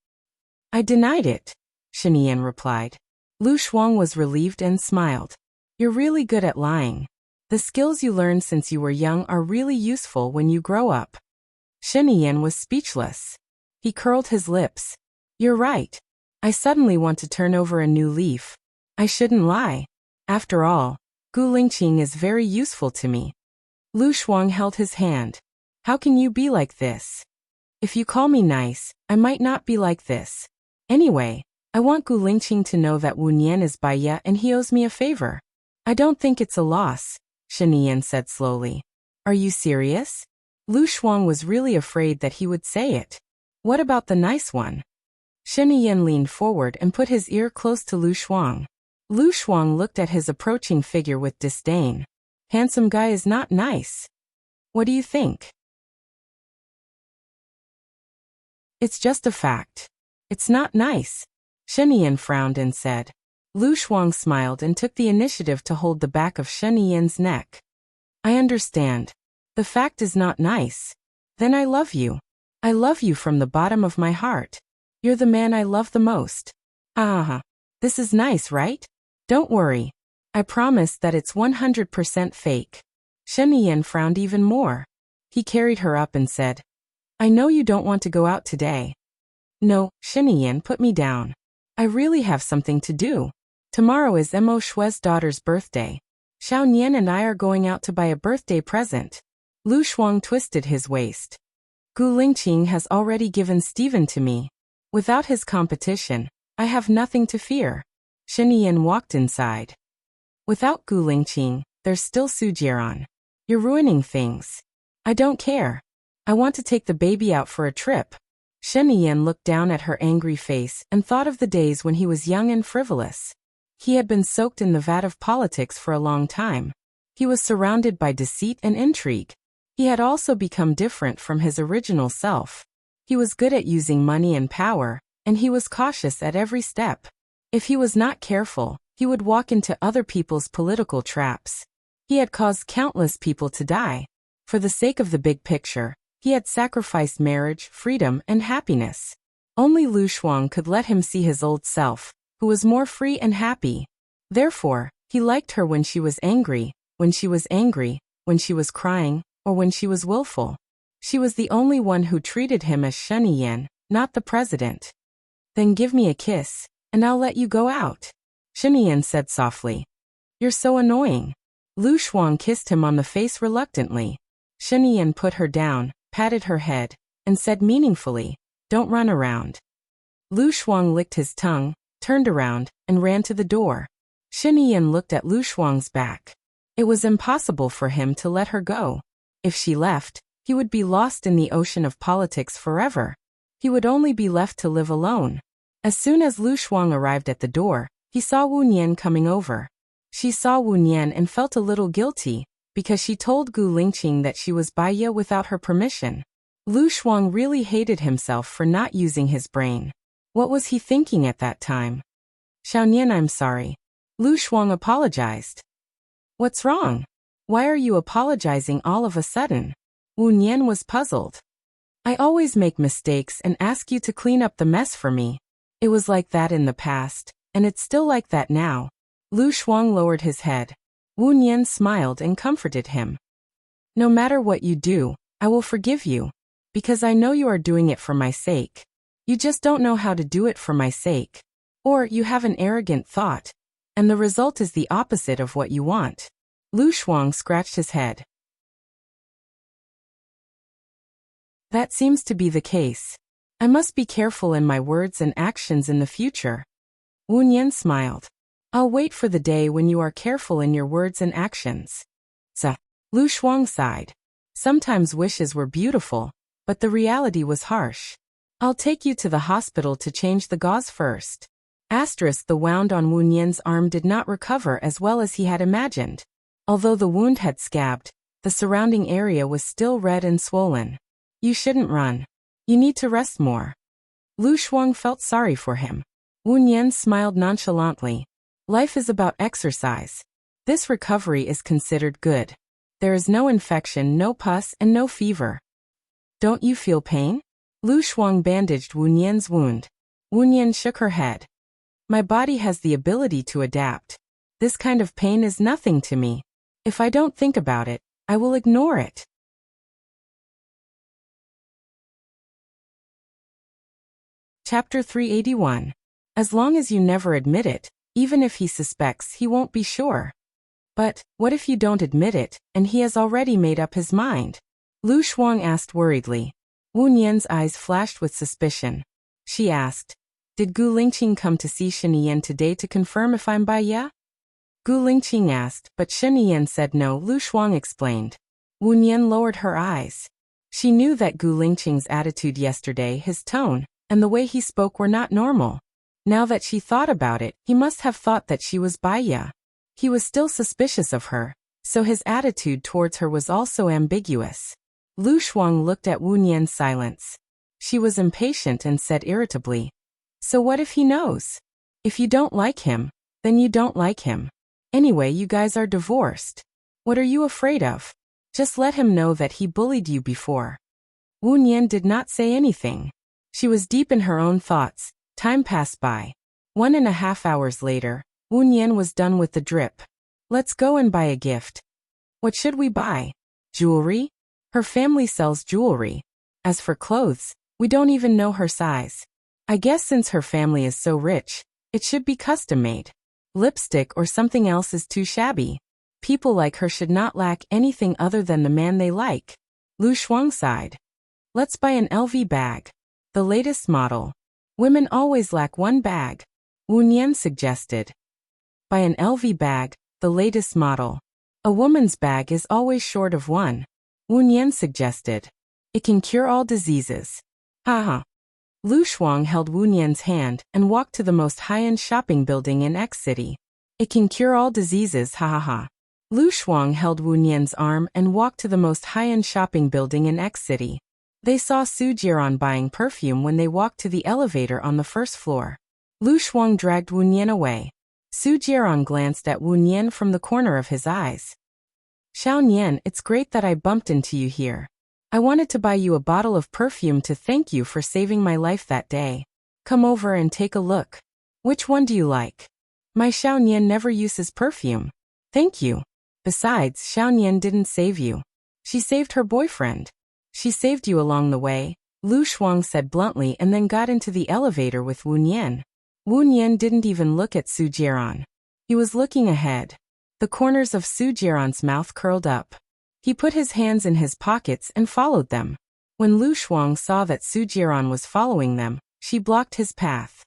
I denied it, Shen Yan replied. Lu Shuang was relieved and smiled. You're really good at lying. The skills you learned since you were young are really useful when you grow up. Shen Yan was speechless. He curled his lips. You're right. I suddenly want to turn over a new leaf. I shouldn't lie. After all, Gu Lingqing is very useful to me. Lu Shuang held his hand. How can you be like this? If you call me nice, I might not be like this. Anyway, I want Gu Lingqing to know that Wu Nian is Baiya and he owes me a favor. I don't think it's a loss, Shen Yan said slowly. Are you serious? Lu Shuang was really afraid that he would say it. What about the nice one? Shen Yan leaned forward and put his ear close to Lu Shuang. Lu Shuang looked at his approaching figure with disdain. Handsome guy is not nice. What do you think? It's just a fact. It's not nice. Shen Yan frowned and said. Lu Shuang smiled and took the initiative to hold the back of Shen Yan's neck. I understand. The fact is not nice. Then I love you. I love you from the bottom of my heart. You're the man I love the most. This is nice, right? Don't worry. I promise that it's 100% fake. Shen Yan frowned even more. He carried her up and said, I know you don't want to go out today. No, Shen Yan, put me down. I really have something to do. Tomorrow is Mo Shui's daughter's birthday. Xiao Nian and I are going out to buy a birthday present. Lu Shuang twisted his waist. Gu Lingqing has already given Stephen to me. Without his competition, I have nothing to fear. Shen Yan walked inside. Without Gu Lingqing, there's still Su Jieran. You're ruining things. I don't care. I want to take the baby out for a trip. Shen Yan looked down at her angry face and thought of the days when he was young and frivolous. He had been soaked in the vat of politics for a long time. He was surrounded by deceit and intrigue. He had also become different from his original self. He was good at using money and power, and he was cautious at every step. If he was not careful, he would walk into other people's political traps. He had caused countless people to die. For the sake of the big picture, he had sacrificed marriage, freedom, and happiness. Only Lu Shuang could let him see his old self, who was more free and happy. Therefore, he liked her when she was angry, when she was crying, or when she was willful. She was the only one who treated him as Shen Yan, not the president. Then give me a kiss, and I'll let you go out, Shen Yan said softly. You're so annoying. Lu Shuang kissed him on the face reluctantly. Shen Yan put her down, patted her head, and said meaningfully, Don't run around. Lu Shuang licked his tongue, turned around, and ran to the door. Shen Yan looked at Lu Shuang's back. It was impossible for him to let her go. If she left, he would be lost in the ocean of politics forever. He would only be left to live alone. As soon as Lu Shuang arrived at the door, he saw Wu Nian coming over. She saw Wu Nian and felt a little guilty, because she told Gu Lingqing that she was Baiya without her permission. Lu Shuang really hated himself for not using his brain. What was he thinking at that time? Xiao Nian, I'm sorry. Lu Shuang apologized. What's wrong? Why are you apologizing all of a sudden? Wu Nian was puzzled. I always make mistakes and ask you to clean up the mess for me. It was like that in the past, and it's still like that now. Lu Shuang lowered his head. Wu Nian smiled and comforted him. No matter what you do, I will forgive you, because I know you are doing it for my sake. You just don't know how to do it for my sake. Or you have an arrogant thought, and the result is the opposite of what you want. Lu Shuang scratched his head. That seems to be the case. I must be careful in my words and actions in the future. Wu Nian smiled. I'll wait for the day when you are careful in your words and actions. Lu Shuang sighed. Sometimes wishes were beautiful, but the reality was harsh. I'll take you to the hospital to change the gauze first. The wound on Wu Nian's arm did not recover as well as he had imagined. Although the wound had scabbed, the surrounding area was still red and swollen. You shouldn't run. You need to rest more. Lu Shuang felt sorry for him. Wu Nian smiled nonchalantly. Life is about exercise. This recovery is considered good. There is no infection, no pus, and no fever. Don't you feel pain? Lu Shuang bandaged Wu Nian's wound. Wu Nian shook her head. My body has the ability to adapt. This kind of pain is nothing to me. If I don't think about it, I will ignore it. Chapter 381. As long as you never admit it, even if he suspects, he won't be sure. But, what if you don't admit it, and he has already made up his mind? Lu Shuang asked worriedly. Wu Nian's eyes flashed with suspicion. She asked, "Did Gu Lingqing come to see Shen Yan today to confirm if I'm Bai Ye?" Gu Lingqing asked, but Shen Yan said no, Lu Shuang explained. Wu Nian lowered her eyes. She knew that Gu Lingqing's attitude yesterday, his tone, and the way he spoke were not normal. Now that she thought about it, he must have thought that she was Bai Ye. He was still suspicious of her, so his attitude towards her was also ambiguous. Lu Shuang looked at Wu Nian's silence. She was impatient and said irritably, "So what if he knows? If you don't like him, then you don't like him. Anyway, you guys are divorced. What are you afraid of? Just let him know that he bullied you before." Wu Nian did not say anything. She was deep in her own thoughts. Time passed by. 1.5 hours later, Wu Nian was done with the drip. "Let's go and buy a gift." "What should we buy? Jewelry?" "Her family sells jewelry. As for clothes, we don't even know her size. I guess since her family is so rich, it should be custom-made. Lipstick or something else is too shabby. People like her should not lack anything other than the man they like." Lu Shuang sighed. "Let's buy an LV bag. The latest model. Women always lack one bag," Wu Nian suggested. "Buy an LV bag, the latest model. A woman's bag is always short of one," Wu Nian suggested. "It can cure all diseases." Haha. Lu Shuang held Wu Nian's hand and walked to the most high-end shopping building in X City. "It can cure all diseases, ha ha ha." Lu Shuang held Wu Nian's arm and walked to the most high-end shopping building in X City. They saw Su Jiran buying perfume when they walked to the elevator on the first floor. Lu Shuang dragged Wu Nian away. Su Jiran glanced at Wu Nian from the corner of his eyes. "Xiao Nian, it's great that I bumped into you here. I wanted to buy you a bottle of perfume to thank you for saving my life that day. Come over and take a look. Which one do you like? My Xiao Nian never uses perfume." "Thank you. Besides, Xiao Nian didn't save you. She saved her boyfriend." "She saved you along the way," Lu Shuang said bluntly and then got into the elevator with Wu Nian. Wu Nian didn't even look at Su Jiran. He was looking ahead. The corners of Su Jiran's mouth curled up. He put his hands in his pockets and followed them. When Lu Shuang saw that Su Jiran was following them, she blocked his path.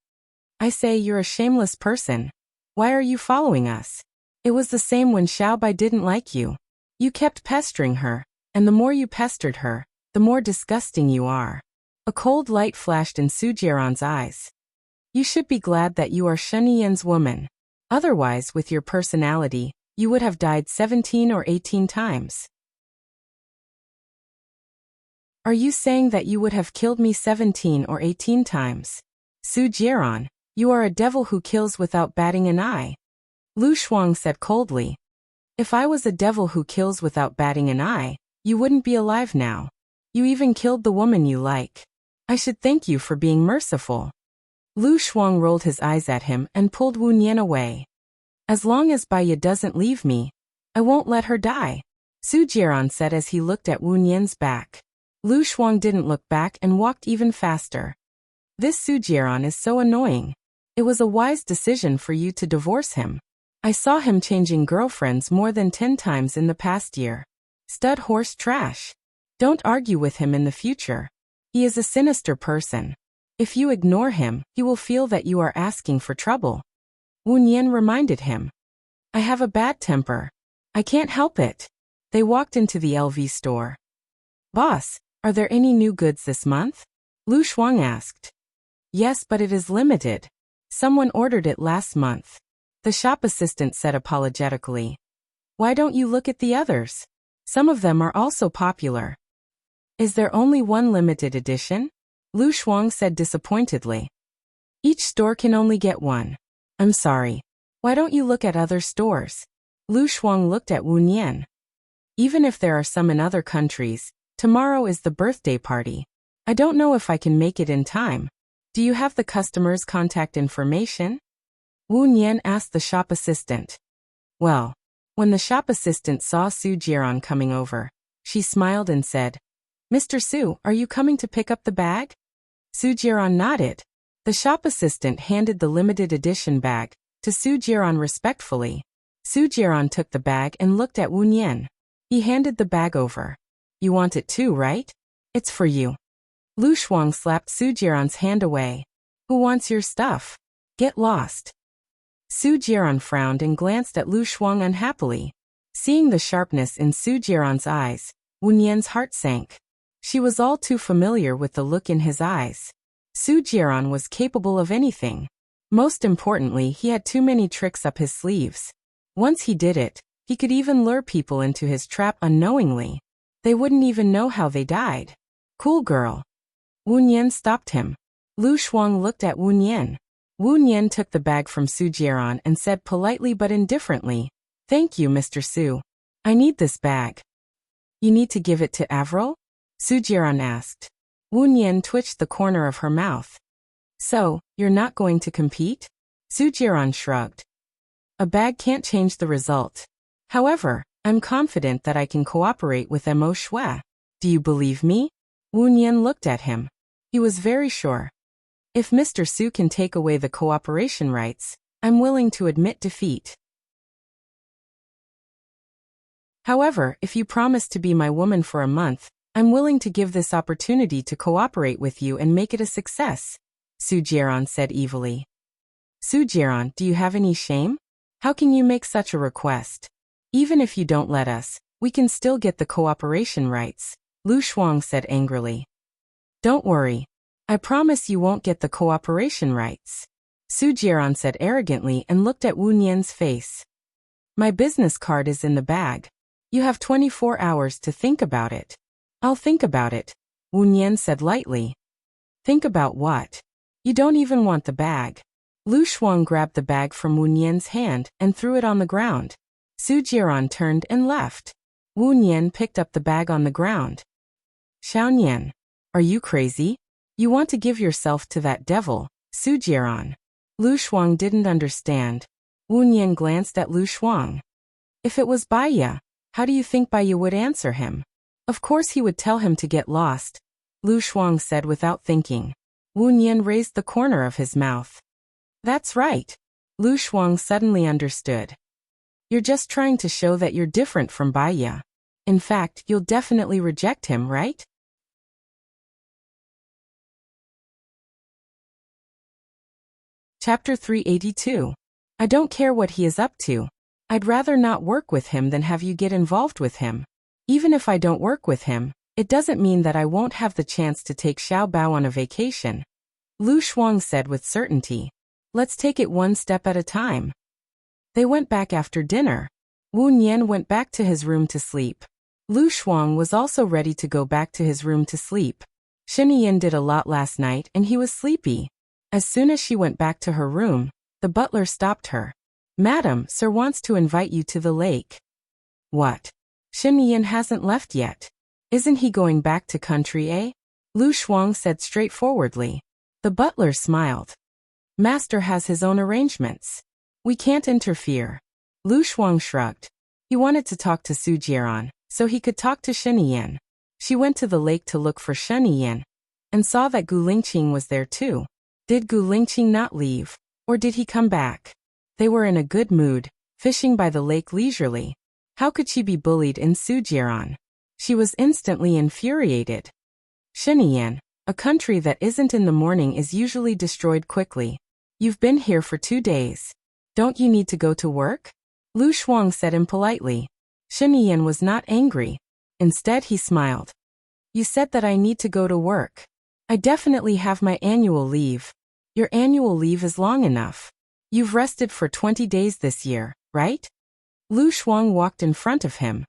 "I say, you're a shameless person. Why are you following us? It was the same when Xiao Bai didn't like you. You kept pestering her, and the more you pestered her, the more disgusting you are." A cold light flashed in Su Jiran's eyes. "You should be glad that you are Shen Yan's woman. Otherwise, with your personality, you would have died 17 or 18 times. Are you saying that you would have killed me 17 or 18 times? Su Jiran, you are a devil who kills without batting an eye." Lu Shuang said coldly. "If I was a devil who kills without batting an eye, you wouldn't be alive now. You even killed the woman you like. I should thank you for being merciful." Lu Shuang rolled his eyes at him and pulled Wu Nian away. "As long as Bai Ye doesn't leave me, I won't let her die," Su Jiran said as he looked at Wu Nian's back. Lu Shuang didn't look back and walked even faster. "This Su Jiran is so annoying. It was a wise decision for you to divorce him. I saw him changing girlfriends more than 10 times in the past year. Stud horse trash. Don't argue with him in the future. He is a sinister person. If you ignore him, he will feel that you are asking for trouble." Wu Nian reminded him. "I have a bad temper. I can't help it." They walked into the LV store. "Boss, are there any new goods this month?" Lu Shuang asked. "Yes, but it is limited. Someone ordered it last month," the shop assistant said apologetically. "Why don't you look at the others? Some of them are also popular." "Is there only one limited edition?" Lu Shuang said disappointedly. "Each store can only get one. I'm sorry. Why don't you look at other stores?" Lu Shuang looked at Wu Nian. "Even if there are some in other countries, tomorrow is the birthday party. I don't know if I can make it in time. Do you have the customer's contact information?" Wu Nian asked the shop assistant. Well, when the shop assistant saw Su Jiran coming over, she smiled and said, "Mr. Su, are you coming to pick up the bag?" Su Jiran nodded. The shop assistant handed the limited edition bag to Su Jiran respectfully. Su Jiran took the bag and looked at Wu Nian. He handed the bag over. You want it too, right? It's for you. Lu Shuang slapped Su Jiran's hand away. Who wants your stuff? Get lost. Su Jiran frowned and glanced at Lu Shuang unhappily. Seeing the sharpness in Su Jiran's eyes, Wu Nian's heart sank. She was all too familiar with the look in his eyes. Su Jiran was capable of anything. Most importantly, he had too many tricks up his sleeves. Once he did it, he could even lure people into his trap unknowingly. They wouldn't even know how they died. Cool girl. Wu Nian stopped him. Lu Shuang looked at Wu Nian. Wu Nian took the bag from Su Jiran and said politely but indifferently, Thank you, Mr. Su. I need this bag. You need to give it to Avril? Su Jiran asked. Wu Nian twitched the corner of her mouth. So, you're not going to compete? Su Jiran shrugged. A bag can't change the result. However, I'm confident that I can cooperate with Mo Shui. Do you believe me? Wu Nian looked at him. He was very sure. If Mr. Su can take away the cooperation rights, I'm willing to admit defeat. However, if you promise to be my woman for a month, I'm willing to give this opportunity to cooperate with you and make it a success, Su Jiran said evilly. Su Jiran, do you have any shame? How can you make such a request? Even if you don't let us, we can still get the cooperation rights, Lu Shuang said angrily. Don't worry. I promise you won't get the cooperation rights, Su Jiran said arrogantly and looked at Wu Nian's face. My business card is in the bag. You have 24 hours to think about it. I'll think about it, Wu Nian said lightly. Think about what? You don't even want the bag. Lu Shuang grabbed the bag from Wu Nian's hand and threw it on the ground. Su Jiran turned and left. Wu Nian picked up the bag on the ground. Xiao Nian, are you crazy? You want to give yourself to that devil, Su Jiran. Lu Shuang didn't understand. Wu Nian glanced at Lu Shuang. If it was Baiya, how do you think Baiya would answer him? Of course he would tell him to get lost, Lu Shuang said without thinking. Wu Nian raised the corner of his mouth. That's right. Lu Shuang suddenly understood. You're just trying to show that you're different from Baiya. In fact, you'll definitely reject him, right? Chapter 382. I don't care what he is up to. I'd rather not work with him than have you get involved with him. Even if I don't work with him, it doesn't mean that I won't have the chance to take Xiao Bao on a vacation, Lu Shuang said with certainty. Let's take it one step at a time. They went back after dinner. Wu Nian went back to his room to sleep. Lu Shuang was also ready to go back to his room to sleep. Shen Yin did a lot last night and he was sleepy. As soon as she went back to her room, the butler stopped her. Madam, sir wants to invite you to the lake. What? Shen Yin hasn't left yet. Isn't he going back to country, eh? Lu Shuang said straightforwardly. The butler smiled. Master has his own arrangements. We can't interfere. Lu Shuang shrugged. He wanted to talk to Su Jiran, so he could talk to Shen Yin. She went to the lake to look for Shen Yin, and saw that Gu Lingqing was there too. Did Gu Lingqing not leave, or did he come back? They were in a good mood, fishing by the lake leisurely. How could she be bullied in Su Jiran? She was instantly infuriated. Shen Yin, a country that isn't in the morning is usually destroyed quickly. You've been here for 2 days. Don't you need to go to work? Lu Shuang said impolitely. Shen Yin was not angry. Instead he smiled. You said that I need to go to work. I definitely have my annual leave. Your annual leave is long enough. You've rested for 20 days this year, right? Lu Shuang walked in front of him.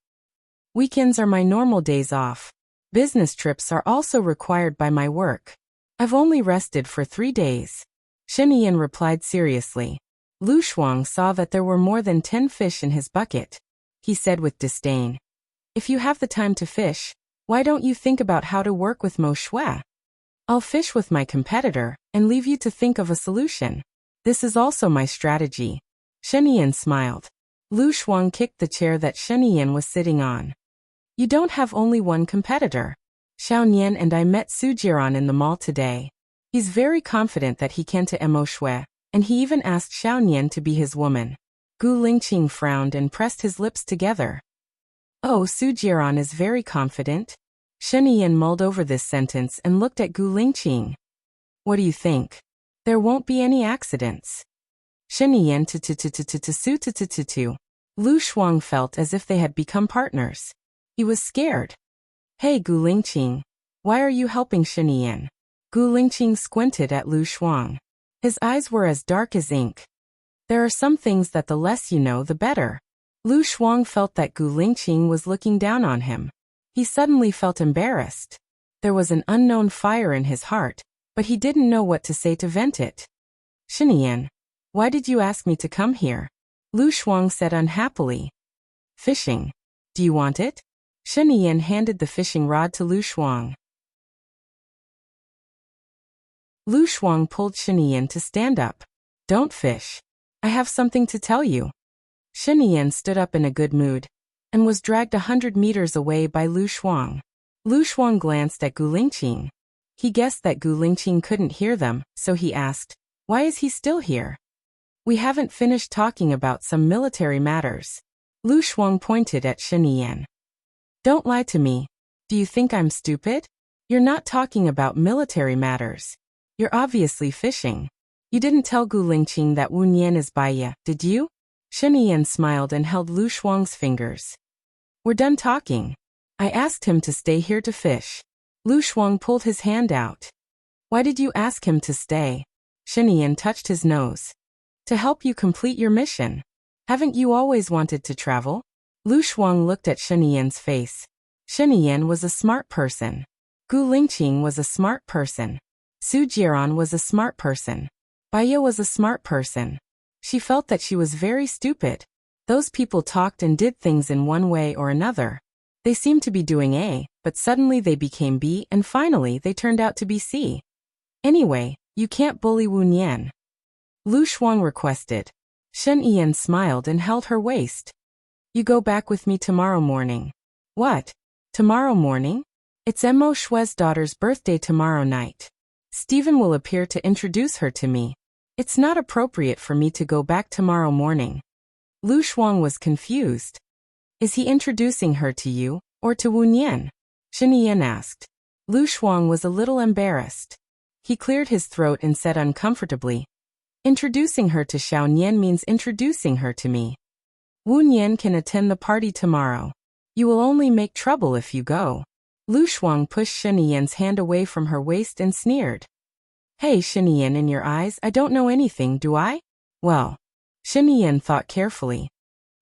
Weekends are my normal days off. Business trips are also required by my work. I've only rested for 3 days. Shen Yin replied seriously. Lu Shuang saw that there were more than 10 fish in his bucket. He said with disdain. If you have the time to fish, why don't you think about how to work with Mo Shui? I'll fish with my competitor and leave you to think of a solution. This is also my strategy. Shen Yin smiled. Lu Shuang kicked the chair that Shen Yin was sitting on. You don't have only one competitor. Xiao Nian and I met Su Jiran in the mall today. He's very confident that he can to Mo Shui, and he even asked Xiao Nian to be his woman. Gu Lingqing frowned and pressed his lips together. Oh, Su Jiran is very confident? Shen Yan mulled over this sentence and looked at Gu Lingqing. What do you think? There won't be any accidents. Shen Yan Su. Lu Shuang felt as if they had become partners. He was scared. Hey Gu Lingqing, why are you helping Shen Yan? Gu Lingqing squinted at Lu Shuang. His eyes were as dark as ink. There are some things that the less you know, the better. Lu Shuang felt that Gu Lingqing was looking down on him. He suddenly felt embarrassed. There was an unknown fire in his heart, but he didn't know what to say to vent it. Shen Yan, why did you ask me to come here? Lu Shuang said unhappily. Fishing. Do you want it? Shen Yan handed the fishing rod to Lu Shuang. Lu Shuang pulled Shen Yan to stand up. Don't fish. I have something to tell you. Shen Yan stood up in a good mood, and was dragged 100 meters away by Lu Shuang. Lu Shuang glanced at Gu Lingqing. He guessed that Gu Lingqing couldn't hear them, so he asked, why is he still here? We haven't finished talking about some military matters. Lu Shuang pointed at Shen Yan. Don't lie to me. Do you think I'm stupid? You're not talking about military matters. You're obviously fishing. You didn't tell Gu Lingqing that Wu Nian is by ya, did you? Shen Yan smiled and held Lu Shuang's fingers. We're done talking. I asked him to stay here to fish. Lu Shuang pulled his hand out. Why did you ask him to stay? Shen Yan touched his nose. To help you complete your mission. Haven't you always wanted to travel? Lu Shuang looked at Shen Yan's face. Shen Yan was a smart person. Gu Lingqing was a smart person. Su Jiran was a smart person. Baiya was a smart person. She felt that she was very stupid. Those people talked and did things in one way or another. They seemed to be doing A, but suddenly they became B, and finally they turned out to be C. Anyway, you can't bully Wu Nian. Lu Shuang requested. Shen Yan smiled and held her waist. You go back with me tomorrow morning. What? Tomorrow morning? It's Mo Shui's daughter's birthday tomorrow night. Stephen will appear to introduce her to me. It's not appropriate for me to go back tomorrow morning. Lu Shuang was confused. Is he introducing her to you, or to Wu Nian? Shen Yan asked. Lu Shuang was a little embarrassed. He cleared his throat and said uncomfortably, introducing her to Xiao Nian means introducing her to me. Wu Nian can attend the party tomorrow. You will only make trouble if you go. Lu Shuang pushed Shen Yan's hand away from her waist and sneered. Hey Shen Yan, in your eyes I don't know anything, do I? Well. Shen Yan thought carefully.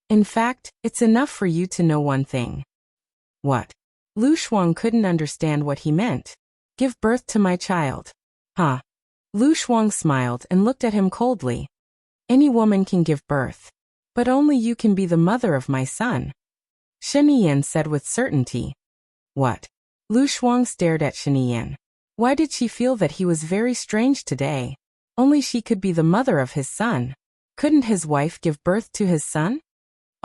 In fact, it's enough for you to know one thing. What? Lu Shuang couldn't understand what he meant. Give birth to my child. Huh? Lu Shuang smiled and looked at him coldly. Any woman can give birth. But only you can be the mother of my son. Shen Yan said with certainty. What? Lu Shuang stared at Shen Yan. Why did she feel that he was very strange today? Only she could be the mother of his son. Couldn't his wife give birth to his son?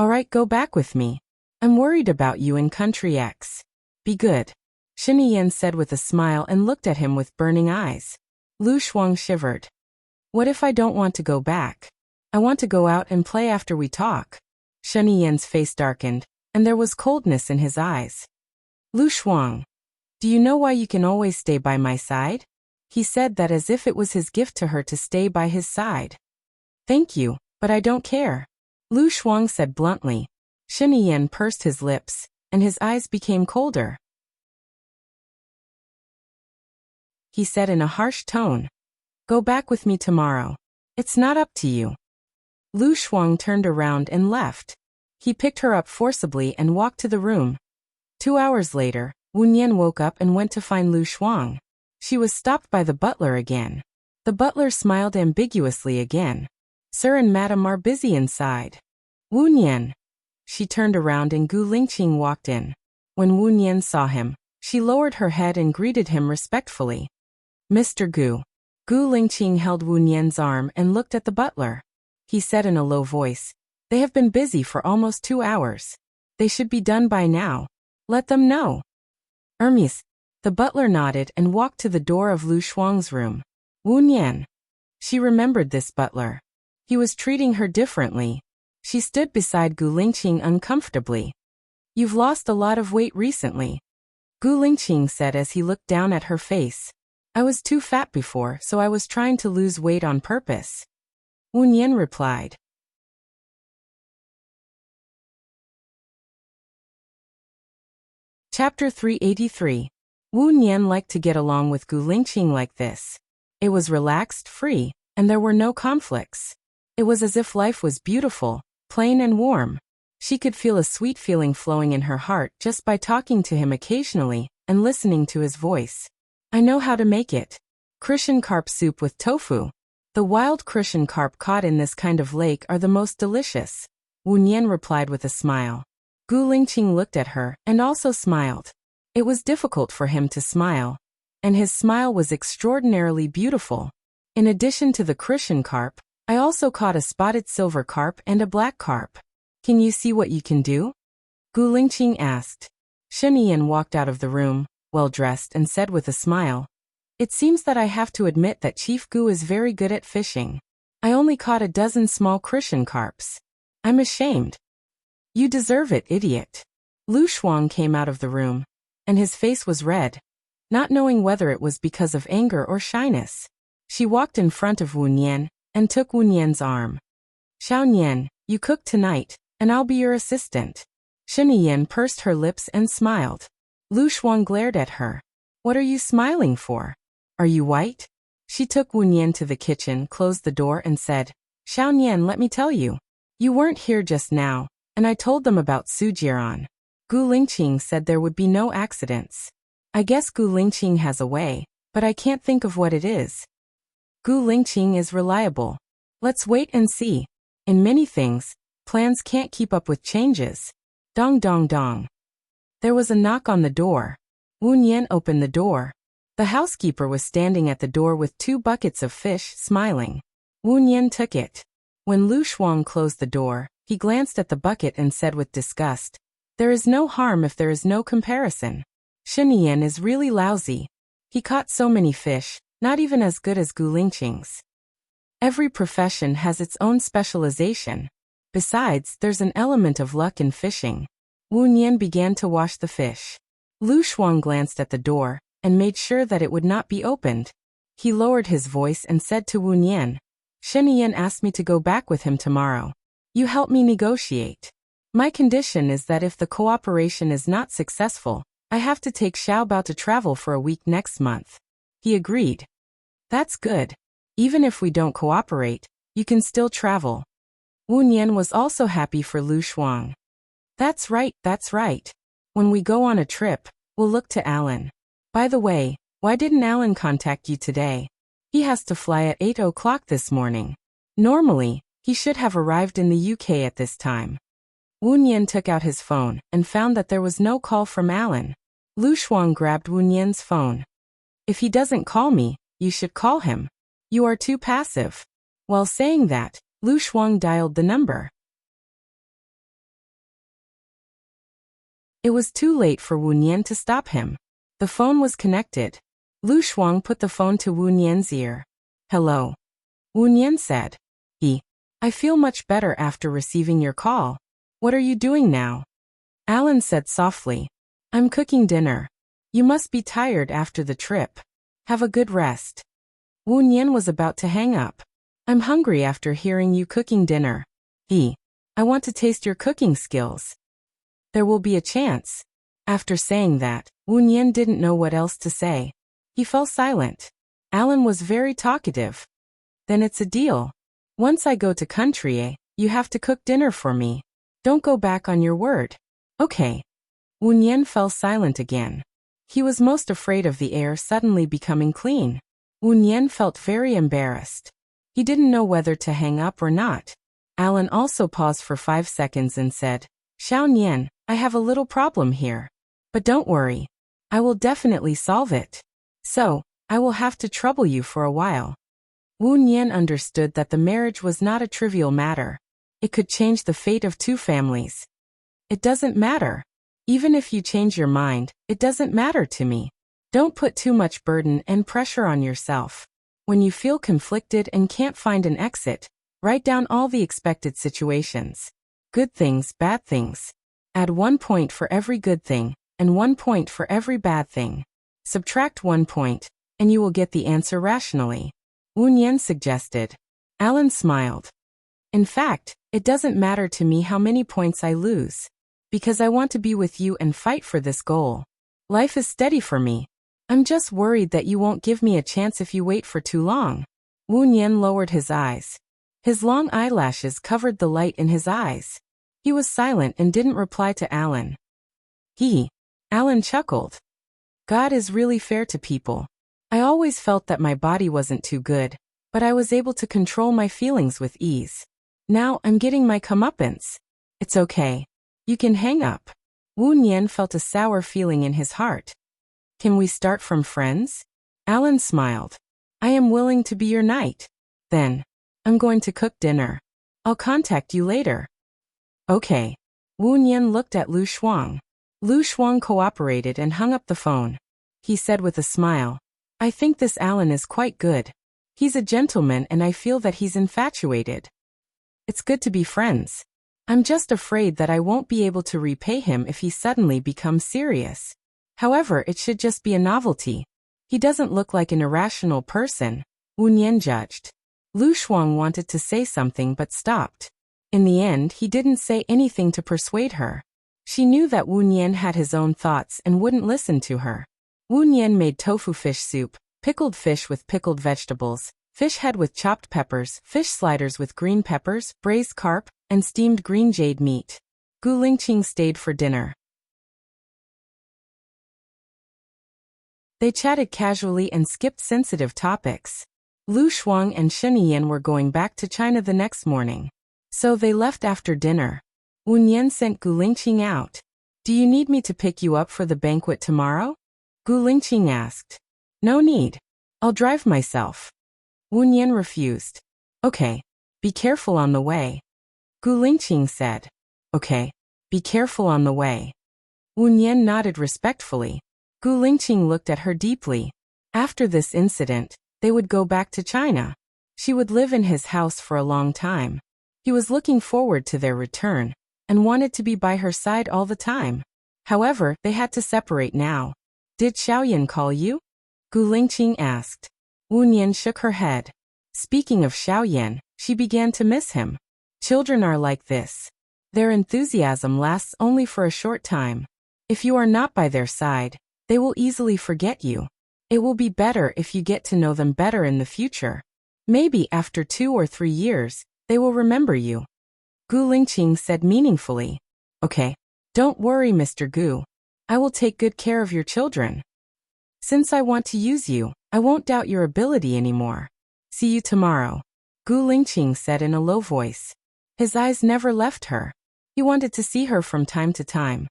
Alright, go back with me. I'm worried about you in country X. Be good. Shen Yan said with a smile and looked at him with burning eyes. Lu Shuang shivered. What if I don't want to go back? I want to go out and play after we talk. Shen Yan's face darkened, and there was coldness in his eyes. Lu Shuang. Do you know why you can always stay by my side? He said that as if it was his gift to her to stay by his side. Thank you, but I don't care. Lu Shuang said bluntly. Shen Yan pursed his lips, and his eyes became colder. He said in a harsh tone. Go back with me tomorrow. It's not up to you. Lu Shuang turned around and left. He picked her up forcibly and walked to the room. 2 hours later, Wu Nian woke up and went to find Lu Shuang. She was stopped by the butler again. The butler smiled ambiguously again. Sir and Madam are busy inside. Wu Nian. She turned around and Gu Lingqing walked in. When Wu Nian saw him, she lowered her head and greeted him respectfully. Mr. Gu. Gu Lingqing held Wu Nian's arm and looked at the butler. He said in a low voice, They have been busy for almost 2 hours. They should be done by now. Let them know. Hermes. The butler nodded and walked to the door of Lu Shuang's room. Wu Nian. She remembered this butler. He was treating her differently. She stood beside Gu Lingqing uncomfortably. You've lost a lot of weight recently, Gu Lingqing said as he looked down at her face. I was too fat before, so I was trying to lose weight on purpose. Wu Nian replied. Chapter 383. Wu Nian liked to get along with Gu Lingqing like this. It was relaxed, free, and there were no conflicts. It was as if life was beautiful, plain and warm. She could feel a sweet feeling flowing in her heart just by talking to him occasionally and listening to his voice. I know how to make it. Crucian carp soup with tofu. The wild Crucian carp caught in this kind of lake are the most delicious, Wu Nian replied with a smile. Gu Lingqing looked at her and also smiled. It was difficult for him to smile, and his smile was extraordinarily beautiful. In addition to the Crucian carp, I also caught a spotted silver carp and a black carp. Can you see what you can do? Gu Lingqing asked. Shen Yan walked out of the room, well-dressed, and said with a smile, It seems that I have to admit that Chief Gu is very good at fishing. I only caught a dozen small Crucian carps. I'm ashamed. You deserve it, idiot. Lu Shuang came out of the room, and his face was red, not knowing whether it was because of anger or shyness. She walked in front of Wu Nian and took Wu Nian's arm. Xiao Nian, you cook tonight, and I'll be your assistant. Shen Yan pursed her lips and smiled. Lu Shuang glared at her. What are you smiling for? Are you white? She took Wu Nian to the kitchen, closed the door, and said, Xiao Nian, let me tell you. You weren't here just now, and I told them about Su Jiran. Gu Lingqing said there would be no accidents. I guess Gu Lingqing has a way, but I can't think of what it is. Gu Lingqing is reliable. Let's wait and see. In many things, plans can't keep up with changes. Dong dong dong. There was a knock on the door. Wu Nian opened the door. The housekeeper was standing at the door with 2 buckets of fish, smiling. Wu Nian took it. When Lu Shuang closed the door, he glanced at the bucket and said with disgust, There is no harm if there is no comparison. Shen Yan is really lousy. He caught so many fish, not even as good as Gu Lingqing's. Every profession has its own specialization. Besides, there's an element of luck in fishing. Wu Nian began to wash the fish. Lu Shuang glanced at the door and made sure that it would not be opened. He lowered his voice and said to Wu Nian, Shen Yan asked me to go back with him tomorrow. You help me negotiate. My condition is that if the cooperation is not successful, I have to take Xiao Bao to travel for a week next month. He agreed. That's good. Even if we don't cooperate, you can still travel. Wu Nian was also happy for Lu Shuang. That's right, that's right. When we go on a trip, we'll look to Alan. By the way, why didn't Alan contact you today? He has to fly at 8 o'clock this morning. Normally, he should have arrived in the UK at this time. Wu Nian took out his phone and found that there was no call from Alan. Lu Shuang grabbed Wu Nian's phone. If he doesn't call me, you should call him. You are too passive. While saying that, Lu Shuang dialed the number. It was too late for Wu Nian to stop him. The phone was connected. Lu Shuang put the phone to Wu Nian's ear. Hello. Wu Nian said. I feel much better after receiving your call. What are you doing now? Alan said softly. I'm cooking dinner. You must be tired after the trip. Have a good rest. Wu Nian was about to hang up. I'm hungry after hearing you cooking dinner. I want to taste your cooking skills. There will be a chance. After saying that, Wu Nian didn't know what else to say. He fell silent. Alan was very talkative. Then it's a deal. Once I go to country, you have to cook dinner for me. Don't go back on your word. Okay. Wu Nian fell silent again. He was most afraid of the air suddenly becoming clean. Wu Nian felt very embarrassed. He didn't know whether to hang up or not. Alan also paused for 5 seconds and said, Xiao Nian, I have a little problem here. But don't worry. I will definitely solve it. So, I will have to trouble you for a while. Wu Nian understood that the marriage was not a trivial matter. It could change the fate of 2 families. It doesn't matter. Even if you change your mind, it doesn't matter to me. Don't put too much burden and pressure on yourself. When you feel conflicted and can't find an exit, write down all the expected situations. Good things, bad things. Add 1 point for every good thing, and 1 point for every bad thing. Subtract 1 point, and you will get the answer rationally. Wu Yan suggested. Alan smiled. In fact, it doesn't matter to me how many points I lose. Because I want to be with you and fight for this goal. Life is steady for me. I'm just worried that you won't give me a chance if you wait for too long. Wu Yan lowered his eyes. His long eyelashes covered the light in his eyes. He was silent and didn't reply to Alan. Alan chuckled. God is really fair to people. I always felt that my body wasn't too good, but I was able to control my feelings with ease. Now I'm getting my comeuppance. It's okay. You can hang up. Wu Yan felt a sour feeling in his heart. Can we start from friends? Alan smiled. I am willing to be your knight. Then, I'm going to cook dinner. I'll contact you later. Okay. Wu Yan looked at Lu Shuang. Lu Shuang cooperated and hung up the phone. He said with a smile, I think this Alan is quite good. He's a gentleman and I feel that he's infatuated. It's good to be friends. I'm just afraid that I won't be able to repay him if he suddenly becomes serious. However, it should just be a novelty. He doesn't look like an irrational person, Wu Yan judged. Lu Shuang wanted to say something but stopped. In the end, he didn't say anything to persuade her. She knew that Wu Yan had his own thoughts and wouldn't listen to her. Wu Yan made tofu fish soup, pickled fish with pickled vegetables, fish head with chopped peppers, fish sliders with green peppers, braised carp, and steamed green jade meat. Gu Lingqing stayed for dinner. They chatted casually and skipped sensitive topics. Lu Shuang and Shen Yan were going back to China the next morning. So they left after dinner. Wu Yan sent Gu Lingqing out. Do you need me to pick you up for the banquet tomorrow? Gu Lingqing asked. No need. I'll drive myself. Wu Yan refused. Okay. Be careful on the way. Gu Lingqing said. Okay. Be careful on the way. Wu Yan nodded respectfully. Gu Lingqing looked at her deeply. After this incident, they would go back to China. She would live in his house for a long time. He was looking forward to their return, and wanted to be by her side all the time. However, they had to separate now. Did Xiaoyan call you? Gu Lingqing asked. Wu Yan shook her head. Speaking of Xiaoyan, she began to miss him. Children are like this. Their enthusiasm lasts only for a short time. If you are not by their side, they will easily forget you. It will be better if you get to know them better in the future. Maybe after 2 or 3 years, they will remember you. Gu Lingqing said meaningfully. Okay. Don't worry, Mr. Gu. I will take good care of your children. Since I want to use you, I won't doubt your ability anymore. See you tomorrow. Gu Lingqing said in a low voice. His eyes never left her. He wanted to see her from time to time.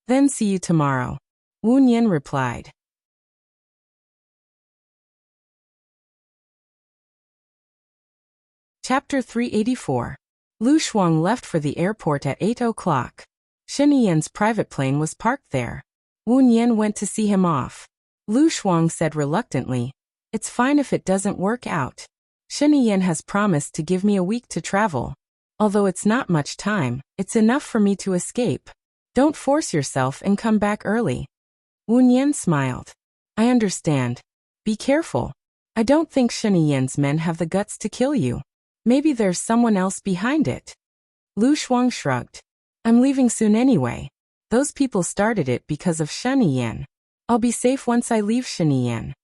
Then see you tomorrow. Wu Yan replied. Chapter 384. Lu Shuang left for the airport at 8 o'clock. Shen Yan's private plane was parked there. Wu Yan went to see him off. Lu Shuang said reluctantly, It's fine if it doesn't work out. Shen Yan has promised to give me a week to travel. Although it's not much time, it's enough for me to escape. Don't force yourself and come back early. Wu Yan smiled. I understand. Be careful. I don't think Shen Yan's men have the guts to kill you. Maybe there's someone else behind it. Lu Shuang shrugged. I'm leaving soon anyway. Those people started it because of Shen Yan. I'll be safe once I leave Shen Yan.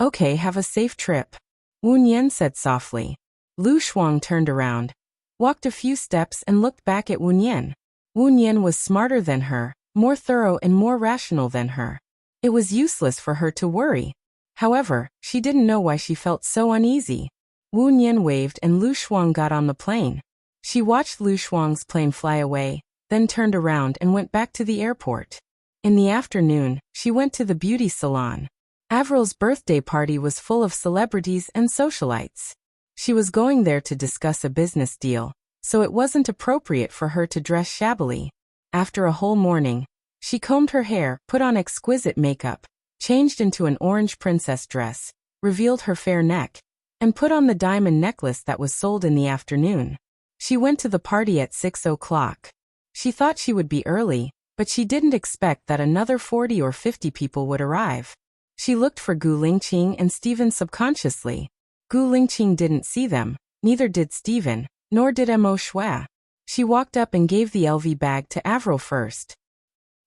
Okay, have a safe trip. Wu Yan said softly. Lu Shuang turned around, walked a few steps and looked back at Wu Yan. Wu Yan was smarter than her, more thorough and more rational than her. It was useless for her to worry. However, she didn't know why she felt so uneasy. Wu Yan waved and Lu Shuang got on the plane. She watched Lu Shuang's plane fly away, then turned around and went back to the airport. In the afternoon, she went to the beauty salon. Avril's birthday party was full of celebrities and socialites. She was going there to discuss a business deal, so it wasn't appropriate for her to dress shabbily. After a whole morning, she combed her hair, put on exquisite makeup, changed into an orange princess dress, revealed her fair neck, and put on the diamond necklace that was sold in the afternoon. She went to the party at 6 o'clock. She thought she would be early, but she didn't expect that another 40 or 50 people would arrive. She looked for Gu Lingqing and Stephen subconsciously. Gu Lingqing didn't see them, neither did Stephen, nor did Mo Shui. She walked up and gave the LV bag to Avril first.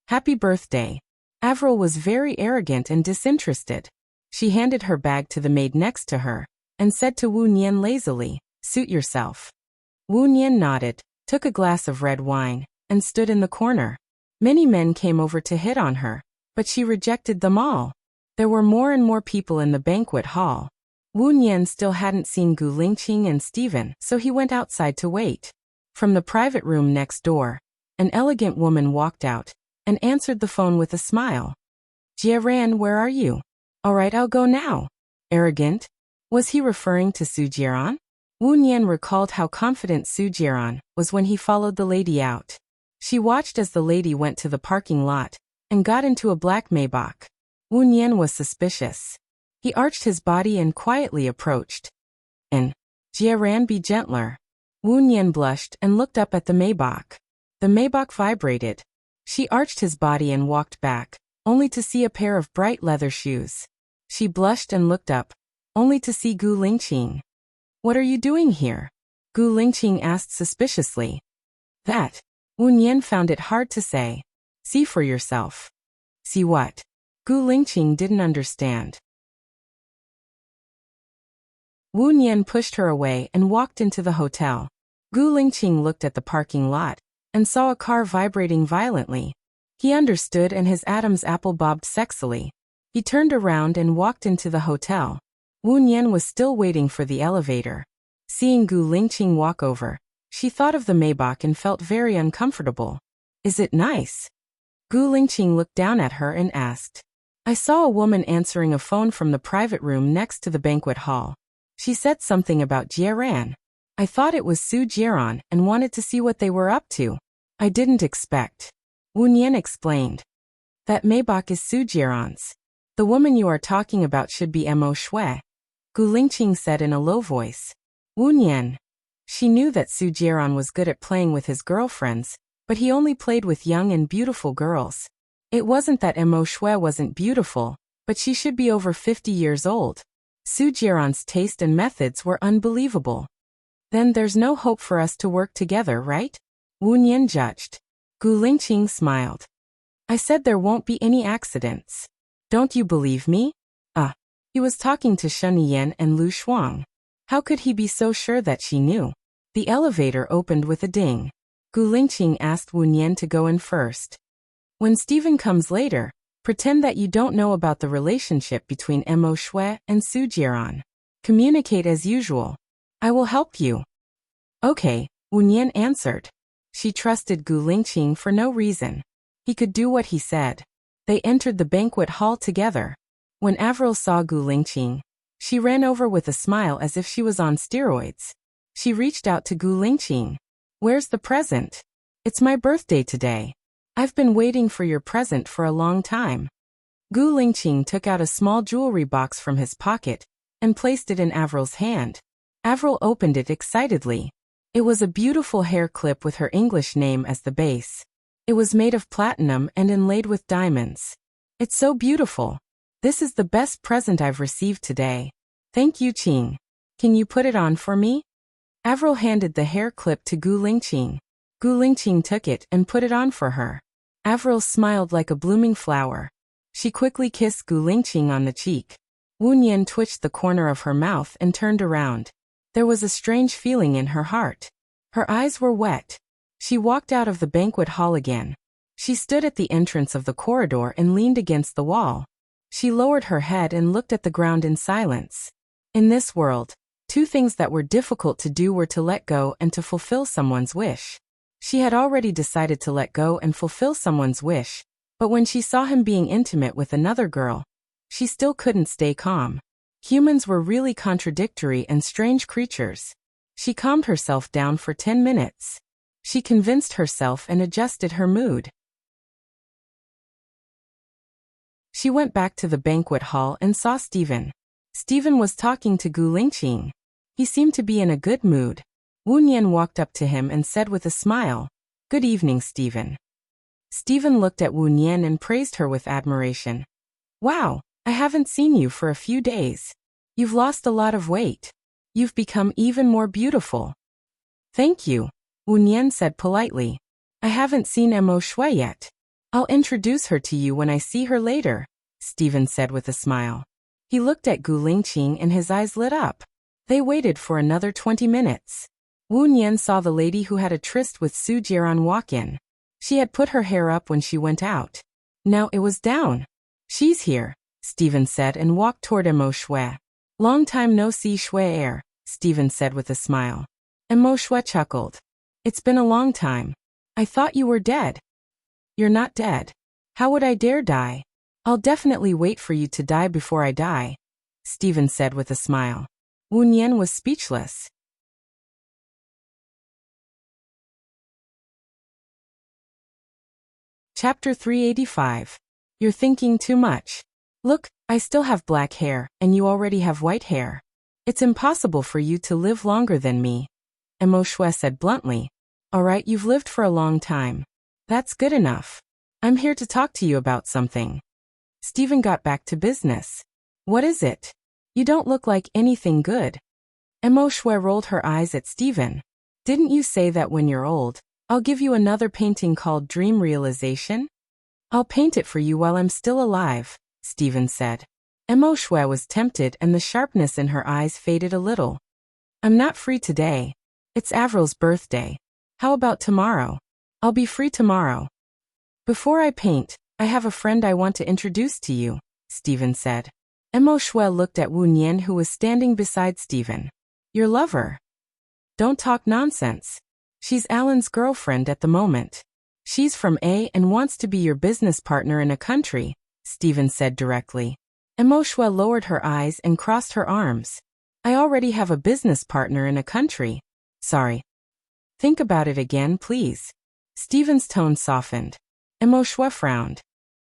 Happy birthday. Avril was very arrogant and disinterested. She handed her bag to the maid next to her, and said to Wu Nian lazily, "Suit yourself." Wu Nian nodded, took a glass of red wine, and stood in the corner. Many men came over to hit on her, but she rejected them all. There were more and more people in the banquet hall. Wu Nian still hadn't seen Gu Lingqing and Stephen, so he went outside to wait. From the private room next door, an elegant woman walked out and answered the phone with a smile. "Jiaran, where are you?" "All right, I'll go now." Arrogant? Was he referring to Su Jiaran? Wu Nian recalled how confident Su Jiaran was when he followed the lady out. She watched as the lady went to the parking lot and got into a black Maybach. Wu Nian was suspicious. He arched his body and quietly approached. "And Jiaran, be gentler." Wu Nian blushed and looked up at the Maybach. The Maybach vibrated. She arched his body and walked back, only to see a pair of bright leather shoes. She blushed and looked up, only to see Gu Lingqing. "What are you doing here?" Gu Lingqing asked suspiciously. "That." Wu Nian found it hard to say. "See for yourself." "See what?" Gu Lingqing didn't understand. Wu Nian pushed her away and walked into the hotel. Gu Lingqing looked at the parking lot and saw a car vibrating violently. He understood and his Adam's apple bobbed sexily. He turned around and walked into the hotel. Wu Nian was still waiting for the elevator. Seeing Gu Lingqing walk over, she thought of the Maybach and felt very uncomfortable. "Is it nice?" Gu Lingqing looked down at her and asked. "I saw a woman answering a phone from the private room next to the banquet hall. She said something about Jiaran. I thought it was Su Jiaran and wanted to see what they were up to. I didn't expect." Wu Nian explained. "That Maybach is Su Jiaran's. The woman you are talking about should be Mo Shui," Gu Lingqing said in a low voice. Wu Nian. She knew that Su Jiaran was good at playing with his girlfriends, but he only played with young and beautiful girls. It wasn't that Mo Shui wasn't beautiful, but she should be over 50 years old. Su Jiaran's taste and methods were unbelievable. "Then there's no hope for us to work together, right?" Wu Nian judged. Gu Lingqing smiled. "I said there won't be any accidents. Don't you believe me?" He was talking to Shen Yan and Lu Shuang. How could he be so sure that she knew? The elevator opened with a ding. Gu Lingqing asked Wu Nian to go in first. "When Stephen comes later, pretend that you don't know about the relationship between Mo Shui and Su Jiaran. Communicate as usual. I will help you." "Okay," Wu Nian answered. She trusted Gu Lingqing for no reason. He could do what he said. They entered the banquet hall together. When Avril saw Gu Lingqing, she ran over with a smile as if she was on steroids. She reached out to Gu Lingqing. "Where's the present?" "It's my birthday today. I've been waiting for your present for a long time." Gu Lingqing took out a small jewelry box from his pocket and placed it in Avril's hand. Avril opened it excitedly. It was a beautiful hair clip with her English name as the base. It was made of platinum and inlaid with diamonds. "It's so beautiful. This is the best present I've received today. Thank you, Qing. Can you put it on for me?" Avril handed the hair clip to Gu Lingqing. Gu Lingqing took it and put it on for her. Avril smiled like a blooming flower. She quickly kissed Gu Lingqing on the cheek. Wu Nian twitched the corner of her mouth and turned around. There was a strange feeling in her heart. Her eyes were wet. She walked out of the banquet hall again. She stood at the entrance of the corridor and leaned against the wall. She lowered her head and looked at the ground in silence. In this world, two things that were difficult to do were to let go and to fulfill someone's wish. She had already decided to let go and fulfill someone's wish, but when she saw him being intimate with another girl, she still couldn't stay calm. Humans were really contradictory and strange creatures. She calmed herself down for 10 minutes. She convinced herself and adjusted her mood. She went back to the banquet hall and saw Stephen. Stephen was talking to Gu Lingqing. He seemed to be in a good mood. Wu Nian walked up to him and said with a smile, "Good evening, Stephen." Stephen looked at Wu Nian and praised her with admiration. "Wow, I haven't seen you for a few days. You've lost a lot of weight. You've become even more beautiful." "Thank you," Wu Nian said politely. "I haven't seen Mo Shui yet. I'll introduce her to you when I see her later," Stephen said with a smile. He looked at Gu Lingqing and his eyes lit up. They waited for another 20 minutes. Wu Nian saw the lady who had a tryst with Su Jiran walk in. She had put her hair up when she went out. Now it was down. "She's here," Stephen said and walked toward Mo Shui. "Long time no see, Shui Stephen said with a smile. Mo Shui chuckled. "It's been a long time. I thought you were dead." "You're not dead. How would I dare die? I'll definitely wait for you to die before I die," Stephen said with a smile. Wu Nian was speechless. Chapter 385. You're thinking too much. Look, I still have black hair, and you already have white hair. It's impossible for you to live longer than me, Mo Shui said bluntly. "Alright, you've lived for a long time. That's good enough. I'm here to talk to you about something." Stephen got back to business. "What is it? You don't look like anything good." Mo Shui rolled her eyes at Stephen. "Didn't you say that when you're old, I'll give you another painting called Dream Realization? I'll paint it for you while I'm still alive," Stephen said. Mo Shui was tempted and the sharpness in her eyes faded a little. "I'm not free today. It's Avril's birthday. How about tomorrow? I'll be free tomorrow." "Before I paint, I have a friend I want to introduce to you," Stephen said. Mo Shui looked at Wu Nian who was standing beside Stephen. "Your lover?" "Don't talk nonsense. She's Alan's girlfriend at the moment. She's from A and wants to be your business partner in a country," Stephen said directly. Mo Shui lowered her eyes and crossed her arms. "I already have a business partner in a country. Sorry. Think about it again, please." Stephen's tone softened. Mo Shui frowned.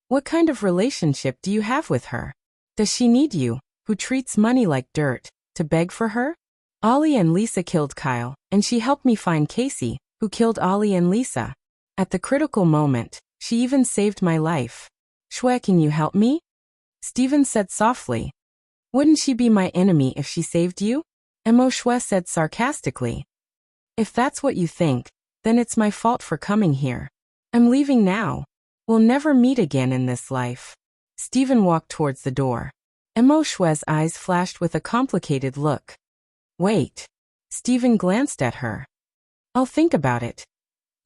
"What kind of relationship do you have with her? Does she need you, who treats money like dirt, to beg for her? Ollie and Lisa killed Kyle, and she helped me find Casey, who killed Ollie and Lisa. At the critical moment, she even saved my life. Shui, can you help me?" Stephen said softly. "Wouldn't she be my enemy if she saved you?" Mo Shui said sarcastically. "If that's what you think, then it's my fault for coming here. I'm leaving now. We'll never meet again in this life." Stephen walked towards the door. Mo Shui's eyes flashed with a complicated look. "Wait." Stephen glanced at her. "I'll think about it,"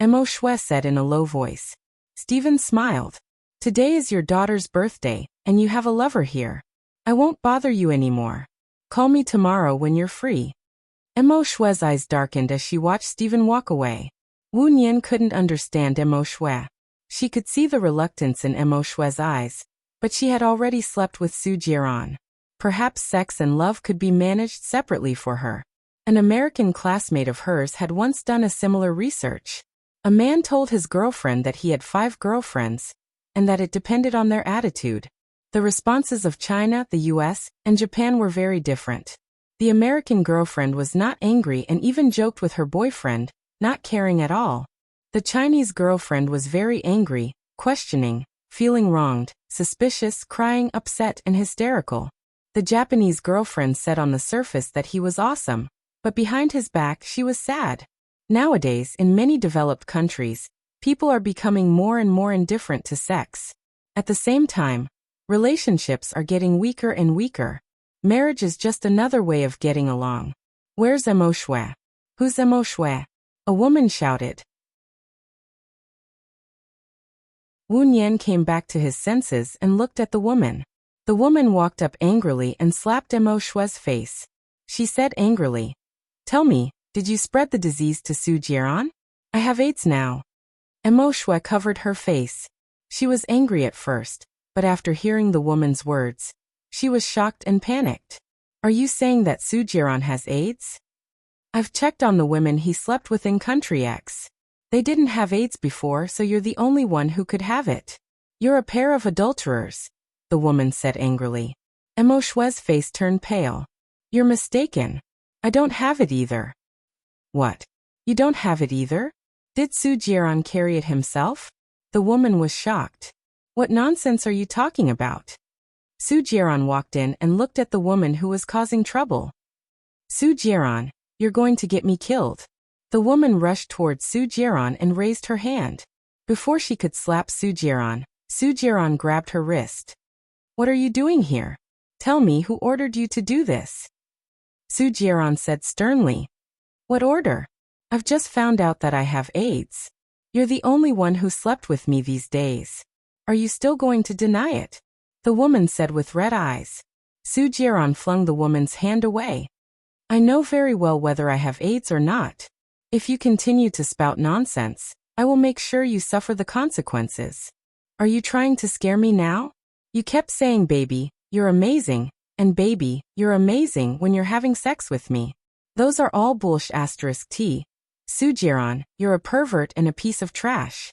Mo Shui said in a low voice. Stephen smiled. "Today is your daughter's birthday, and you have a lover here. I won't bother you anymore. Call me tomorrow when you're free." Mo Shui's eyes darkened as she watched Stephen walk away. Wu Nian couldn't understand Mo Shui. She could see the reluctance in Mo Shui's eyes, but she had already slept with Su Jiran. Perhaps sex and love could be managed separately for her. An American classmate of hers had once done a similar research. A man told his girlfriend that he had 5 girlfriends, and that it depended on their attitude. The responses of China, the US, and Japan were very different. The American girlfriend was not angry and even joked with her boyfriend, not caring at all. The Chinese girlfriend was very angry, questioning, feeling wronged, suspicious, crying, upset, and hysterical. The Japanese girlfriend said on the surface that he was awesome, but behind his back she was sad. Nowadays, in many developed countries, people are becoming more and more indifferent to sex. At the same time, relationships are getting weaker and weaker. Marriage is just another way of getting along. "Where's Mo Shui? Who's Mo Shui?" a woman shouted. Wu Nian came back to his senses and looked at the woman. The woman walked up angrily and slapped Mo Shui's face. She said angrily, "Tell me, did you spread the disease to Su Jiran? I have AIDS now." Mo Shui covered her face. She was angry at first, but after hearing the woman's words, she was shocked and panicked. "Are you saying that Su Jiran has AIDS? I've checked on the women he slept with in Country X. They didn't have AIDS before, so you're the only one who could have it. You're a pair of adulterers," the woman said angrily. Emo Shue's face turned pale. You're mistaken. I don't have it either. What? You don't have it either? Did Su Jiran carry it himself? The woman was shocked. What nonsense are you talking about? Su Jiran walked in and looked at the woman who was causing trouble. Su Jiran, you're going to get me killed. The woman rushed towards Su Jiran and raised her hand. Before she could slap Su Jiran grabbed her wrist. What are you doing here? Tell me who ordered you to do this. Su Jiran said sternly. What order? I've just found out that I have AIDS. You're the only one who slept with me these days. Are you still going to deny it? The woman said with red eyes. Su Jiran flung the woman's hand away. I know very well whether I have AIDS or not. If you continue to spout nonsense, I will make sure you suffer the consequences. Are you trying to scare me now? You kept saying baby, you're amazing, and baby, you're amazing when you're having sex with me. Those are all bullshit. Su Jiran, you're a pervert and a piece of trash.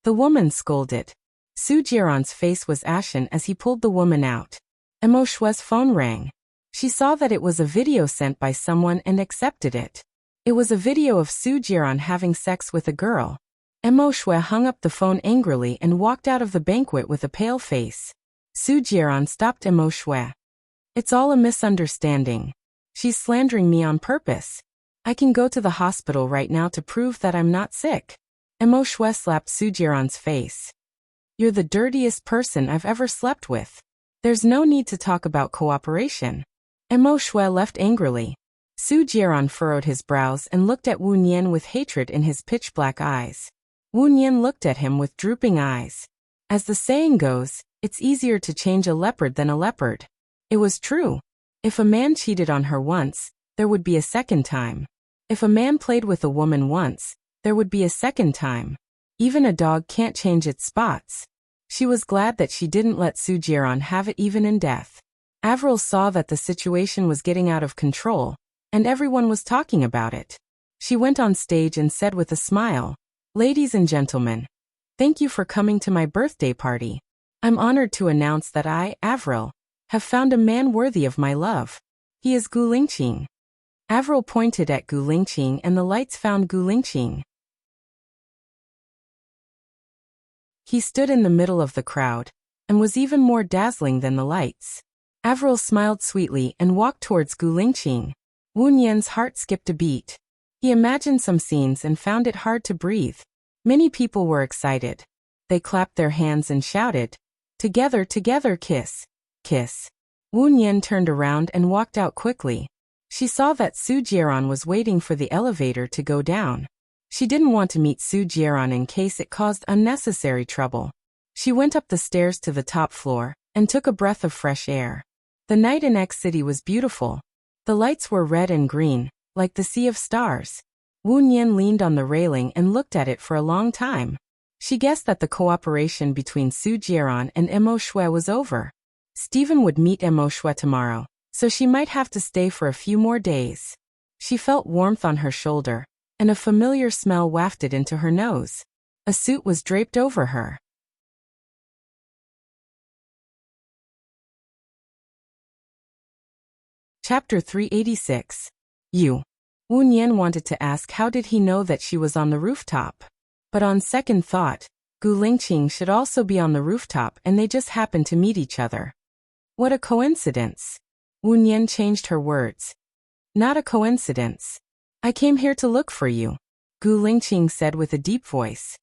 The woman scolded. Su Jiran's face was ashen as he pulled the woman out. Emo Shue's phone rang. She saw that it was a video sent by someone and accepted it. It was a video of Su Jiran having sex with a girl. Emo Shue hung up the phone angrily and walked out of the banquet with a pale face. Su Jiran stopped Emo Shue. It's all a misunderstanding. She's slandering me on purpose. I can go to the hospital right now to prove that I'm not sick. Emo Shue slapped Su Jiran's face. You're the dirtiest person I've ever slept with. There's no need to talk about cooperation. Emo Shue left angrily. Su Jiran furrowed his brows and looked at Wu Nian with hatred in his pitch-black eyes. Wu Nian looked at him with drooping eyes. As the saying goes, it's easier to change a leopard than a leopard. It was true. If a man cheated on her once, there would be a second time. If a man played with a woman once, there would be a second time. Even a dog can't change its spots. She was glad that she didn't let Su Jiran have it even in death. Avril saw that the situation was getting out of control, and everyone was talking about it. She went on stage and said with a smile, Ladies and gentlemen, thank you for coming to my birthday party. I'm honored to announce that I, Avril, have found a man worthy of my love. He is Gu Lingqing. Avril pointed at Gu Lingqing and the lights found Gu Lingqing. He stood in the middle of the crowd, and was even more dazzling than the lights. Avril smiled sweetly and walked towards Gu Lingqing. Wu Nian's heart skipped a beat. He imagined some scenes and found it hard to breathe. Many people were excited. They clapped their hands and shouted, Together, together, kiss, kiss. Wu Nian turned around and walked out quickly. She saw that Su Jiran was waiting for the elevator to go down. She didn't want to meet Su Jiran in case it caused unnecessary trouble. She went up the stairs to the top floor and took a breath of fresh air. The night in X City was beautiful. The lights were red and green, like the sea of stars. Wu Nian leaned on the railing and looked at it for a long time. She guessed that the cooperation between Su Jiran and Emo Shue was over. Stephen would meet Emo Shue tomorrow, so she might have to stay for a few more days. She felt warmth on her shoulder, and a familiar smell wafted into her nose. A suit was draped over her. Chapter 386. Wu Nian wanted to ask how did he know that she was on the rooftop. But on second thought, Gu Lingqing should also be on the rooftop and they just happened to meet each other. What a coincidence. Wu Nian changed her words. Not a coincidence. I came here to look for you, Gu Lingqing said with a deep voice.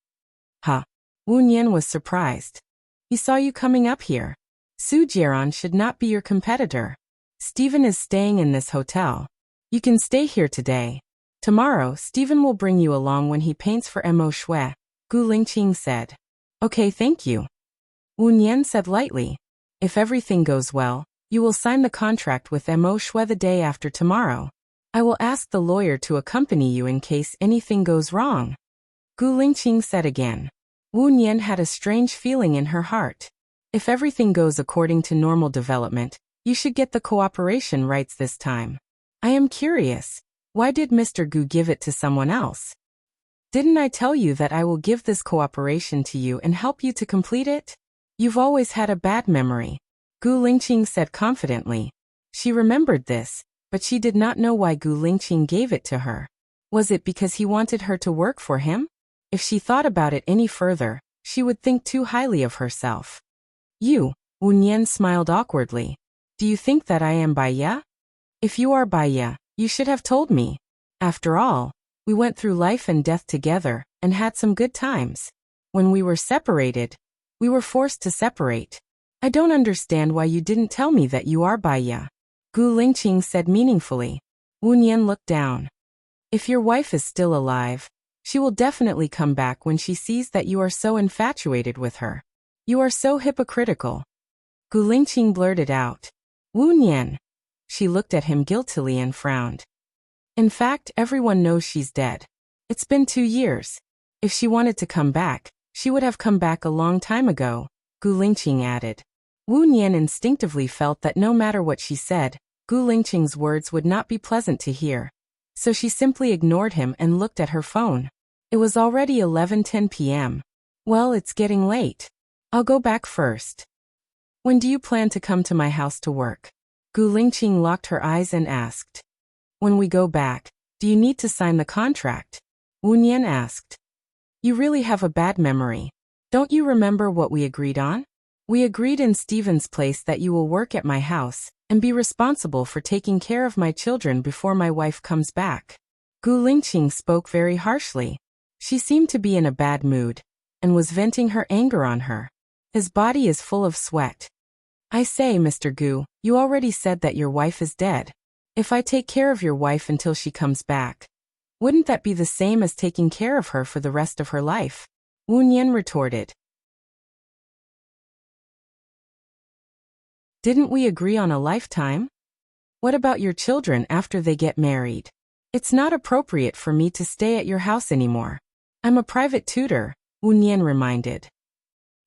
Huh? Wu Nian was surprised. He saw you coming up here. Su Jiran should not be your competitor. Stephen is staying in this hotel. You can stay here today. Tomorrow, Stephen will bring you along when he paints for Emo Shue, Gu Lingqing said. Okay, thank you. Wu Nian said lightly. If everything goes well, you will sign the contract with Emo Shue the day after tomorrow. I will ask the lawyer to accompany you in case anything goes wrong. Gu Lingqing said again. Wu Nian had a strange feeling in her heart. If everything goes according to normal development, you should get the cooperation rights this time. I am curious. Why did Mr. Gu give it to someone else? Didn't I tell you that I will give this cooperation to you and help you to complete it? You've always had a bad memory. Gu Lingqing said confidently. She remembered this, but she did not know why Gu Lingqing gave it to her. Was it because he wanted her to work for him? If she thought about it any further, she would think too highly of herself. You, Wu Nian smiled awkwardly. Do you think that I am Baiya? If you are Baiya, you should have told me. After all, we went through life and death together, and had some good times. When we were separated, we were forced to separate. I don't understand why you didn't tell me that you are Baiya. Gu Lingqing said meaningfully. Wu Nian looked down. If your wife is still alive, she will definitely come back when she sees that you are so infatuated with her. You are so hypocritical. Gu Lingqing blurted out. Wu Nian. She looked at him guiltily and frowned. In fact, everyone knows she's dead. It's been 2 years. If she wanted to come back, she would have come back a long time ago, Gu Lingqing added. Wu Nian instinctively felt that no matter what she said, Gu Lingqing's words would not be pleasant to hear. So she simply ignored him and looked at her phone. It was already 11:10 p.m. Well, it's getting late. I'll go back first. When do you plan to come to my house to work? Gu Lingqing locked her eyes and asked. When we go back, do you need to sign the contract? Wu Nian asked. You really have a bad memory. Don't you remember what we agreed on? We agreed in Stephen's place that you will work at my house and be responsible for taking care of my children before my wife comes back. Gu Lingqing spoke very harshly. She seemed to be in a bad mood and was venting her anger on her. His body is full of sweat. I say, Mr. Gu, you already said that your wife is dead. If I take care of your wife until she comes back, wouldn't that be the same as taking care of her for the rest of her life? Wu Nian retorted. Didn't we agree on a lifetime? What about your children after they get married? It's not appropriate for me to stay at your house anymore. I'm a private tutor, Wu Nian reminded.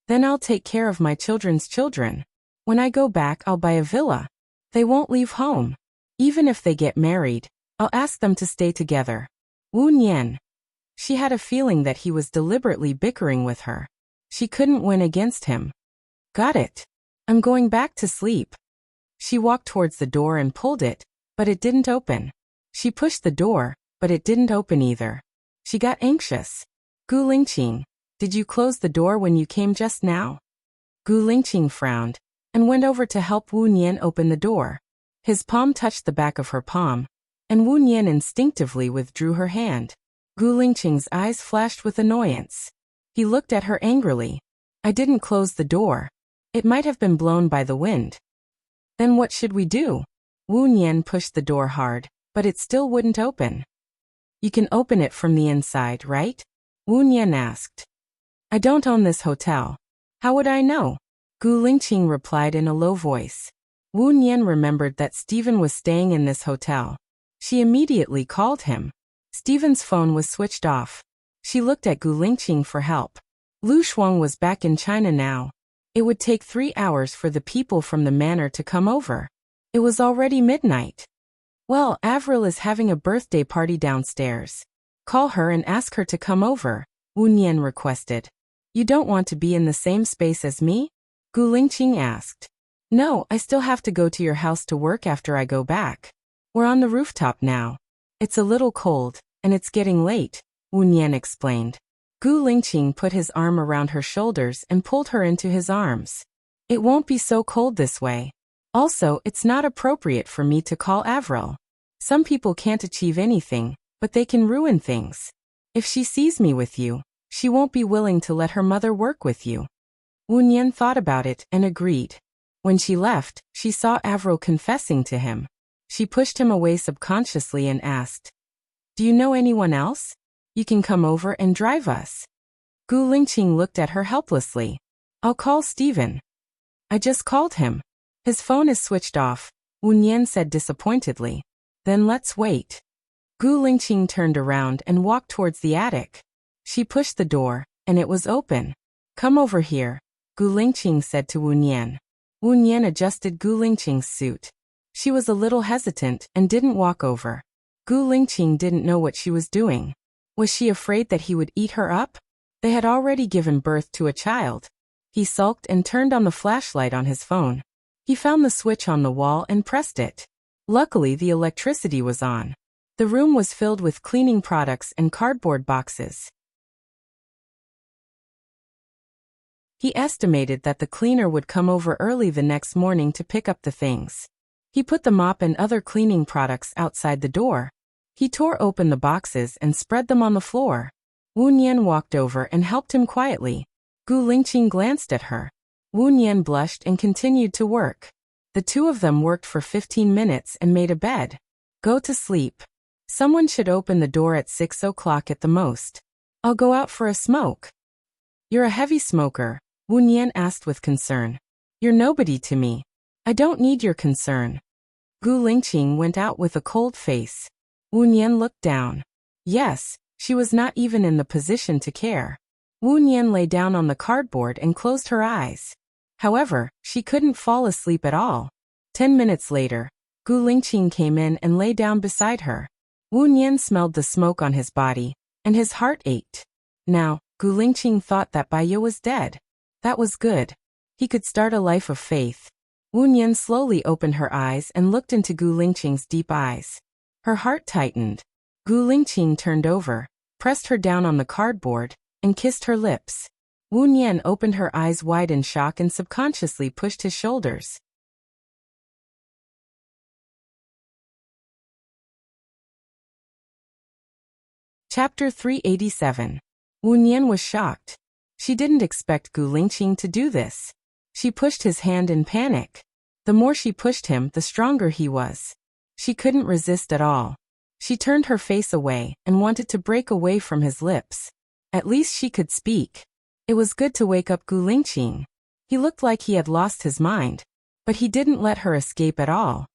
Then I'll take care of my children's children. When I go back, I'll buy a villa. They won't leave home. Even if they get married, I'll ask them to stay together. Wu Nian. She had a feeling that he was deliberately bickering with her. She couldn't win against him. Got it. I'm going back to sleep. She walked towards the door and pulled it, but it didn't open. She pushed the door, but it didn't open either. She got anxious. Gu Lingqing, did you close the door when you came just now? Gu Lingqing frowned and went over to help Wu Nian open the door. His palm touched the back of her palm, and Wu Nian instinctively withdrew her hand. Gu Lingqing's eyes flashed with annoyance. He looked at her angrily. I didn't close the door. It might have been blown by the wind. Then what should we do? Wu Nian pushed the door hard, but it still wouldn't open. You can open it from the inside, right? Wu Nian asked. I don't own this hotel. How would I know? Gu Lingqing replied in a low voice. Wu Nian remembered that Stephen was staying in this hotel. She immediately called him. Stephen's phone was switched off. She looked at Gu Lingqing for help. Lu Shuang was back in China now. It would take 3 hours for the people from the manor to come over. It was already midnight. Well, Avril is having a birthday party downstairs. Call her and ask her to come over, Wu Nian requested. You don't want to be in the same space as me? Gu Lingqing asked. No, I still have to go to your house to work after I go back. We're on the rooftop now. It's a little cold, and it's getting late, Wu Nian explained. Gu Lingqing put his arm around her shoulders and pulled her into his arms. It won't be so cold this way. Also, it's not appropriate for me to call Avril. Some people can't achieve anything, but they can ruin things. If she sees me with you, she won't be willing to let her mother work with you. Wu Nian thought about it and agreed. When she left, she saw Avril confessing to him. She pushed him away subconsciously and asked, Do you know anyone else? You can come over and drive us. Gu Lingqing looked at her helplessly. I'll call Stephen. I just called him. His phone is switched off, Wu Nian said disappointedly. Then let's wait. Gu Lingqing turned around and walked towards the attic. She pushed the door, and it was open. Come over here, Gu Lingqing said to Wu Nian. Wu Nian adjusted Gu Lingqing's suit. She was a little hesitant and didn't walk over. Gu Lingqing didn't know what she was doing. Was she afraid that he would eat her up? They had already given birth to a child. He sulked and turned on the flashlight on his phone. He found the switch on the wall and pressed it. Luckily, the electricity was on. The room was filled with cleaning products and cardboard boxes. He estimated that the cleaner would come over early the next morning to pick up the things. He put the mop and other cleaning products outside the door. He tore open the boxes and spread them on the floor. Wu Nian walked over and helped him quietly. Gu Lingqing glanced at her. Wu Nian blushed and continued to work. The two of them worked for 15 minutes and made a bed. Go to sleep. Someone should open the door at 6 o'clock at the most. I'll go out for a smoke. You're a heavy smoker, Wu Nian asked with concern. You're nobody to me. I don't need your concern. Gu Lingqing went out with a cold face. Wu Nian looked down. Yes, she was not even in the position to care. Wu Nian lay down on the cardboard and closed her eyes. However, she couldn't fall asleep at all. 10 minutes later, Gu Lingqing came in and lay down beside her. Wu Nian smelled the smoke on his body, and his heart ached. Now, Gu Lingqing thought that Baiye was dead. That was good. He could start a life of faith. Wu Nian slowly opened her eyes and looked into Gu Lingqing's deep eyes. Her heart tightened. Gu Lingqing turned over, pressed her down on the cardboard, and kissed her lips. Wu Nian opened her eyes wide in shock and subconsciously pushed his shoulders. Chapter 387. Wu Nian was shocked. She didn't expect Gu Lingqing to do this. She pushed his hand in panic. The more she pushed him, the stronger he was. She couldn't resist at all. She turned her face away and wanted to break away from his lips. At least she could speak. It was good to wake up Gu Lingqing. He looked like he had lost his mind. But he didn't let her escape at all.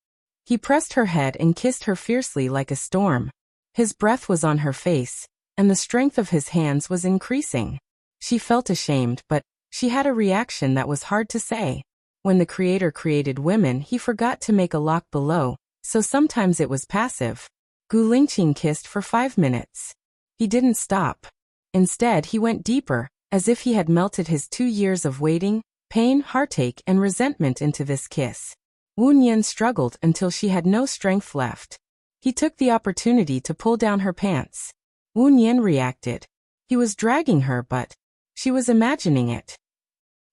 He pressed her head and kissed her fiercely like a storm. His breath was on her face, and the strength of his hands was increasing. She felt ashamed, but she had a reaction that was hard to say. When the Creator created women, he forgot to make a lock below, so sometimes it was passive. Gu Lingqing kissed for 5 minutes. He didn't stop. Instead, he went deeper, as if he had melted his 2 years of waiting, pain, heartache, and resentment into this kiss. Wu Nian struggled until she had no strength left. He took the opportunity to pull down her pants. Wu Nian reacted. He was dragging her, but she was imagining it.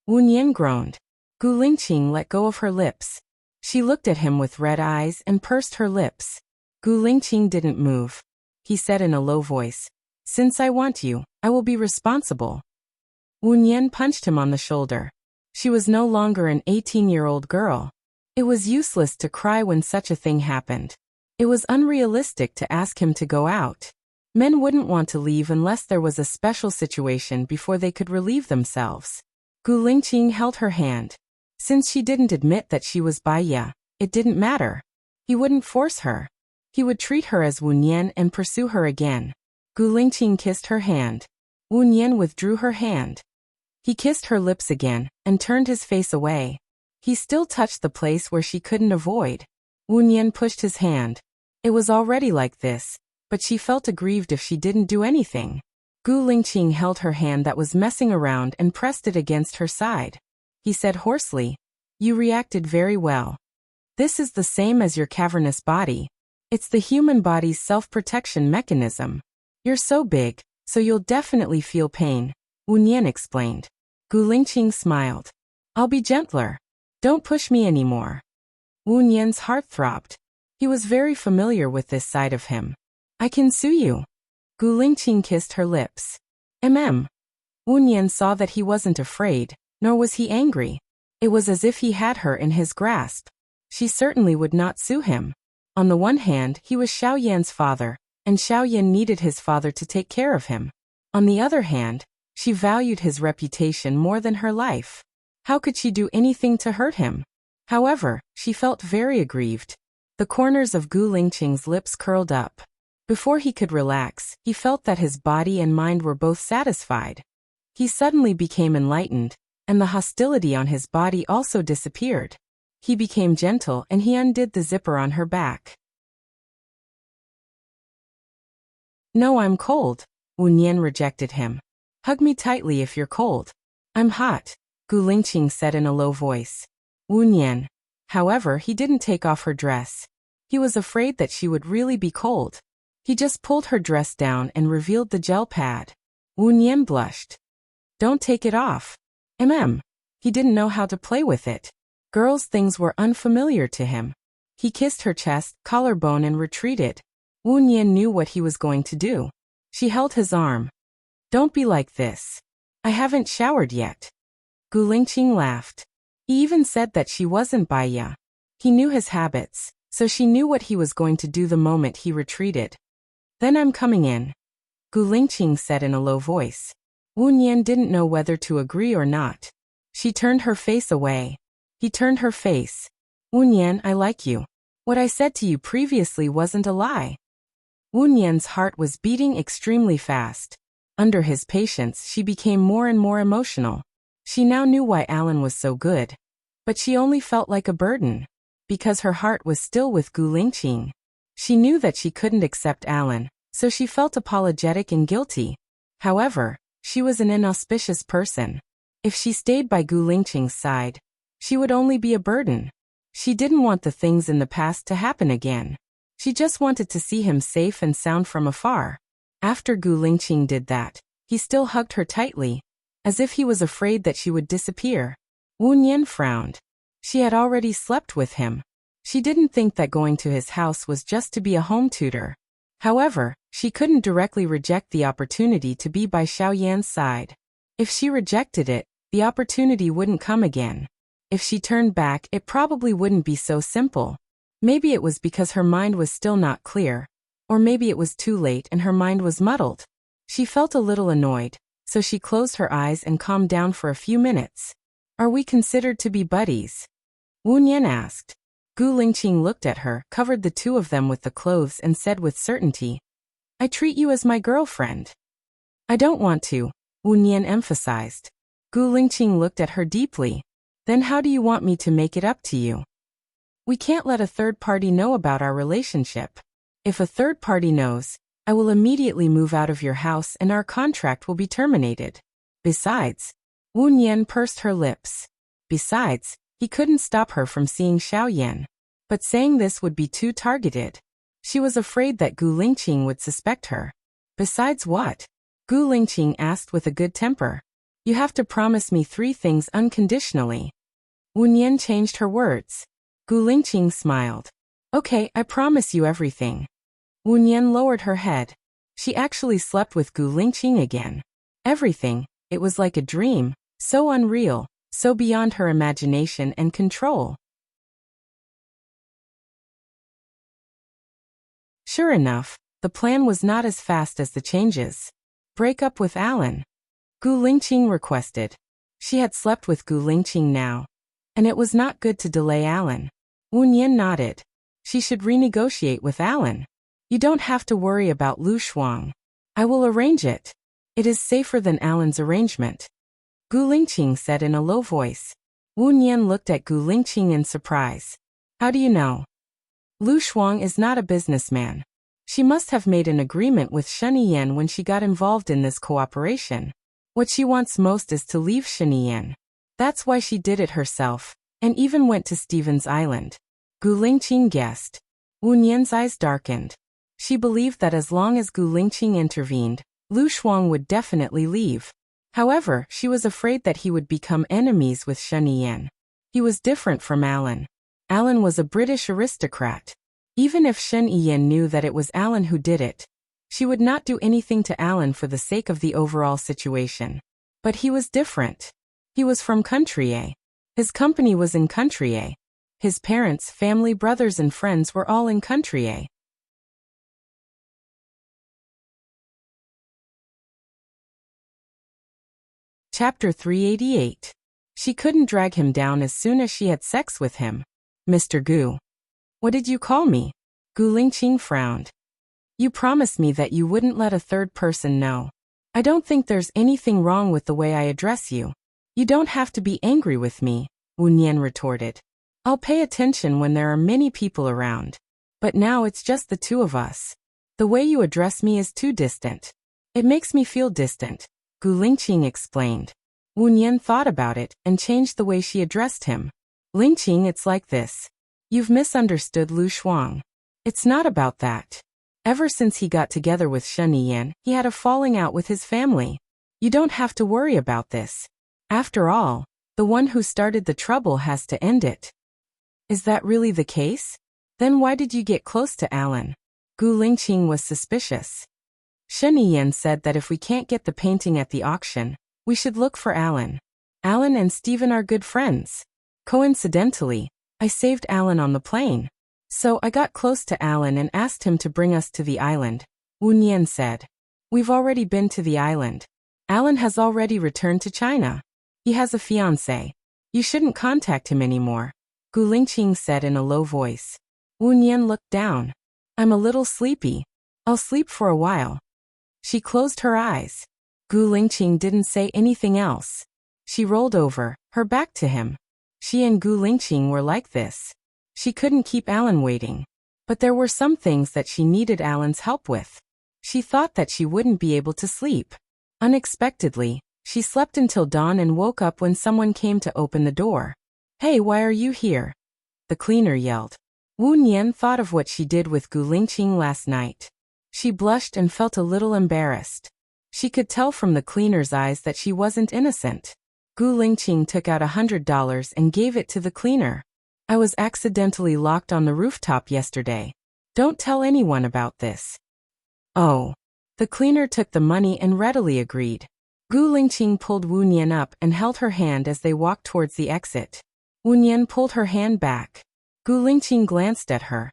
Wu Nian groaned. Gu Lingqing let go of her lips. She looked at him with red eyes and pursed her lips. Gu Lingqing didn't move. He said in a low voice, "Since I want you, I will be responsible." Wu Nian punched him on the shoulder. She was no longer an 18-year-old girl. It was useless to cry when such a thing happened. It was unrealistic to ask him to go out. Men wouldn't want to leave unless there was a special situation before they could relieve themselves. Gu Lingqing held her hand. Since she didn't admit that she was Baiye, it didn't matter. He wouldn't force her. He would treat her as Wu Nian and pursue her again. Gu Lingqing kissed her hand. Wu Nian withdrew her hand. He kissed her lips again and turned his face away. He still touched the place where she couldn't avoid. Wu Nian pushed his hand. It was already like this, but she felt aggrieved if she didn't do anything. Gu Lingqing held her hand that was messing around and pressed it against her side. He said hoarsely, "You reacted very well. This is the same as your cavernous body. It's the human body's self-protection mechanism. You're so big, so you'll definitely feel pain," Wu Nian explained. Gu Lingqing smiled. "I'll be gentler. Don't push me anymore." Wu Nian's heart throbbed. He was very familiar with this side of him. "I can sue you." Gu Lingqing kissed her lips. Wu Nian saw that he wasn't afraid, nor was he angry. It was as if he had her in his grasp. She certainly would not sue him. On the one hand, he was Xiao Yan's father, and Xiao Yan needed his father to take care of him. On the other hand, she valued his reputation more than her life. How could she do anything to hurt him? However, she felt very aggrieved. The corners of Gu Lingqing's lips curled up. Before he could relax, he felt that his body and mind were both satisfied. He suddenly became enlightened, and the hostility on his body also disappeared. He became gentle and he undid the zipper on her back. "No, I'm cold," Wu Nian rejected him. "Hug me tightly if you're cold." "I'm hot," Gu Lingqing said in a low voice. "Wu Nian, However, he didn't take off her dress. He was afraid that she would really be cold. He just pulled her dress down and revealed the gel pad. Wu Nian blushed. Don't take it off. He didn't know how to play with it. Girls' things were unfamiliar to him. He kissed her chest, collarbone and retreated. Wu Nian knew what he was going to do. She held his arm. Don't be like this. I haven't showered yet. Gu Lingqing laughed. He even said that she wasn't Baiya. He knew his habits, so she knew what he was going to do the moment he retreated. Then I'm coming in, Gu Lingqing said in a low voice. Wu Nian didn't know whether to agree or not. She turned her face away. He turned her face. Wu Nian, I like you. What I said to you previously wasn't a lie. Wu Nian's heart was beating extremely fast. Under his patience, she became more and more emotional. She now knew why Alan was so good. But she only felt like a burden. Because her heart was still with Gu Lingqing. She knew that she couldn't accept Alan, so she felt apologetic and guilty. However, she was an inauspicious person. If she stayed by Gu Lingqing's side, she would only be a burden. She didn't want the things in the past to happen again. She just wanted to see him safe and sound from afar. After Gu Lingqing did that, he still hugged her tightly, as if he was afraid that she would disappear. Wu Nian frowned. She had already slept with him. She didn't think that going to his house was just to be a home tutor. However, she couldn't directly reject the opportunity to be by Xiaoyan's side. If she rejected it, the opportunity wouldn't come again. If she turned back, it probably wouldn't be so simple. Maybe it was because her mind was still not clear. Or maybe it was too late and her mind was muddled. She felt a little annoyed, so she closed her eyes and calmed down for a few minutes. Are we considered to be buddies? Wu Nian asked. Gu Lingqing looked at her, covered the two of them with the clothes and said with certainty, I treat you as my girlfriend. I don't want to, Wu Nian emphasized. Gu Lingqing looked at her deeply. Then how do you want me to make it up to you? We can't let a third party know about our relationship. If a third party knows, I will immediately move out of your house and our contract will be terminated. Besides, Wu Nian pursed her lips. Besides, he couldn't stop her from seeing Xiaoyan. But saying this would be too targeted. She was afraid that Gu Lingqing would suspect her. Besides what? Gu Lingqing asked with a good temper. You have to promise me 3 things unconditionally. Wu Nian changed her words. Gu Lingqing smiled. Okay, I promise you everything. Wu Nian lowered her head. She actually slept with Gu Lingqing again. Everything, it was like a dream, so unreal, so beyond her imagination and control. Sure enough, the plan was not as fast as the changes. Break up with Alan. Gu Lingqing requested. She had slept with Gu Lingqing now. And it was not good to delay Alan. Wu Nian nodded. She should renegotiate with Alan. You don't have to worry about Lu Shuang. I will arrange it. It is safer than Alan's arrangement. Gu Lingqing said in a low voice. Wu Nian looked at Gu Lingqing in surprise. How do you know? Lu Shuang is not a businessman. She must have made an agreement with Sheniyan when she got involved in this cooperation. What she wants most is to leave Sheniyan. That's why she did it herself, and even went to Stephen's Island. Gu Lingqing guessed. Wu Nian's eyes darkened. She believed that as long as Gu Lingqing intervened, Lu Shuang would definitely leave. However, she was afraid that he would become enemies with Sheniyan. He was different from Alan. Alan was a British aristocrat. Even if Sheniyan knew that it was Alan who did it, she would not do anything to Alan for the sake of the overall situation. But he was different. He was from Country A. His company was in Country A. His parents, family, brothers and friends were all in Country A. Chapter 388. She couldn't drag him down as soon as she had sex with him. Mr. Gu. What did you call me? Gu Lingqing frowned. You promised me that you wouldn't let a third person know. I don't think there's anything wrong with the way I address you. You don't have to be angry with me, Wu Nian retorted. I'll pay attention when there are many people around. But now it's just the two of us. The way you address me is too distant. It makes me feel distant, Gu Lingqing explained. Wu Nian thought about it and changed the way she addressed him. Lingqing, it's like this. You've misunderstood Lu Shuang. It's not about that. Ever since he got together with Shen Yan, he had a falling out with his family. You don't have to worry about this. After all, the one who started the trouble has to end it. Is that really the case? Then why did you get close to Alan? Gu Lingqing was suspicious. Shen Yan said that if we can't get the painting at the auction, we should look for Alan. Alan and Stephen are good friends. Coincidentally, I saved Alan on the plane. So I got close to Alan and asked him to bring us to the island, Wu Nian said. We've already been to the island. Alan has already returned to China. He has a fiancée. You shouldn't contact him anymore, Gu Lingqing said in a low voice. Wu Nian looked down. I'm a little sleepy. I'll sleep for a while. She closed her eyes. Gu Lingqing didn't say anything else. She rolled over, her back to him. She and Gu Lingqing were like this. She couldn't keep Alan waiting. But there were some things that she needed Alan's help with. She thought that she wouldn't be able to sleep. Unexpectedly, she slept until dawn and woke up when someone came to open the door. Hey, why are you here? The cleaner yelled. Wu Nian thought of what she did with Gu Lingqing last night. She blushed and felt a little embarrassed. She could tell from the cleaner's eyes that she wasn't innocent. Gu Lingqing took out $100 and gave it to the cleaner. I was accidentally locked on the rooftop yesterday. Don't tell anyone about this. Oh. The cleaner took the money and readily agreed. Gu Lingqing pulled Wu Nian up and held her hand as they walked towards the exit. Wu Nian pulled her hand back. Gu Lingqing glanced at her.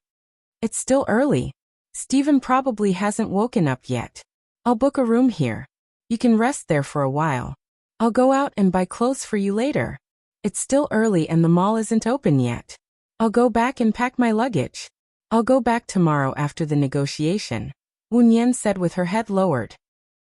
It's still early. Stephen probably hasn't woken up yet. I'll book a room here. You can rest there for a while. I'll go out and buy clothes for you later. It's still early and the mall isn't open yet. I'll go back and pack my luggage. I'll go back tomorrow after the negotiation, Wu Nian said with her head lowered.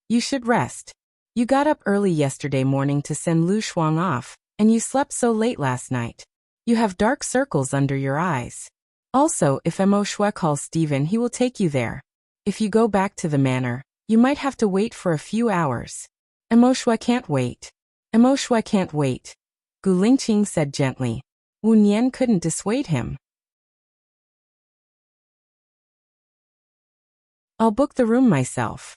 You should rest. You got up early yesterday morning to send Lu Shuang off, and you slept so late last night. You have dark circles under your eyes. Also, if Mo Shui calls Stephen, he will take you there. If you go back to the manor, you might have to wait for a few hours. Mo Shui can't wait. Mo Shui can't wait, Gu Lingqing said gently. Wu Nian couldn't dissuade him. I'll book the room myself.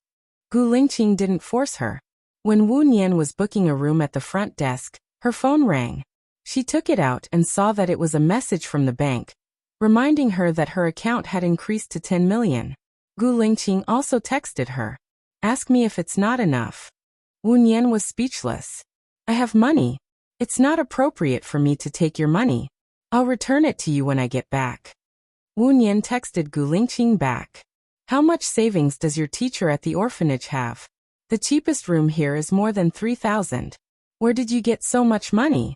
Gu Lingqing didn't force her. When Wu Nian was booking a room at the front desk, her phone rang. She took it out and saw that it was a message from the bank, reminding her that her account had increased to 10 million. Gu Lingqing also texted her. Ask me if it's not enough. Wu Nian was speechless. I have money. It's not appropriate for me to take your money. I'll return it to you when I get back. Wu Nian texted Gu Lingqing back. How much savings does your teacher at the orphanage have? The cheapest room here is more than 3,000. Where did you get so much money?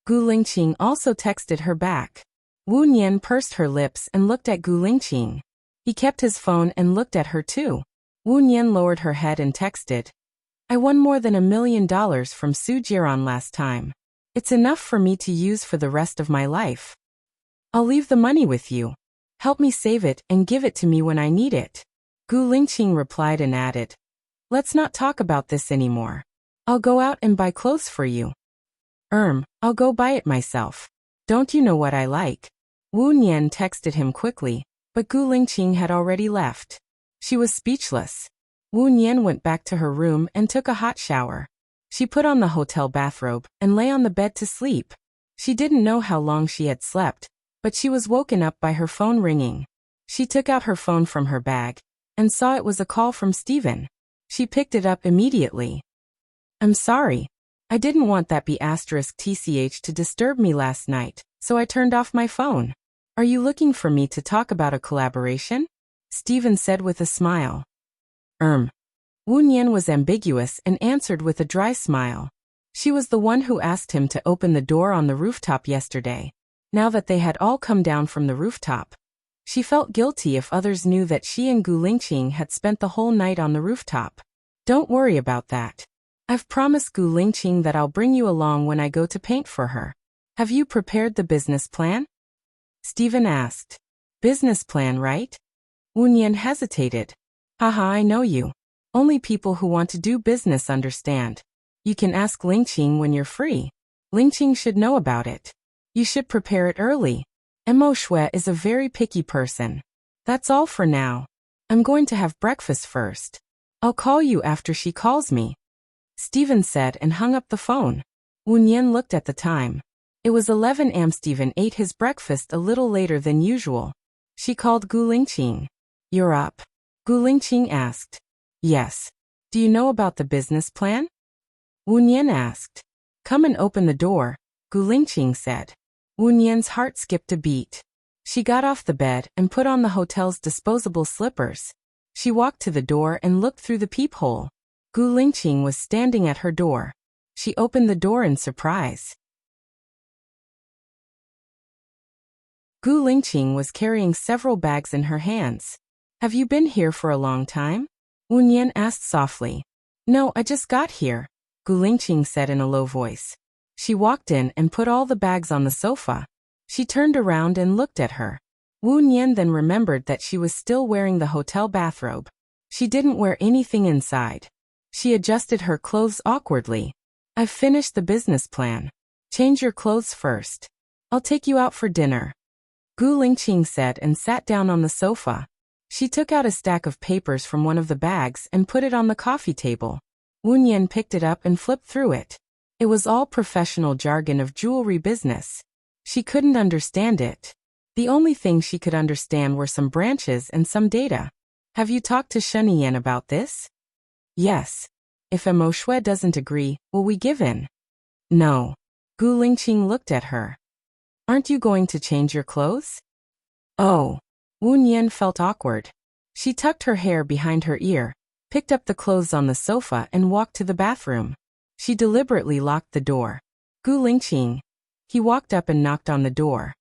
Gu Lingqing also texted her back. Wu Nian pursed her lips and looked at Gu Lingqing. He kept his phone and looked at her too. Wu Nian lowered her head and texted. I won more than $1 million from Su Jiran last time. It's enough for me to use for the rest of my life. I'll leave the money with you. Help me save it and give it to me when I need it. Gu Lingqing replied and added. Let's not talk about this anymore. I'll go out and buy clothes for you. I'll go buy it myself. Don't you know what I like? Wu Nian texted him quickly, but Gu Lingqing had already left. She was speechless. Wu Nian went back to her room and took a hot shower. She put on the hotel bathrobe and lay on the bed to sleep. She didn't know how long she had slept, but she was woken up by her phone ringing. She took out her phone from her bag and saw it was a call from Stephen. She picked it up immediately. I'm sorry. I didn't want that B*TCH to disturb me last night, so I turned off my phone. Are you looking for me to talk about a collaboration? Stephen said with a smile. Wu Nian was ambiguous and answered with a dry smile. She was the one who asked him to open the door on the rooftop yesterday. Now that they had all come down from the rooftop, she felt guilty if others knew that she and Gu Lingqing had spent the whole night on the rooftop. Don't worry about that. I've promised Gu Lingqing that I'll bring you along when I go to paint for her. Have you prepared the business plan? Stephen asked. Business plan, right? Wu Nian hesitated. Haha, I know you. Only people who want to do business understand. You can ask Lingqing when you're free. Lingqing should know about it. You should prepare it early. Mo Shui is a very picky person. That's all for now. I'm going to have breakfast first. I'll call you after she calls me. Stephen said and hung up the phone. Wu Nian looked at the time. It was 11 am. Stephen ate his breakfast a little later than usual. She called Gu Lingqing. You're up? Gu Lingqing asked. Yes. Do you know about the business plan? Wu Nian asked. Come and open the door, Gu Lingqing said. Wu Nian's heart skipped a beat. She got off the bed and put on the hotel's disposable slippers. She walked to the door and looked through the peephole. Gu Lingqing was standing at her door. She opened the door in surprise. Gu Lingqing was carrying several bags in her hands. Have you been here for a long time? Wu Nian asked softly. No, I just got here, Gu Lingqing said in a low voice. She walked in and put all the bags on the sofa. She turned around and looked at her. Wu Nian then remembered that she was still wearing the hotel bathrobe. She didn't wear anything inside. She adjusted her clothes awkwardly. I've finished the business plan. Change your clothes first. I'll take you out for dinner, Gu Lingqing said and sat down on the sofa. She took out a stack of papers from one of the bags and put it on the coffee table. Wu Nian picked it up and flipped through it. It was all professional jargon of jewelry business. She couldn't understand it. The only thing she could understand were some branches and some data. Have you talked to Sheniyan about this? Yes. If Mo Shui doesn't agree, will we give in? No. Gu Lingqing looked at her. Aren't you going to change your clothes? Oh. Wu Nian felt awkward. She tucked her hair behind her ear, picked up the clothes on the sofa and walked to the bathroom. She deliberately locked the door. Gu Lingqing. He walked up and knocked on the door.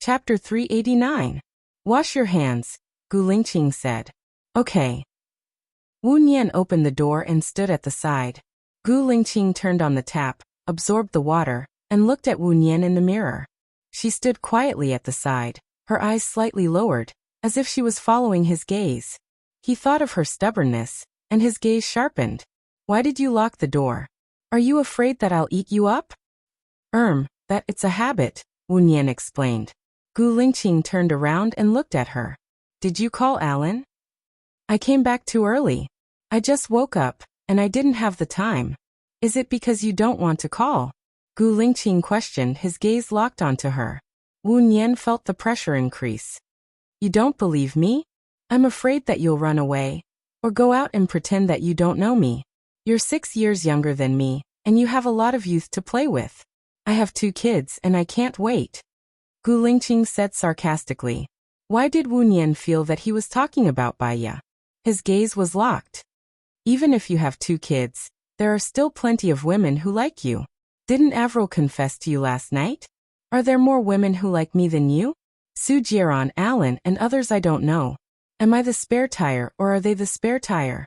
Chapter 389. Wash your hands, Gu Lingqing said. Okay. Wu Nian opened the door and stood at the side. Gu Lingqing turned on the tap, absorbed the water, and looked at Wu Nian in the mirror. She stood quietly at the side, her eyes slightly lowered, as if she was following his gaze. He thought of her stubbornness, and his gaze sharpened. Why did you lock the door? Are you afraid that I'll eat you up? That it's a habit, Wu Nian explained. Gu Lingqing turned around and looked at her. Did you call Alan? I came back too early. I just woke up, and I didn't have the time. Is it because you don't want to call? Gu Lingqing questioned, his gaze locked onto her. Wu Nian felt the pressure increase. You don't believe me? I'm afraid that you'll run away, or go out and pretend that you don't know me. You're 6 years younger than me, and you have a lot of youth to play with. I have 2 kids and I can't wait. Gu Lingqing said sarcastically. Why did Wu Nian feel that he was talking about Baiya? His gaze was locked. Even if you have 2 kids, there are still plenty of women who like you. Didn't Avril confess to you last night? Are there more women who like me than you? Su Jiran, Alan, and others I don't know. Am I the spare tire or are they the spare tire?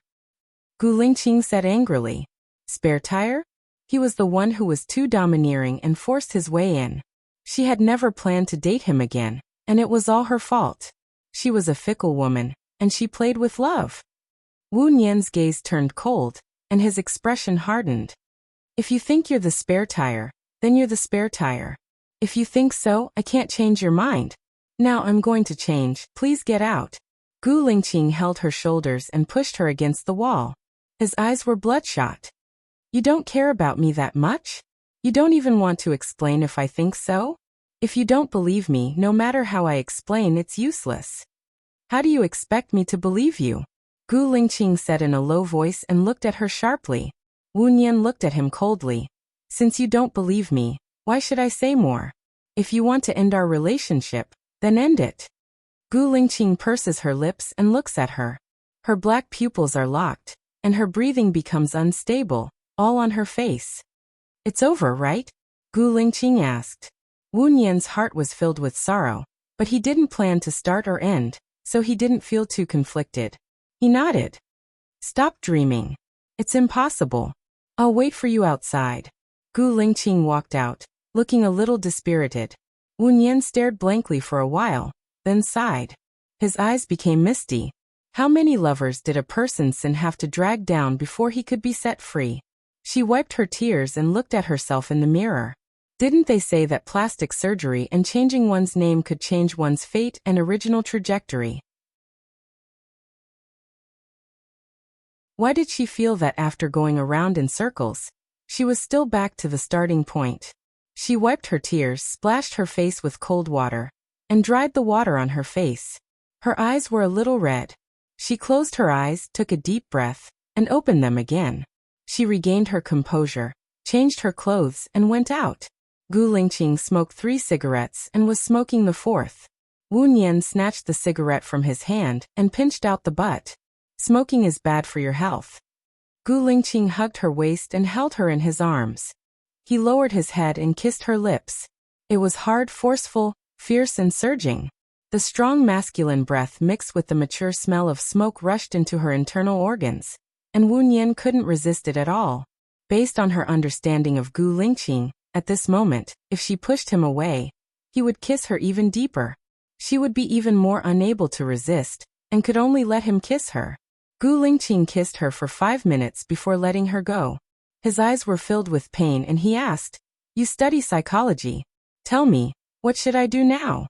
Gu Lingqing said angrily. Spare tire? He was the one who was too domineering and forced his way in. She had never planned to date him again, and it was all her fault. She was a fickle woman, and she played with love. Wu Nian's gaze turned cold, and his expression hardened. If you think you're the spare tire, then you're the spare tire. If you think so, I can't change your mind. Now I'm going to change, please get out. Gu Lingqing held her shoulders and pushed her against the wall. His eyes were bloodshot. You don't care about me that much? You don't even want to explain if I think so? If you don't believe me, no matter how I explain, it's useless. How do you expect me to believe you? Gu Lingqing said in a low voice and looked at her sharply. Wu Nian looked at him coldly. Since you don't believe me, why should I say more? If you want to end our relationship, then end it. Gu Lingqing purses her lips and looks at her. Her black pupils are locked, and her breathing becomes unstable, all on her face. It's over, right? Gu Lingqing asked. Wu Nian's heart was filled with sorrow, but he didn't plan to start or end, so he didn't feel too conflicted. He nodded. Stop dreaming. It's impossible. I'll wait for you outside. Gu Lingqing walked out, looking a little dispirited. Wu Nian stared blankly for a while, then sighed. His eyes became misty. How many lovers did a person sin have to drag down before he could be set free? She wiped her tears and looked at herself in the mirror. Didn't they say that plastic surgery and changing one's name could change one's fate and original trajectory? Why did she feel that after going around in circles, she was still back to the starting point? She wiped her tears, splashed her face with cold water, and dried the water on her face. Her eyes were a little red. She closed her eyes, took a deep breath, and opened them again. She regained her composure, changed her clothes, and went out. Gu Lingqing smoked 3 cigarettes and was smoking the 4th. Wu Nian snatched the cigarette from his hand and pinched out the butt. Smoking is bad for your health. Gu Lingqing hugged her waist and held her in his arms. He lowered his head and kissed her lips. It was hard, forceful, fierce and surging. The strong masculine breath mixed with the mature smell of smoke rushed into her internal organs, and Wu Nian couldn't resist it at all. Based on her understanding of Gu Lingqing, at this moment, if she pushed him away, he would kiss her even deeper. She would be even more unable to resist, and could only let him kiss her. Gu Lingqing kissed her for 5 minutes before letting her go. His eyes were filled with pain and he asked, "You study psychology. Tell me, what should I do now?"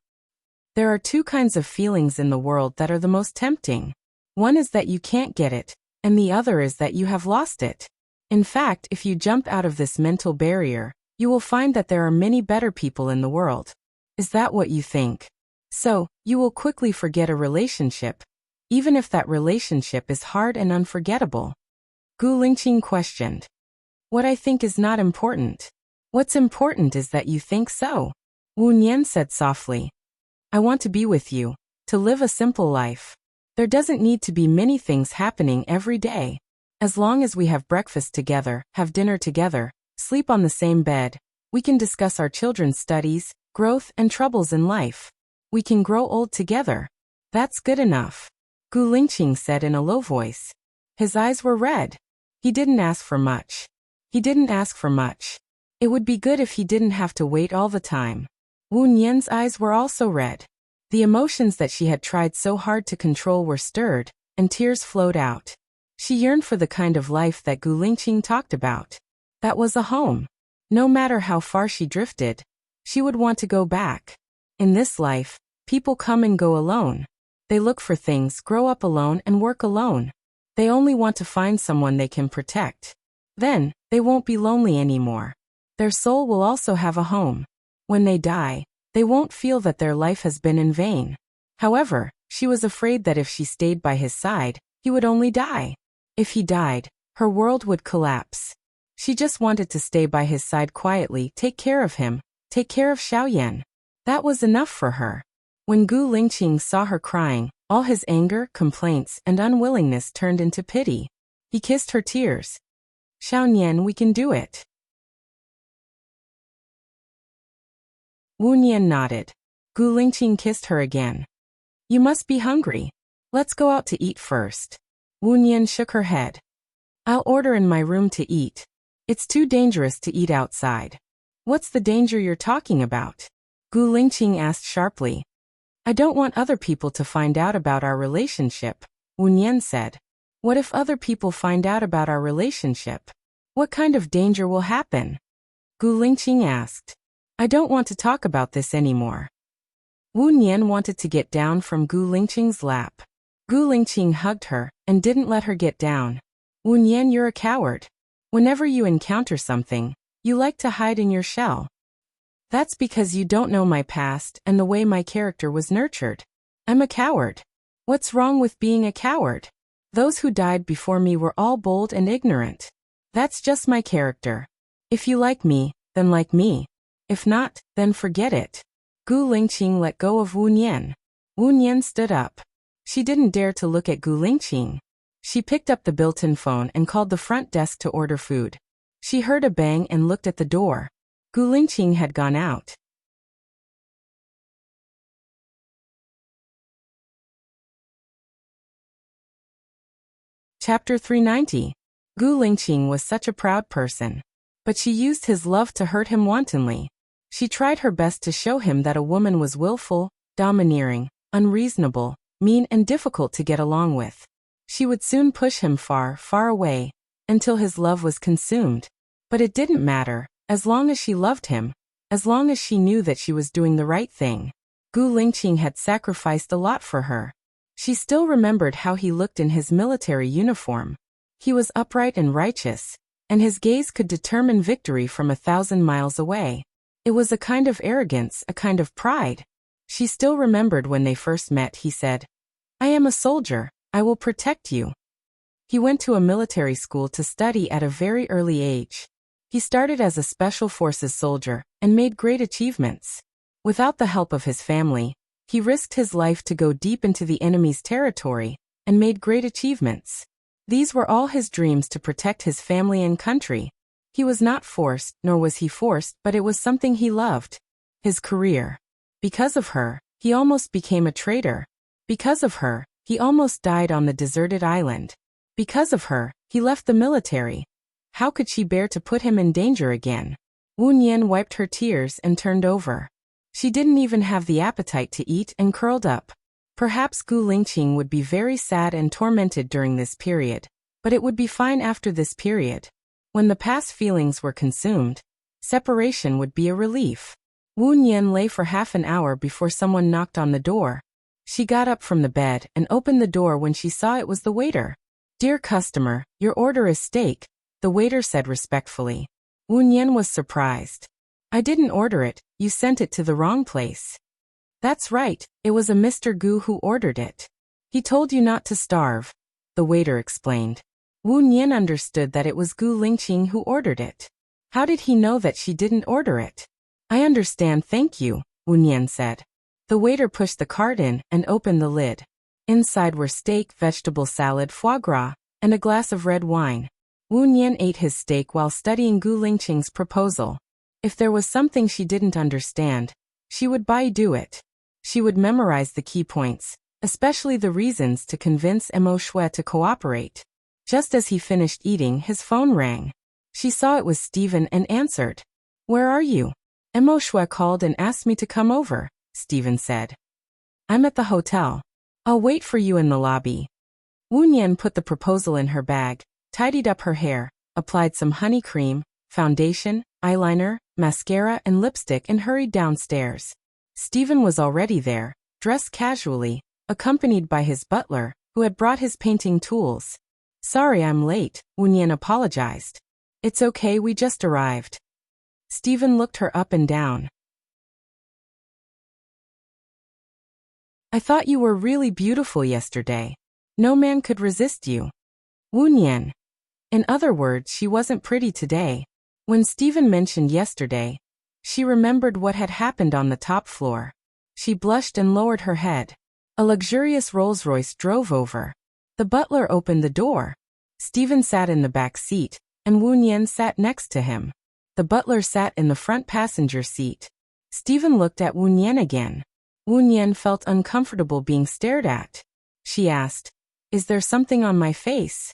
There are 2 kinds of feelings in the world that are the most tempting. One is that you can't get it, and the other is that you have lost it. In fact, if you jump out of this mental barrier, you will find that there are many better people in the world. Is that what you think? So, you will quickly forget a relationship, even if that relationship is hard and unforgettable. Gu Lingqing questioned. What I think is not important. What's important is that you think so. Wu Nian said softly. I want to be with you, to live a simple life. There doesn't need to be many things happening every day. As long as we have breakfast together, have dinner together, sleep on the same bed, we can discuss our children's studies, growth and troubles in life. We can grow old together. That's good enough. Gu Lingqing said in a low voice. His eyes were red. He didn't ask for much. He didn't ask for much. It would be good if he didn't have to wait all the time. Wu Nian's eyes were also red. The emotions that she had tried so hard to control were stirred, and tears flowed out. She yearned for the kind of life that Gu Lingqing talked about. That was a home. No matter how far she drifted, she would want to go back. In this life, people come and go alone. They look for things, grow up alone, and work alone. They only want to find someone they can protect. Then, they won't be lonely anymore. Their soul will also have a home. When they die, they won't feel that their life has been in vain. However, she was afraid that if she stayed by his side, he would only die. If he died, her world would collapse. She just wanted to stay by his side quietly, take care of him, take care of Xiaoyan. That was enough for her. When Gu Lingqing saw her crying, all his anger, complaints, and unwillingness turned into pity. He kissed her tears. Xiaoyan, we can do it. Wu Nian nodded. Gu Lingqing kissed her again. You must be hungry. Let's go out to eat first. Wu Nian shook her head. I'll order in my room to eat. It's too dangerous to eat outside. What's the danger you're talking about? Gu Lingqing asked sharply. I don't want other people to find out about our relationship, Wu Nian said. What if other people find out about our relationship? What kind of danger will happen? Gu Lingqing asked. I don't want to talk about this anymore. Wu Nian wanted to get down from Gu Lingqing's lap. Gu Lingqing hugged her and didn't let her get down. Wu Nian, you're a coward. Whenever you encounter something, you like to hide in your shell. That's because you don't know my past and the way my character was nurtured. I'm a coward. What's wrong with being a coward? Those who died before me were all bold and ignorant. That's just my character. If you like me, then like me. If not, then forget it. Gu Lingqing let go of Wu Nian. Wu Nian stood up. She didn't dare to look at Gu Lingqing. She picked up the built-in phone and called the front desk to order food. She heard a bang and looked at the door. Gu Lingqing had gone out. Chapter 390. Gu Lingqing was such a proud person. But she used his love to hurt him wantonly. She tried her best to show him that a woman was willful, domineering, unreasonable, mean and difficult to get along with. She would soon push him far, far away, until his love was consumed. But it didn't matter, as long as she loved him, as long as she knew that she was doing the right thing. Gu Lingqing had sacrificed a lot for her. She still remembered how he looked in his military uniform. He was upright and righteous, and his gaze could determine victory from 1,000 miles away. It was a kind of arrogance, a kind of pride. She still remembered when they first met. He said, "I am a soldier, I will protect you." He went to a military school to study at a very early age. He started as a special forces soldier and made great achievements. Without the help of his family, he risked his life to go deep into the enemy's territory and made great achievements. These were all his dreams, to protect his family and country. He was not forced, nor was he forced, but it was something he loved. His career. Because of her, he almost became a traitor. Because of her, he almost died on the deserted island. Because of her, he left the military. How could she bear to put him in danger again? Wu Nian wiped her tears and turned over. She didn't even have the appetite to eat and curled up. Perhaps Gu Lingqing would be very sad and tormented during this period, but it would be fine after this period. When the past feelings were consumed, separation would be a relief. Wu Nian lay for half an hour before someone knocked on the door. She got up from the bed and opened the door when she saw it was the waiter. "Dear customer, your order is steak," the waiter said respectfully. Wu Nian was surprised. "I didn't order it, you sent it to the wrong place." "That's right, it was a Mr. Gu who ordered it. He told you not to starve," the waiter explained. Wu Nian understood that it was Gu Lingqing who ordered it. How did he know that she didn't order it? "I understand, thank you," Wu Nian said. The waiter pushed the cart in and opened the lid. Inside were steak, vegetable salad, foie gras, and a glass of red wine. Wu Nian ate his steak while studying Gu Lingqing's proposal. If there was something she didn't understand, she would do it. She would memorize the key points, especially the reasons to convince Mo Shui to cooperate. Just as he finished eating, his phone rang. She saw it was Stephen and answered. "Where are you?" "Mo Shui called and asked me to come over," Stephen said. "I'm at the hotel. I'll wait for you in the lobby." Wu Nian put the proposal in her bag, tidied up her hair, applied some honey cream, foundation, eyeliner, mascara and lipstick and hurried downstairs. Stephen was already there, dressed casually, accompanied by his butler, who had brought his painting tools. "Sorry I'm late," Wu Nian apologized. "It's okay, we just arrived." Stephen looked her up and down. "I thought you were really beautiful yesterday. No man could resist you." Wu Nian. In other words, she wasn't pretty today. When Stephen mentioned yesterday, she remembered what had happened on the top floor. She blushed and lowered her head. A luxurious Rolls-Royce drove over. The butler opened the door. Stephen sat in the back seat, and Wu Nian sat next to him. The butler sat in the front passenger seat. Stephen looked at Wu Nian again. Wu Nian felt uncomfortable being stared at. She asked, "Is there something on my face?"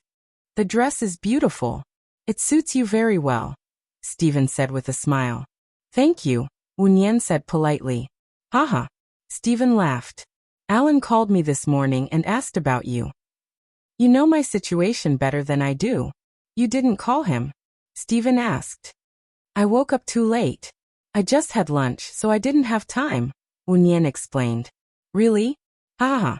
"The dress is beautiful. It suits you very well," Stephen said with a smile. "Thank you," Wu Nian said politely. "Haha." Stephen laughed. "Alan called me this morning and asked about you." "You know my situation better than I do. You didn't call him?" Stephen asked. "I woke up too late. I just had lunch, so I didn't have time," Wu Nian explained. "Really? Haha."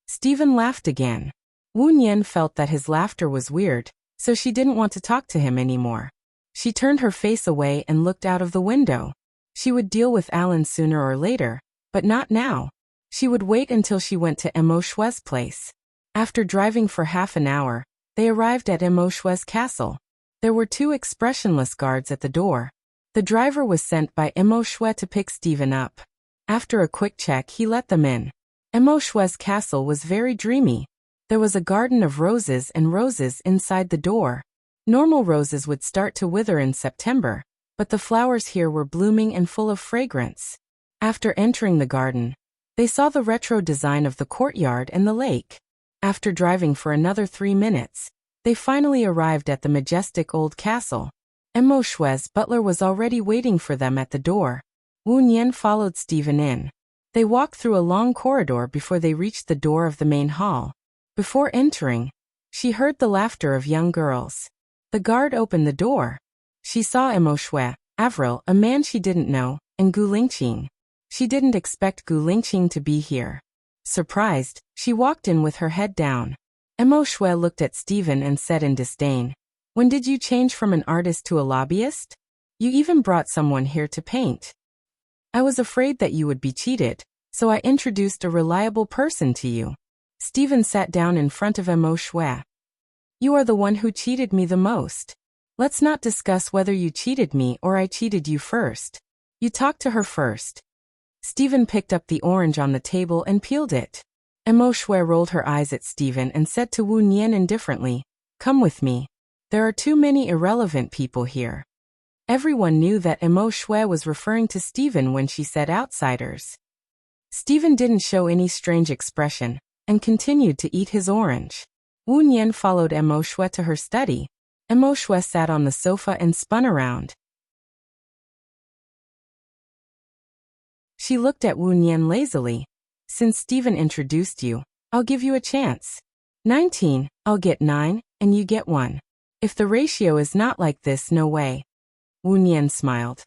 Stephen laughed again. Wu Nian felt that his laughter was weird, so she didn't want to talk to him anymore. She turned her face away and looked out of the window. She would deal with Alan sooner or later, but not now. She would wait until she went to Mo Shui's place. After driving for half an hour, they arrived at Mo Shui's castle. There were two expressionless guards at the door. The driver was sent by Mo Shui to pick Stephen up. After a quick check, he let them in. Mo Shui's castle was very dreamy. There was a garden of roses and roses inside the door. Normal roses would start to wither in September, but the flowers here were blooming and full of fragrance. After entering the garden, they saw the retro design of the courtyard and the lake. After driving for another 3 minutes, they finally arrived at the majestic old castle. Mo Shui's butler was already waiting for them at the door. Wu Nian followed Stephen in. They walked through a long corridor before they reached the door of the main hall. Before entering, she heard the laughter of young girls. The guard opened the door. She saw Emoshue, Avril, a man she didn't know, and Gu Lingqing. She didn't expect Gu Lingqing to be here. Surprised, she walked in with her head down. Emoshue looked at Stephen and said in disdain, "When did you change from an artist to a lobbyist? You even brought someone here to paint." "I was afraid that you would be cheated, so I introduced a reliable person to you." Stephen sat down in front of Emoshue. "You are the one who cheated me the most. Let's not discuss whether you cheated me or I cheated you first. You talked to her first." Stephen picked up the orange on the table and peeled it. Emoshue rolled her eyes at Stephen and said to Wu Nian indifferently, "Come with me. There are too many irrelevant people here." Everyone knew that Emoshue was referring to Stephen when she said outsiders. Stephen didn't show any strange expression and continued to eat his orange. Wu Nian followed Emoshue to her study. Emoshue sat on the sofa and spun around. She looked at Wu Nian lazily. "Since Stephen introduced you, I'll give you a chance. 19, I'll get 9, and you get 1. If the ratio is not like this, no way." Wu Nian smiled.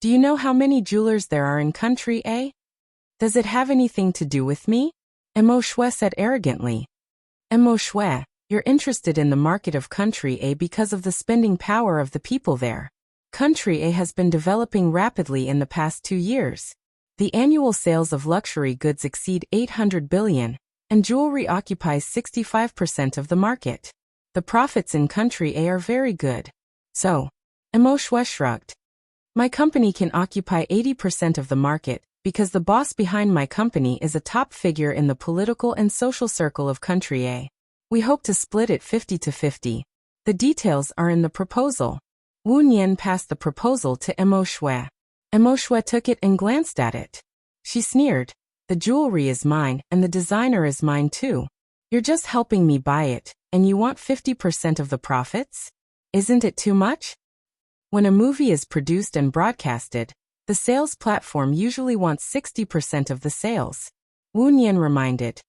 "Do you know how many jewelers there are in country A? Does it have anything to do with me?" Emoshue said arrogantly. "Emoshue, you're interested in the market of country A because of the spending power of the people there. Country A has been developing rapidly in the past 2 years. The annual sales of luxury goods exceed 800 billion, and jewelry occupies 65% of the market. The profits in country A are very good. So," Emoshue shrugged, "my company can occupy 80% of the market, because the boss behind my company is a top figure in the political and social circle of country A. We hope to split it 50-50. The details are in the proposal." Wu Nian passed the proposal to Emoshue. Emoshue took it and glanced at it. She sneered, "The jewelry is mine, and the designer is mine too. You're just helping me buy it, and you want 50% of the profits? Isn't it too much?" When a movie is produced and broadcasted, the sales platform usually wants 60% of the sales. Wu Nian reminded,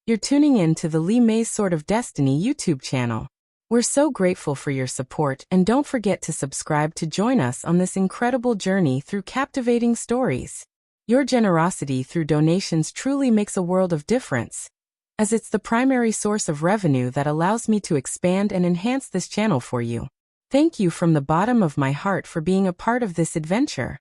"You're tuning in to the Li Mei's Sword of Destiny YouTube channel. We're so grateful for your support, and don't forget to subscribe to join us on this incredible journey through captivating stories. Your generosity through donations truly makes a world of difference, as it's the primary source of revenue that allows me to expand and enhance this channel for you. Thank you from the bottom of my heart for being a part of this adventure."